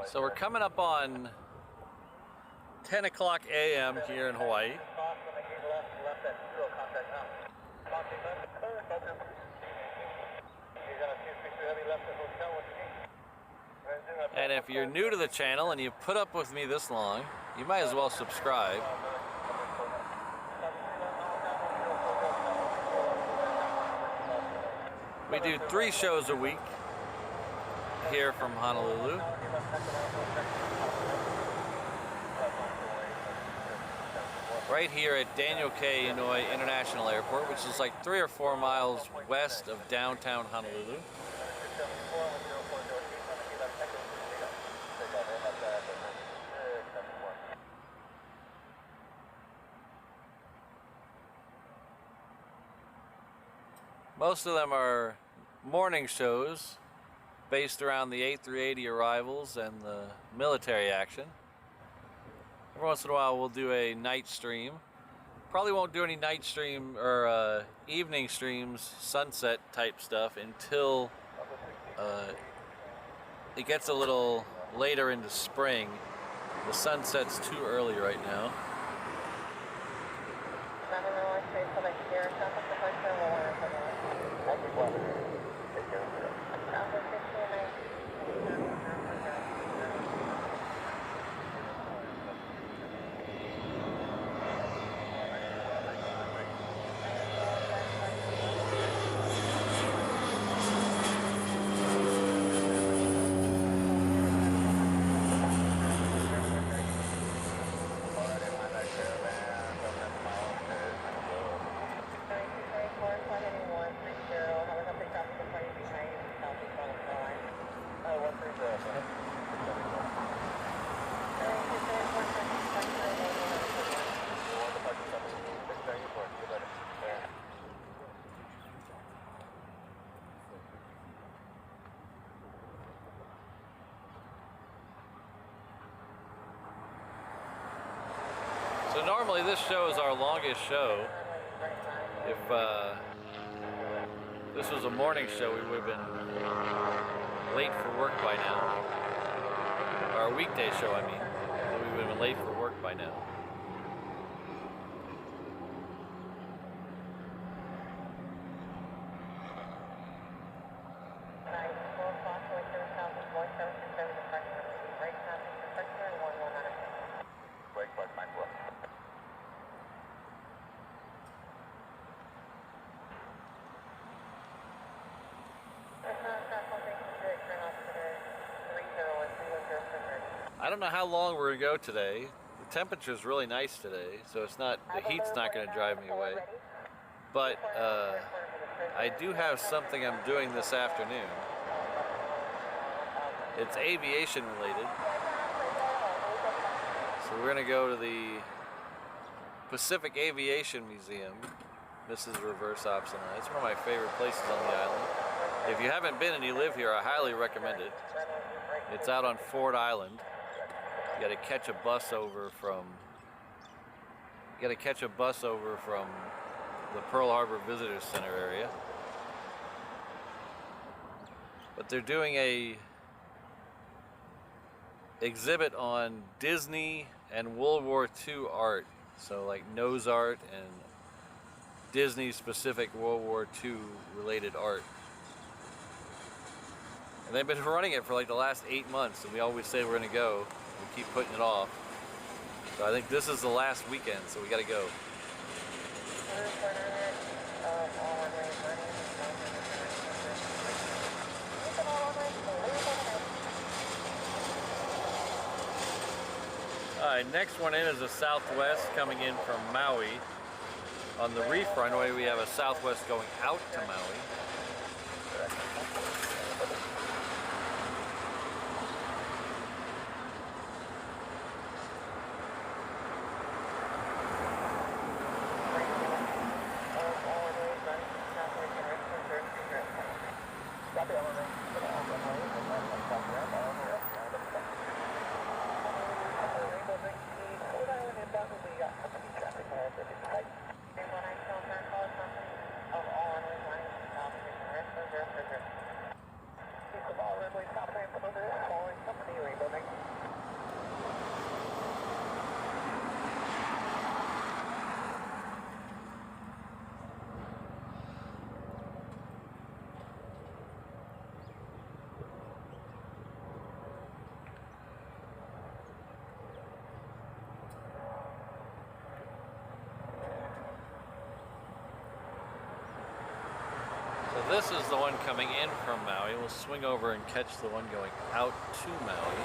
So we're coming up on 10 o'clock a.m. here in Hawaii. And if you're new to the channel and you've put up with me this long, you might as well subscribe. We do 3 shows a week here from Honolulu. right here at Daniel K. Inouye International Airport, which is like 3 or 4 miles west of downtown Honolulu. Most of them are morning shows based around the A380 arrivals and the military action. Every once in a while we'll do a night stream. Probably won't do any night stream or evening streams, sunset type stuff until it gets a little later into spring. The sunset's too early right now. So normally this show is our longest show. If this was a morning show, we would have been late for work by now. Or a weekday show, I mean. We would have been late for work by now. I don't know how long we're gonna go today. The temperature's really nice today, so it's not, the heat's not gonna drive me away. But I do have something I'm doing this afternoon. It's aviation related. So we're gonna go to the Pacific Aviation Museum. This is reverse option. It's one of my favorite places on the island. If you haven't been and you live here, I highly recommend it. It's out on Ford Island. You got to catch a bus over from. You got to catch a bus over from the Pearl Harbor Visitor Center area. But they're doing a exhibit on Disney and World War II art. So like nose art and Disney specific World War II related art. And they've been running it for like the last 8 months, and we always say we're going to go. We keep putting it off. So I think this is the last weekend, so we got to go. Alright, next one in is a Southwest coming in from Maui. On the reef runway, we have a Southwest going out to Maui. So this is the one coming in from Maui. We'll swing over and catch the one going out to Maui.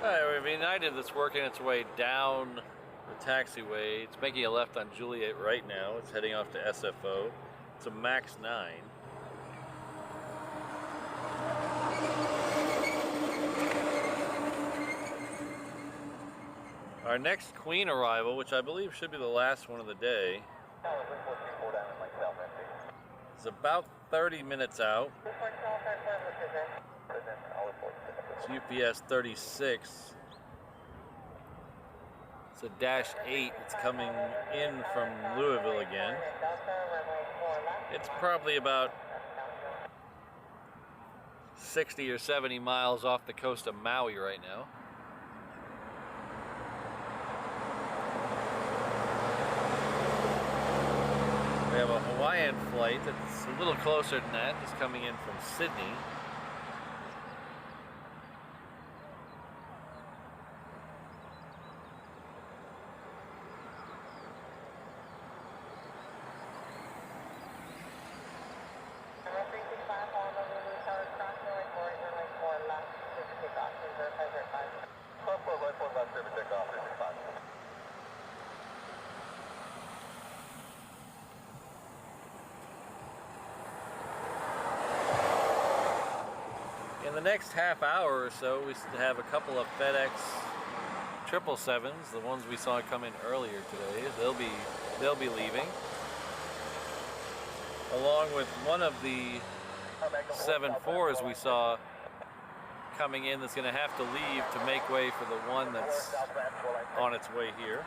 Alright, we have a United that's working its way down the taxiway. It's making a left on Juliet right now. It's heading off to SFO. It's a MAX 9. Our next Queen arrival, which I believe should be the last one of the day, is about 30 minutes out. It's UPS 36. It's a Dash 8. It's coming in from Louisville again. It's probably about 60 or 70 miles off the coast of Maui right now. We have a Hawaiian flight that's a little closer than that, just coming in from Sydney. In the next half hour or so, we have a couple of FedEx 777s, the ones we saw come in earlier today. They'll be leaving, along with one of the 747s we saw coming in that's going to have to leave to make way for the one that's on its way here.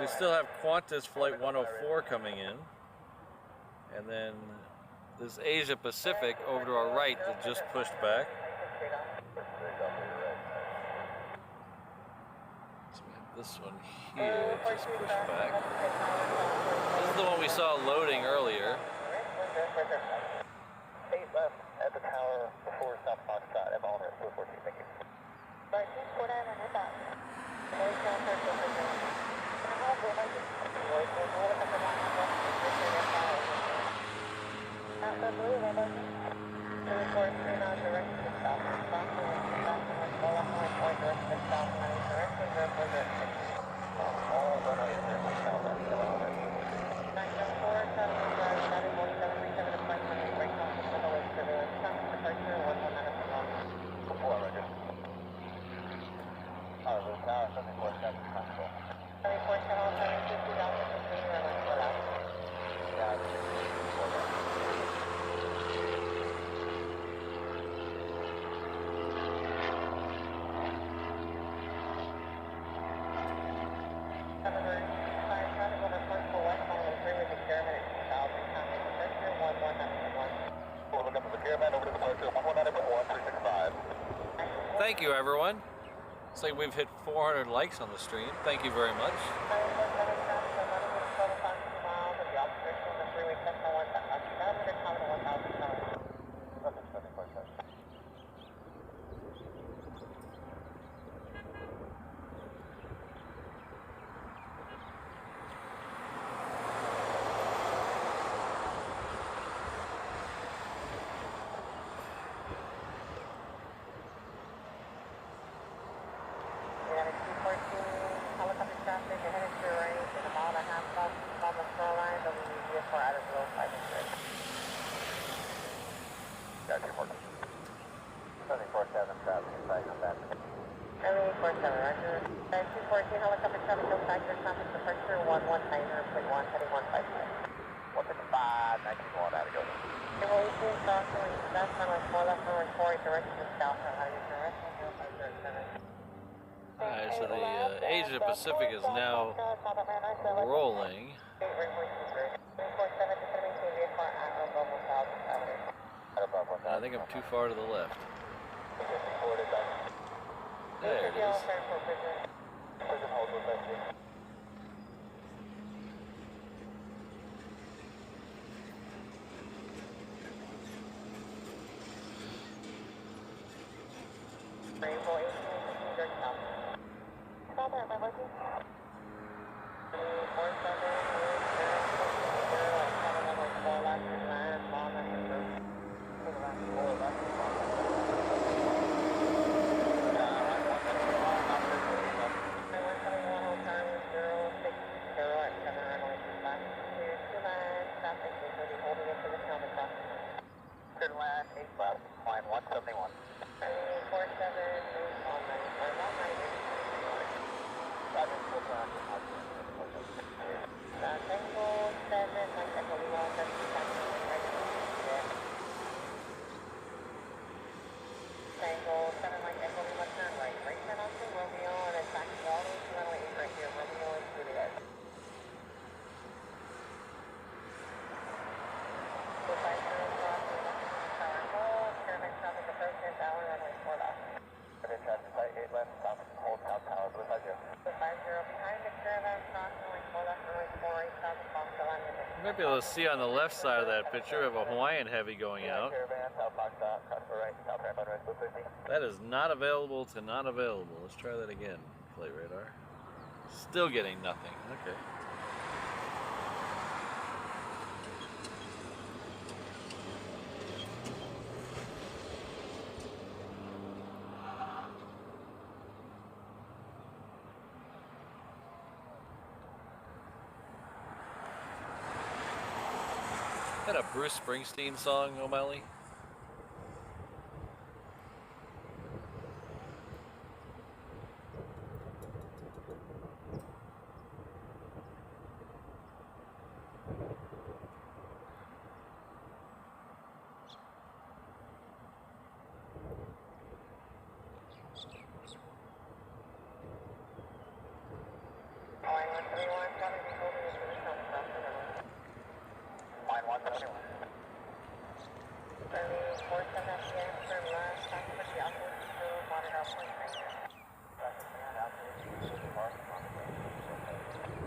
We still have Qantas Flight 104 coming in, and then this Asia Pacific over to our right that just pushed back. So we have this one here just pushed back. This is the one we saw loading earlier. 8 left at the tower before South Foxtrot at Moana 214. Thank you. Thank you, everyone. Looks like we've hit 400 likes on the stream. Thank you very much. 747 traffic inside on that. 747, roger. 214 helicopter traffic, no factor, traffic departure, 11 Tiger, point 1, heading 156. 155, 19 out of go. Cable 18, cross runway left, runway 4 left, runway 4 direction to south, how do you direction, 0507. Alright, so the Asia Pacific is now rolling. I think I'm too far to the left. There it is. Rainbow 18, direct south. Stop there, my lady. 171. You might be able to see on the left side of that picture of a Hawaiian Heavy going out. That is not available to not available. Let's try that again, flight radar. Still getting nothing. Okay. Is that a Bruce Springsteen song, O'Malley?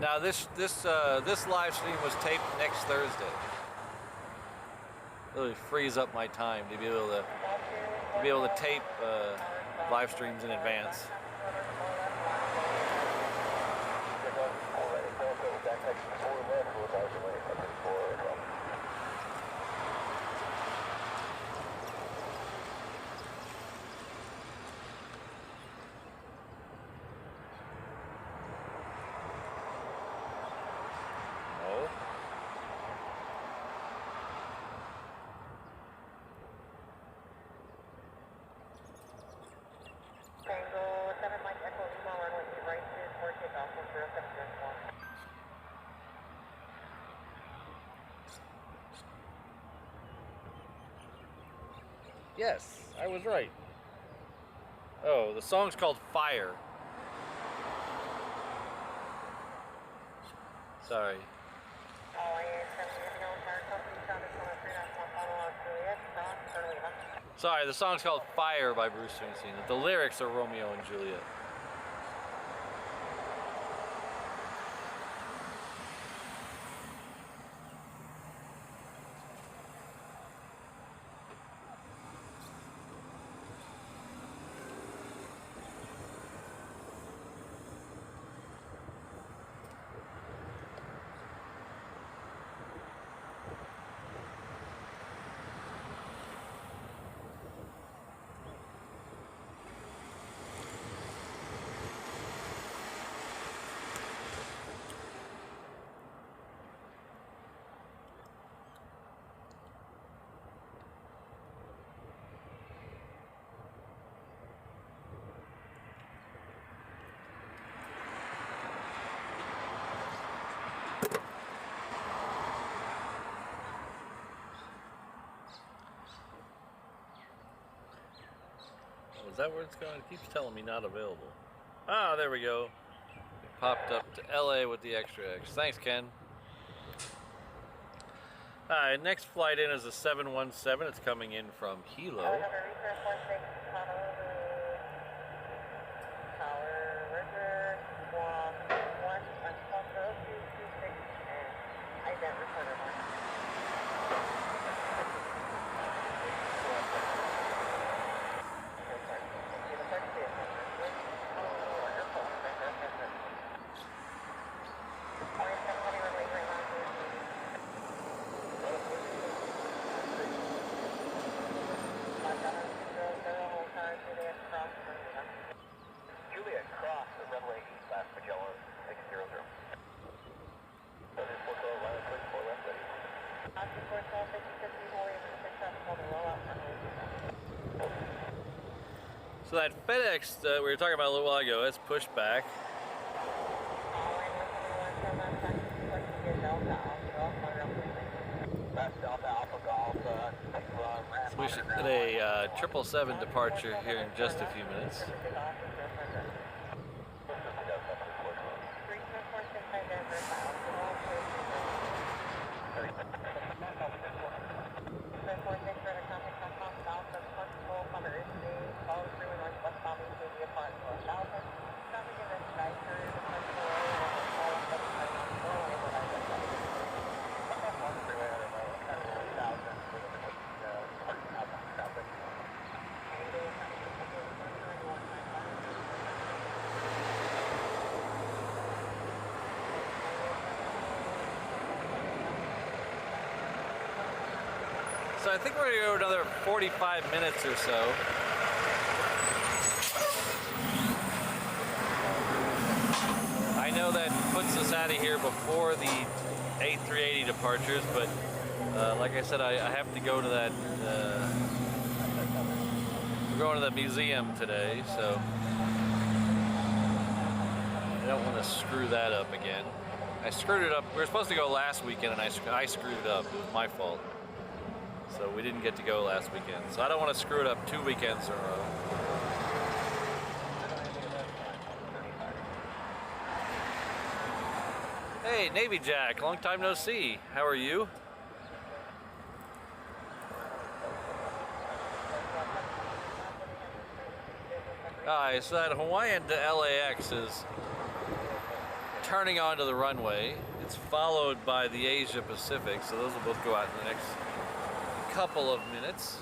Now this live stream was taped next Thursday. Really frees up my time to be able to tape live streams in advance. Yes, I was right. Oh, the song's called Fire. Sorry. Sorry, the song's called Fire by Bruce Springsteen. The lyrics are Romeo and Juliet. Was that where it's going? It keeps telling me not available. Ah, there we go. It popped up to LA with the extra X. Thanks, Ken. Alright, next flight in is a 717. It's coming in from Hilo. Juliet crossed the runway east last Magellan 600. So that FedEx that we were talking about a little while ago, it's pushed back. So we should get a 777 departure here in just a few minutes. So I think we're going to go another 45 minutes or so. I know that puts us out of here before the A380 departures, but like I said, I have to go to that, we're going to the museum today, so I don't want to screw that up again. I screwed it up. We were supposed to go last weekend and I screwed it up. It was my fault. So we didn't get to go last weekend. So I don't want to screw it up 2 weekends in a row. Hey, Navy Jack, long time no see. How are you? Alright, so that Hawaiian to LAX is turning onto the runway. It's followed by the Asia Pacific, so those will both go out in the next couple of minutes.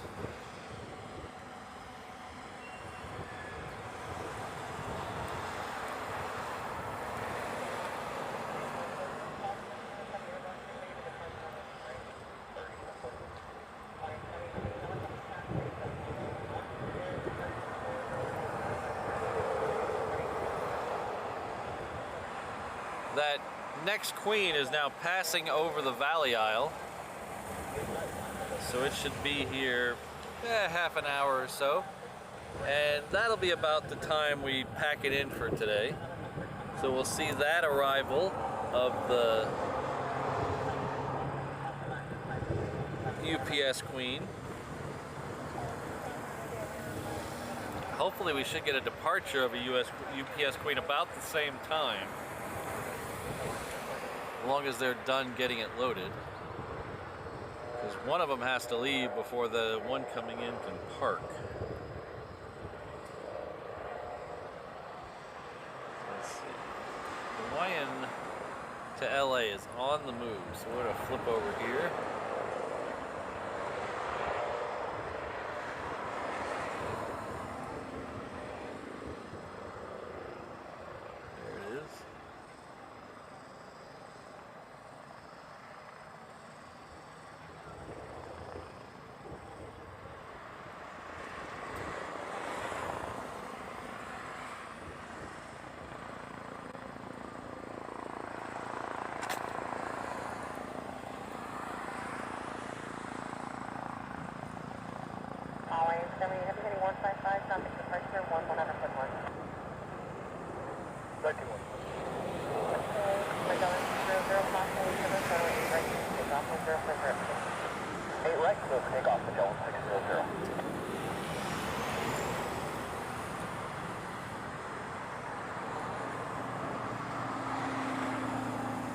That next queen is now passing over the valley aisle. So it should be here half an hour or so. And that'll be about the time we pack it in for today. So we'll see that arrival of the UPS Queen. Hopefully we should get a departure of a UPS Queen about the same time, as long as they're done getting it loaded. Because one of them has to leave before the one coming in can park. Let's see. Hawaiian to LA is on the move, so we're going to flip over here. There it is.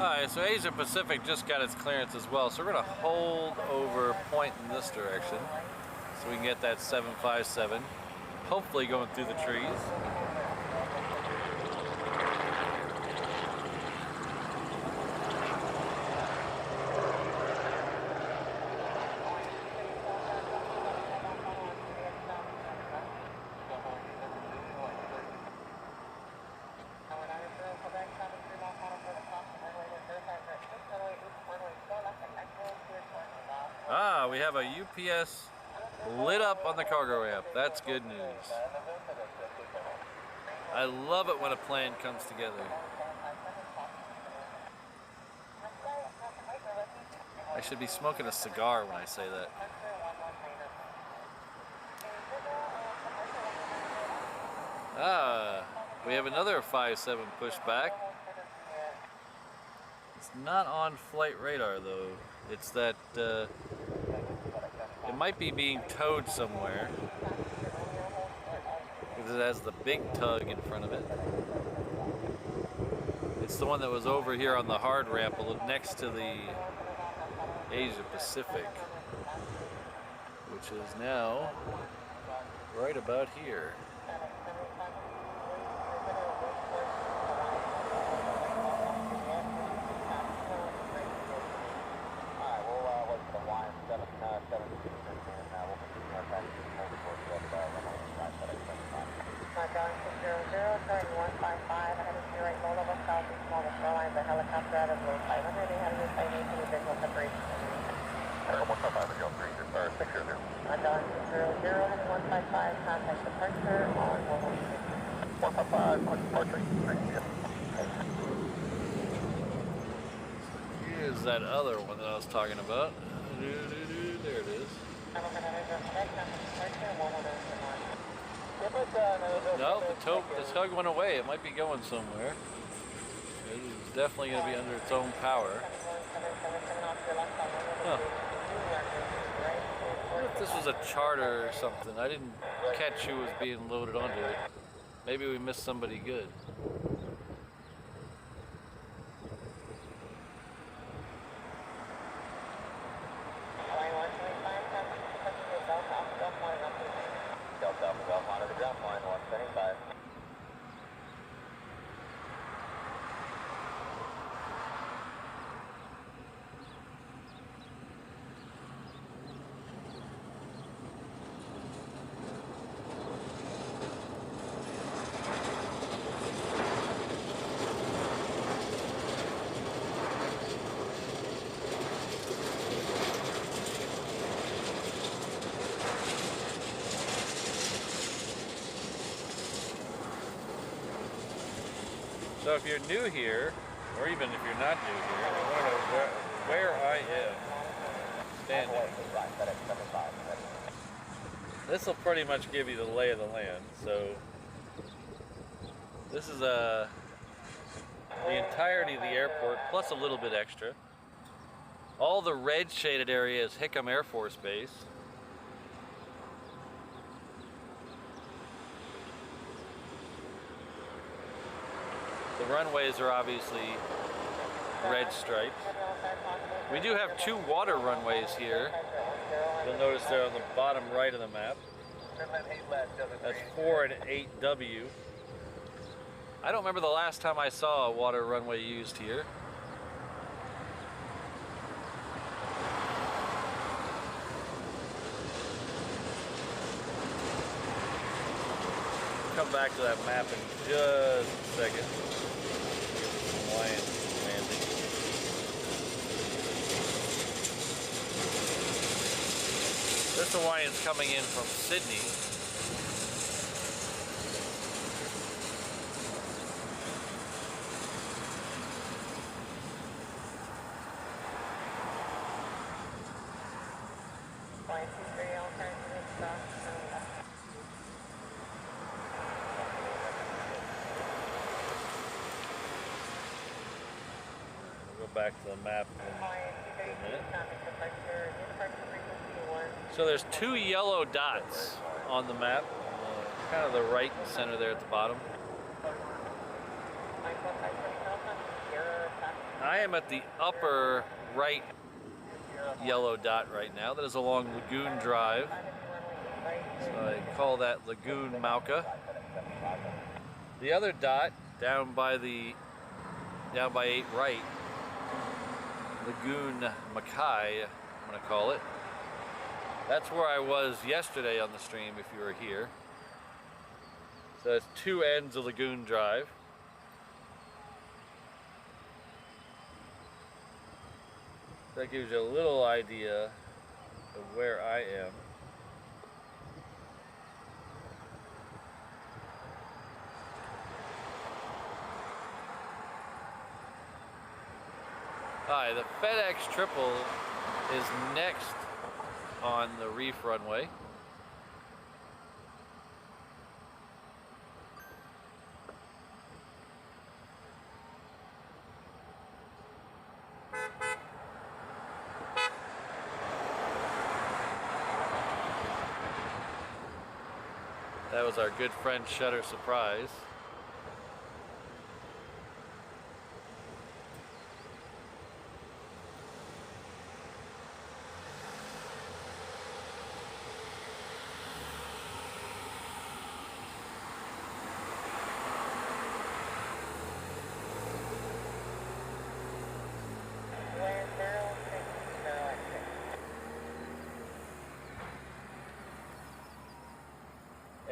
Alright, so Asia Pacific just got its clearance as well, so we're going to hold over point in this direction so we can get that 757, hopefully going through the trees. Ah, we have a UPS lit up on the cargo ramp. That's good news. I love it when a plan comes together. I should be smoking a cigar when I say that. Ah, we have another 5-7 pushback. It's not on flight radar though. It's that it might be being towed somewhere because it has the big tug in front of it. It's the one that was over here on the hard ramp next to the Asia Pacific, which is now right about here. Turning 155, heading to your right, low level southeast, small shoreline, the helicopter out of low 500, they have your site making visual separation. 155 is your 600. John 200, heading 155, contact departure on 116. 155, push departure. Here's that other one that I was talking about. There it is. No, the tug went away. It might be going somewhere. It is definitely going to be under its own power. Huh. I wonder if this was a charter or something. I didn't catch who was being loaded onto it. Maybe we missed somebody good. So if you're new here, or even if you're not new here, I want to know where I am standing. This will pretty much give you the lay of the land. So this is the entirety of the airport, plus a little bit extra. All the red shaded area is Hickam Air Force Base. The runways are obviously red stripes. We do have two water runways here. You'll notice they're on the bottom right of the map. That's 4 and 8W. I don't remember the last time I saw a water runway used here. Come back to that map in just a second. Hawaiian landing. This Hawaiian's coming in from Sydney. Back to the map in a minute. So there's two yellow dots on the map, kind of the right and center there at the bottom. I am at the upper right yellow dot right now. That is along Lagoon Drive. So I call that Lagoon Mauka. The other dot down by 8 right, Lagoon Mackay, I'm gonna call it. That's where I was yesterday on the stream if you were here. So it's two ends of Lagoon Drive. That gives you a little idea of where I am. Hi, the FedEx Triple is next on the Reef runway. That was our good friend Shutter Surprise.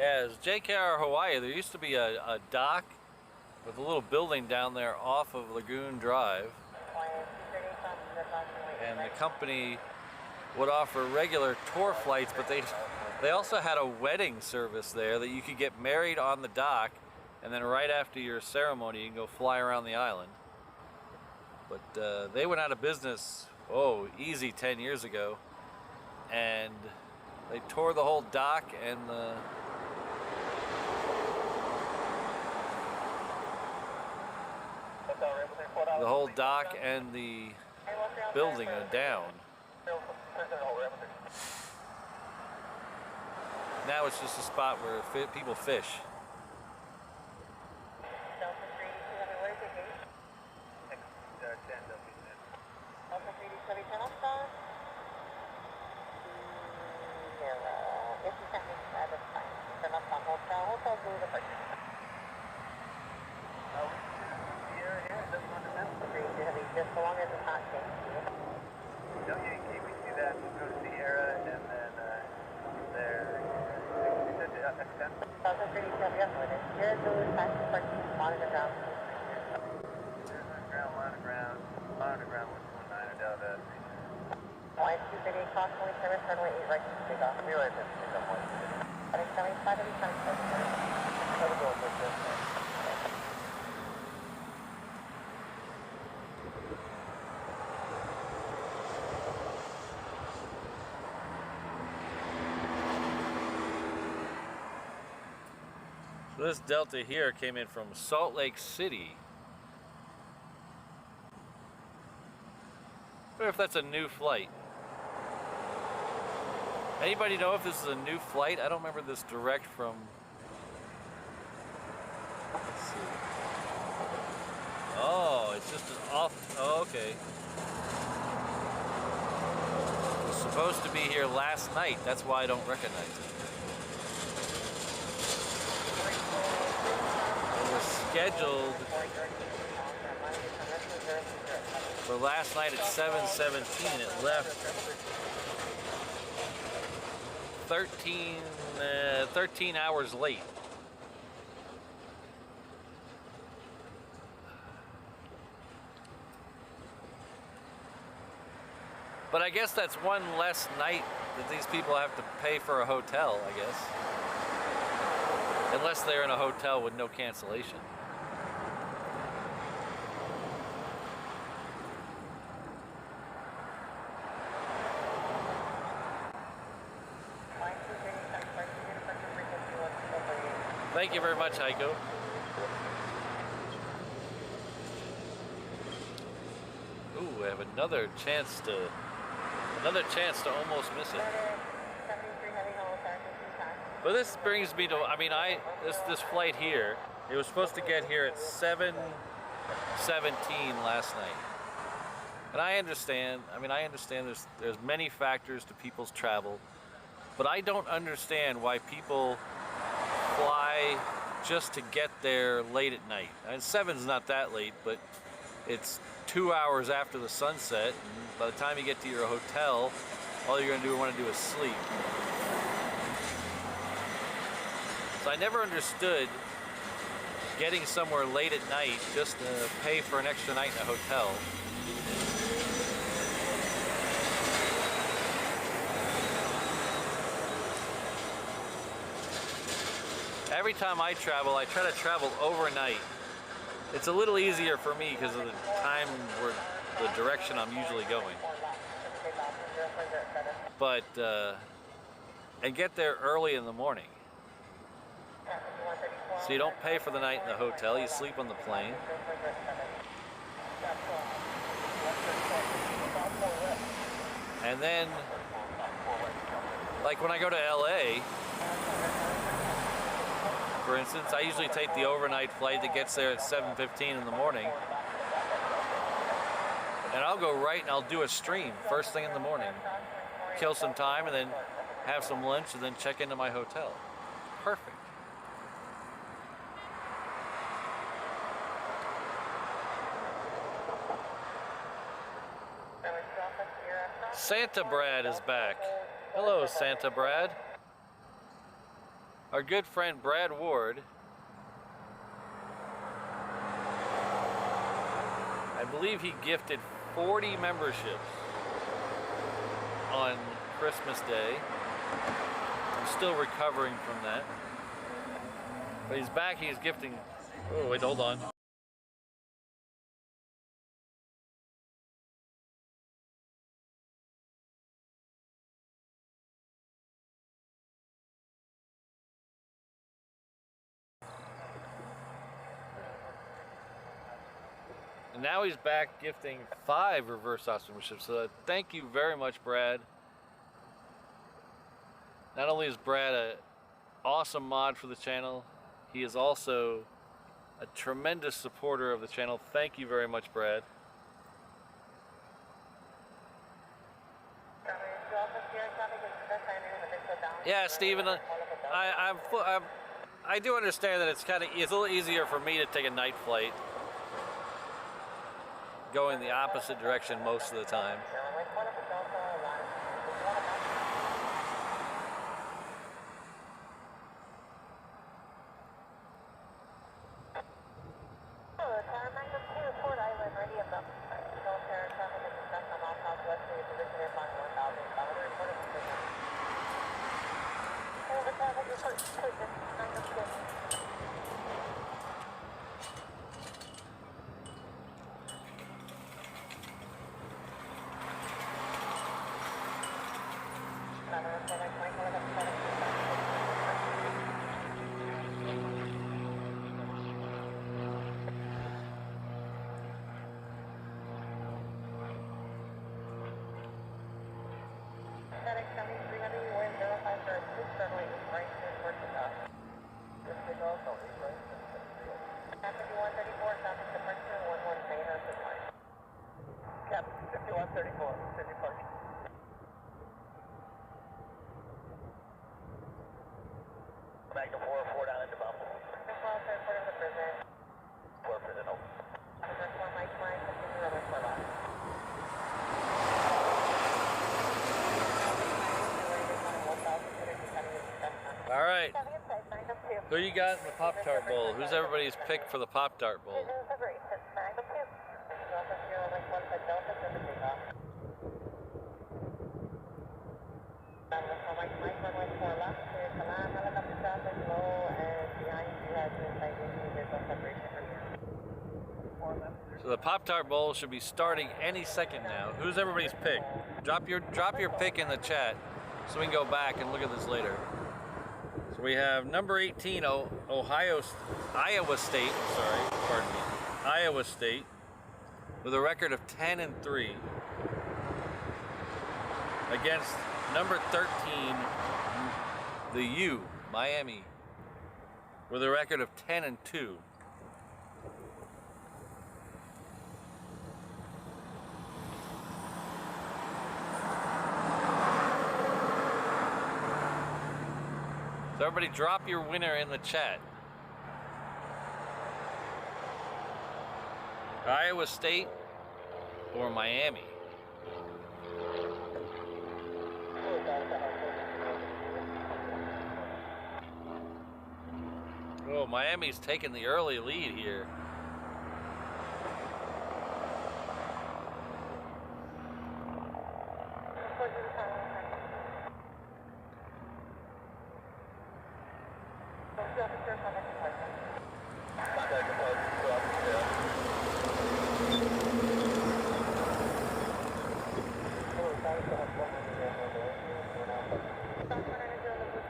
As JKR Hawaii, there used to be a dock with a little building down there off of Lagoon Drive, and the company would offer regular tour flights, but they also had a wedding service there that you could get married on the dock, and then right after your ceremony you can go fly around the island. But they went out of business, easy 10 years ago, and they tore the whole dock and the whole dock and the building are down. Now it's just a spot where people fish. Just so long as it's not changed. Don't you keep me see that? Go to Sierra and then there. You said to extend? Southern Pretty Club, yes, it is. Here to taxi parking, monitor ground. Monitor ground 119, Delta. Line 238, cross only service, runway 8 right to take off. I'll be right there. Pick up one. Heading 75, heading 75. I'll go with this. So this Delta here came in from Salt Lake City. I wonder if that's a new flight. Anybody know if this is a new flight? I don't remember this direct from... Let's see. Oh, it's just an off... Oh, okay. It was supposed to be here last night. That's why I don't recognize it. Scheduled for last night at 7:17. It left 13 hours late. But I guess that's one less night that these people have to pay for a hotel, I guess. Unless they're in a hotel with no cancellation. Thank you very much, Heiko. Ooh, we have another chance to almost miss it. But this brings me to, I mean, this flight here, it was supposed to get here at 7:17 last night. And I understand, I understand there's many factors to people's travel, but I don't understand why people fly just to get there late at night. And 7's not that late, but it's 2 hours after the sunset, and by the time you get to your hotel, all you're gonna want to do is sleep. So I never understood getting somewhere late at night just to pay for an extra night in a hotel. Every time I try to travel overnight. It's a little easier for me because of the time where the direction I'm usually going. But, and get there early in the morning. So you don't pay for the night in the hotel, you sleep on the plane. And then, like when I go to LA, for instance, I usually take the overnight flight that gets there at 7:15 in the morning. And I'll go right and I'll do a stream first thing in the morning. Kill some time and then have some lunch and then check into my hotel. Perfect. Santa Brad is back. Hello, Santa Brad. Our good friend Brad Ward, I believe he gifted 40 memberships on Christmas Day. I'm still recovering from that. But he's back, he's gifting, oh wait, hold on. And now he's back gifting 5 reverse Oscar memberships. So thank you very much, Brad. Not only is Brad an awesome mod for the channel, he is also a tremendous supporter of the channel. Thank you very much, Brad. Yeah, Steven, I do understand that it's a little easier for me to take a night flight, going the opposite direction most of the time. All right, who you got in the Pop-tart bowl? Who's everybody's pick for the Pop-tart bowl? So the Pop-tart bowl should be starting any second now. Who's everybody's pick? Drop your pick in the chat so we can go back and look at this later. So we have number 18, Iowa State, Iowa State, with a record of 10-3, against number 13, the U, Miami, with a record of 10-2. Everybody drop your winner in the chat. Iowa State or Miami? Oh, Miami's taking the early lead here.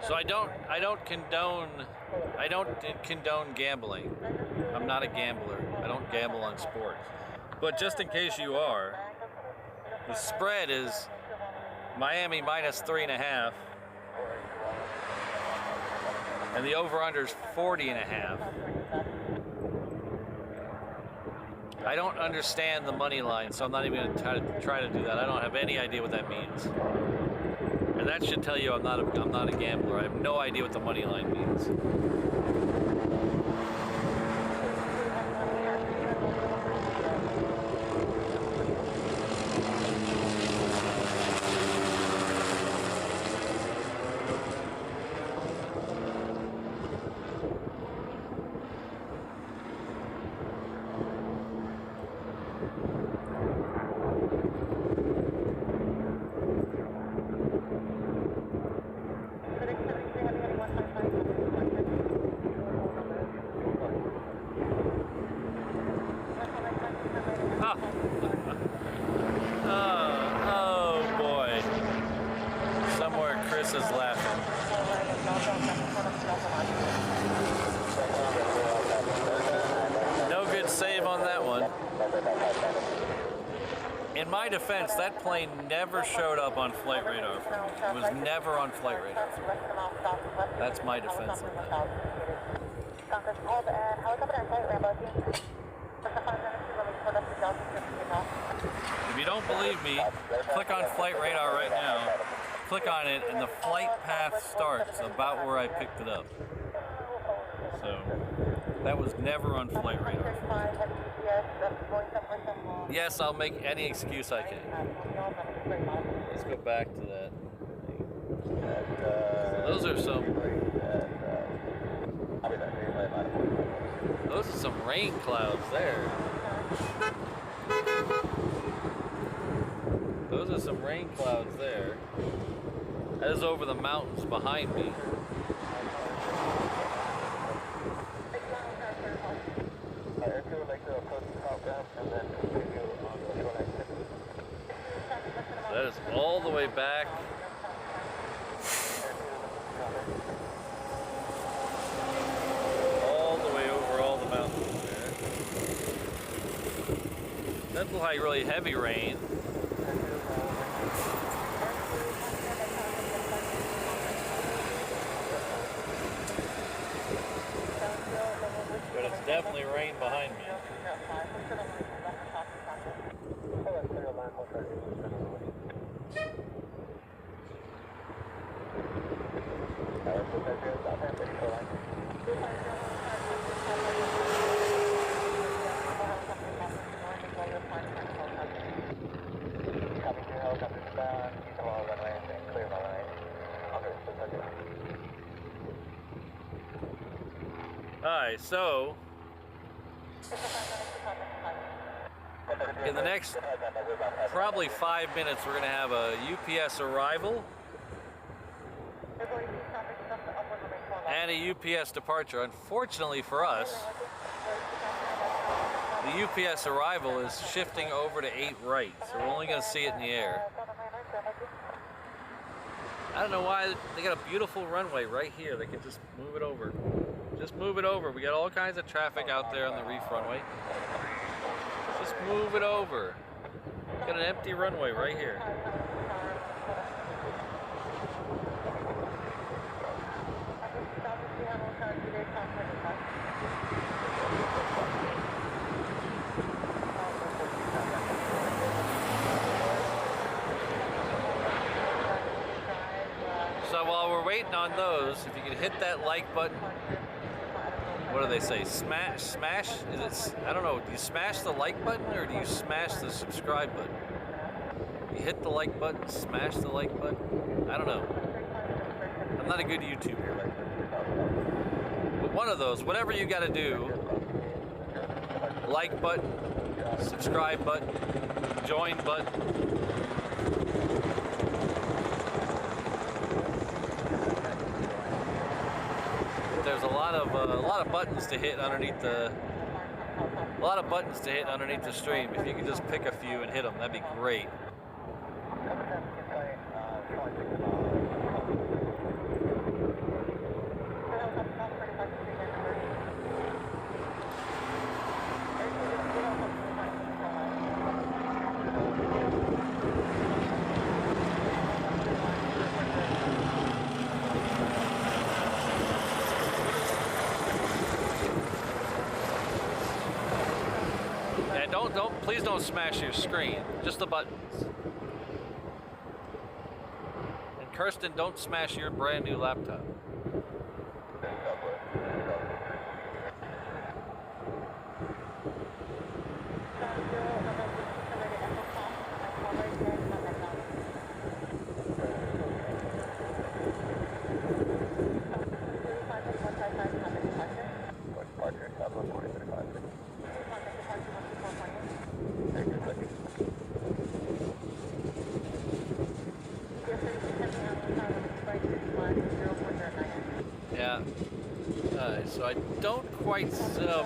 So I don't condone gambling. I'm not a gambler. I don't gamble on sports. But just in case you are, the spread is Miami minus 3.5, and the over/under is 40.5. I don't understand the money line, so I'm not even going to try to do that. I don't have any idea what that means. And that should tell you I'm not a gambler. I have no idea what the money line means. In my defense, that plane never showed up on flight radar for me. It was never on flight radar for me. That's my defense of that. If you don't believe me, click on flight radar right now. Click on it and the flight path starts about where I picked it up. So, that was never on flight radar for me. Yes, I'll make any excuse I can. Let's go back to that. Those are some rain clouds there. Those are some rain clouds there. That is over the mountains behind me. That is all the way back. All the way over all the mountains there. That looked like really heavy rain. But it's definitely rain behind me. Alright, so in the next probably 5 minutes we're going to have a UPS arrival and a UPS departure. Unfortunately for us, the UPS arrival is shifting over to 8 right, so we're only going to see it in the air. I don't know why they got a beautiful runway right here. They can just move it over. Just move it over. We got all kinds of traffic out there on the reef runway. Just move it over. Got an empty runway right here. waiting on those. If you could hit that like button. What do they say? Smash? Is it? I don't know. Do you smash the like button or do you smash the subscribe button? You hit the like button, smash the like button. I don't know. I'm not a good YouTuber. But one of those, whatever you got to do. Like button, subscribe button, join button. There's a lot of buttons to hit underneath the stream. If you could just pick a few and hit them, that'd be great. Please don't smash your screen, just the buttons. And Kirsten, don't smash your brand new laptop. So I don't quite,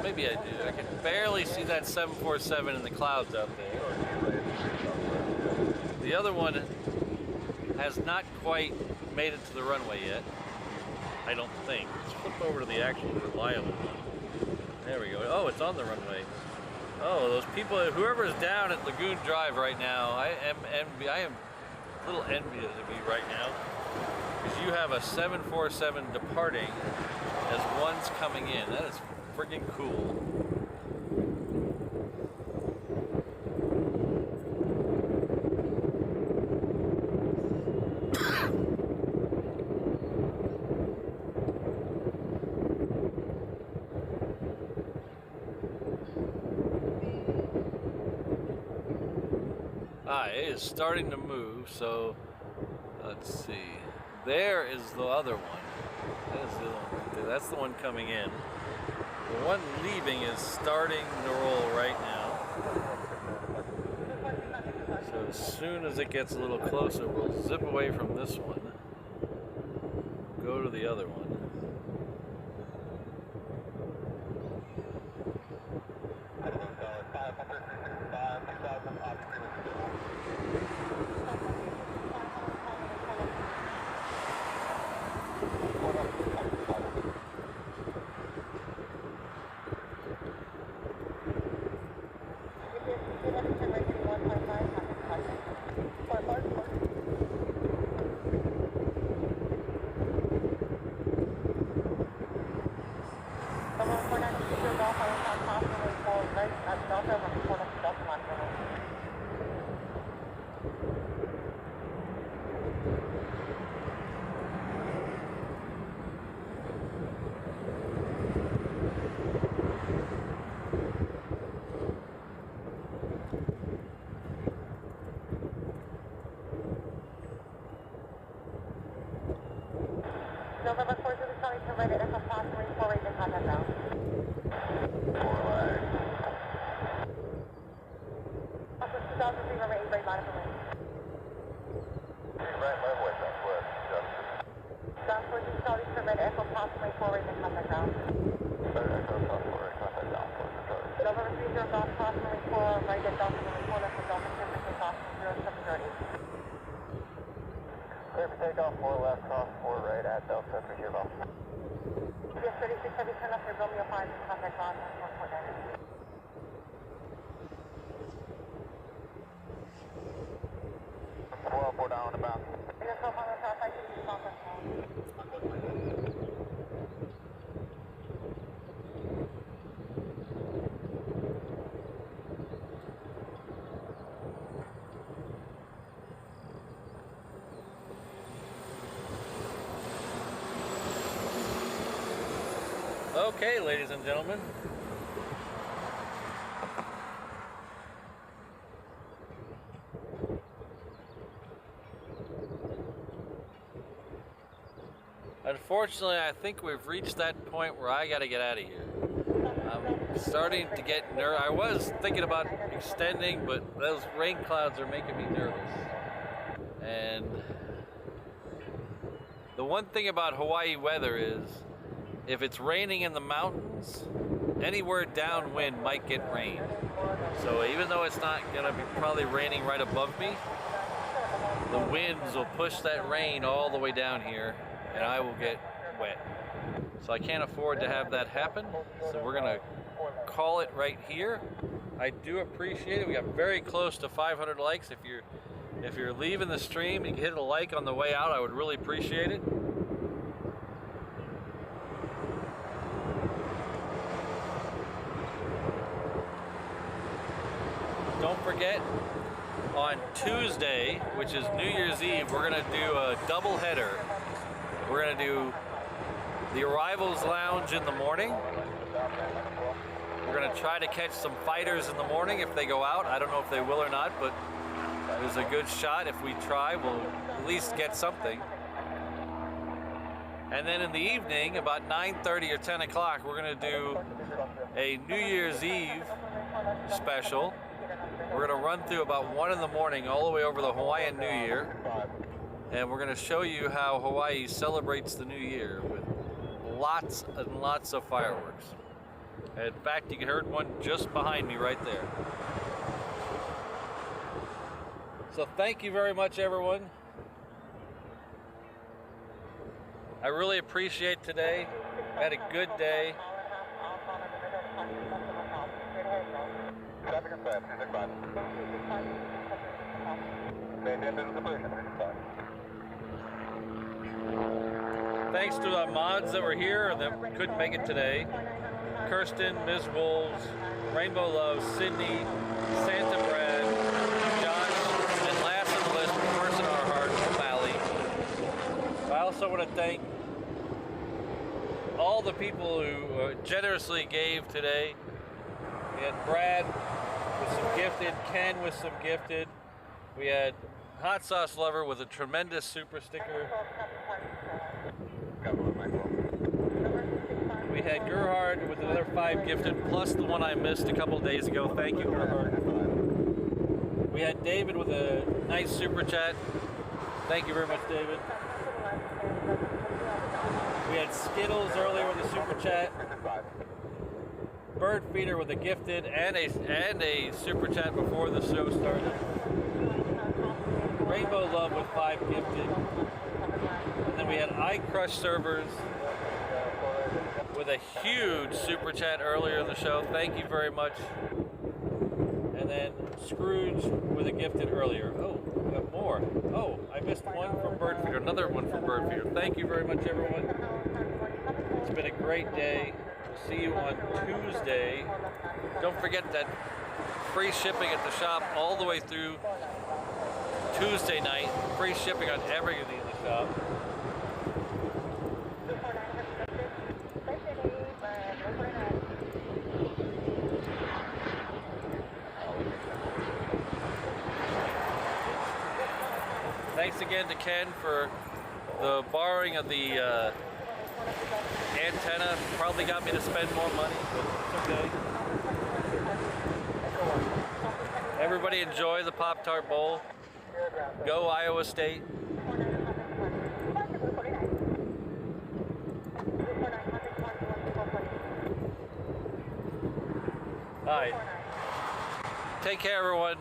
maybe I do. I can barely see that 747 in the clouds out there. The other one has not quite made it to the runway yet. I don't think. Let's flip over to the actual reliable one. There we go. Oh, it's on the runway. Oh, those people, whoever is down at Lagoon Drive right now, I am a little envious of you right now. Because you have a 747 departing as one's coming in. That is freaking cool. It is starting to move, so let's see. There is the other one. That is the other one right there. That's the one coming in. The one leaving is starting to roll right now. So as soon as it gets a little closer, we'll zip away from this one. Go to the other one. November 4th, we're coming to ready at approximately 4 right in contact now. 2003, number 8 right line for me. Right level, southwest. Southwest, Charlie to ready at approximately 4 right in contact now. Echo south 4 right contact down. November 30, approximately 4 right at Delta, number 4 left for Delta, temperature approximately 0730. Clear for takeoff, 4 left, cross 4 right at Delta, appreciate it all. Yes, 36 heavy, turn left for Romeo 5 in contact on 149. 4 down and about. Yes, no problem, I can use contact now. Okay, ladies and gentlemen. Unfortunately, I think we've reached that point where I gotta get out of here. I'm starting to get nervous. I was thinking about extending, but those rain clouds are making me nervous. And the one thing about Hawaii weather is, if it's raining in the mountains, anywhere downwind might get rain. So even though it's not gonna be probably raining right above me, the winds will push that rain all the way down here, and I will get wet. So I can't afford to have that happen. So we're gonna call it right here. I do appreciate it. We got very close to 500 likes. If you're leaving the stream, you can hit a like on the way out. I would really appreciate it. Don't forget, on Tuesday, which is New Year's Eve, we're gonna do a double header. We're gonna do the Arrivals Lounge in the morning. We're gonna try to catch some fighters in the morning if they go out. I don't know if they will or not, but there's a good shot. If we try, we'll at least get something. And then in the evening, about 9:30 or 10 o'clock, we're gonna do a New Year's Eve special. We're gonna run through about 1 in the morning all the way over the Hawaiian New Year. And we're gonna show you how Hawaii celebrates the New Year with lots and lots of fireworks. In fact, you heard one just behind me right there. So thank you very much, everyone. I really appreciate today. I had a good day. Thanks to the mods that were here that couldn't make it today. Kirsten, Ms. Wolves, Rainbow Love, Sydney, Santa Brad, Josh, and last on the list, Person Our Heart, O'Malley. I also want to thank all the people who generously gave today. We had Brad with some gifted, Ken with some gifted. We had Hot Sauce Lover with a tremendous super sticker. We had Gerhard with another 5 gifted, plus the one I missed a couple days ago. Thank you, Gerhard. We had David with a nice super chat. Thank you very much, David. We had Skittles earlier with a super chat. Bird Feeder with a gifted and a super chat before the show started. Rainbow Love with 5 gifted. And then we had I Crush Servers with a huge super chat earlier in the show. Thank you very much. And then Scrooge with a gifted earlier. Oh, we got more. Oh, I missed one from Bird Feeder, another one from Bird Feeder. Thank you very much, everyone. It's been a great day. We'll see you on Tuesday. Don't forget that free shipping at the shop all the way through Tuesday night. Free shipping on everything in the shop. Thanks again to Ken for the borrowing of the antenna. Probably got me to spend more money, but it's okay. Everybody enjoy the Pop-Tart Bowl. Go Iowa State. All right. Take care, everyone.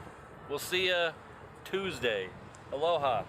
We'll see you Tuesday. Aloha.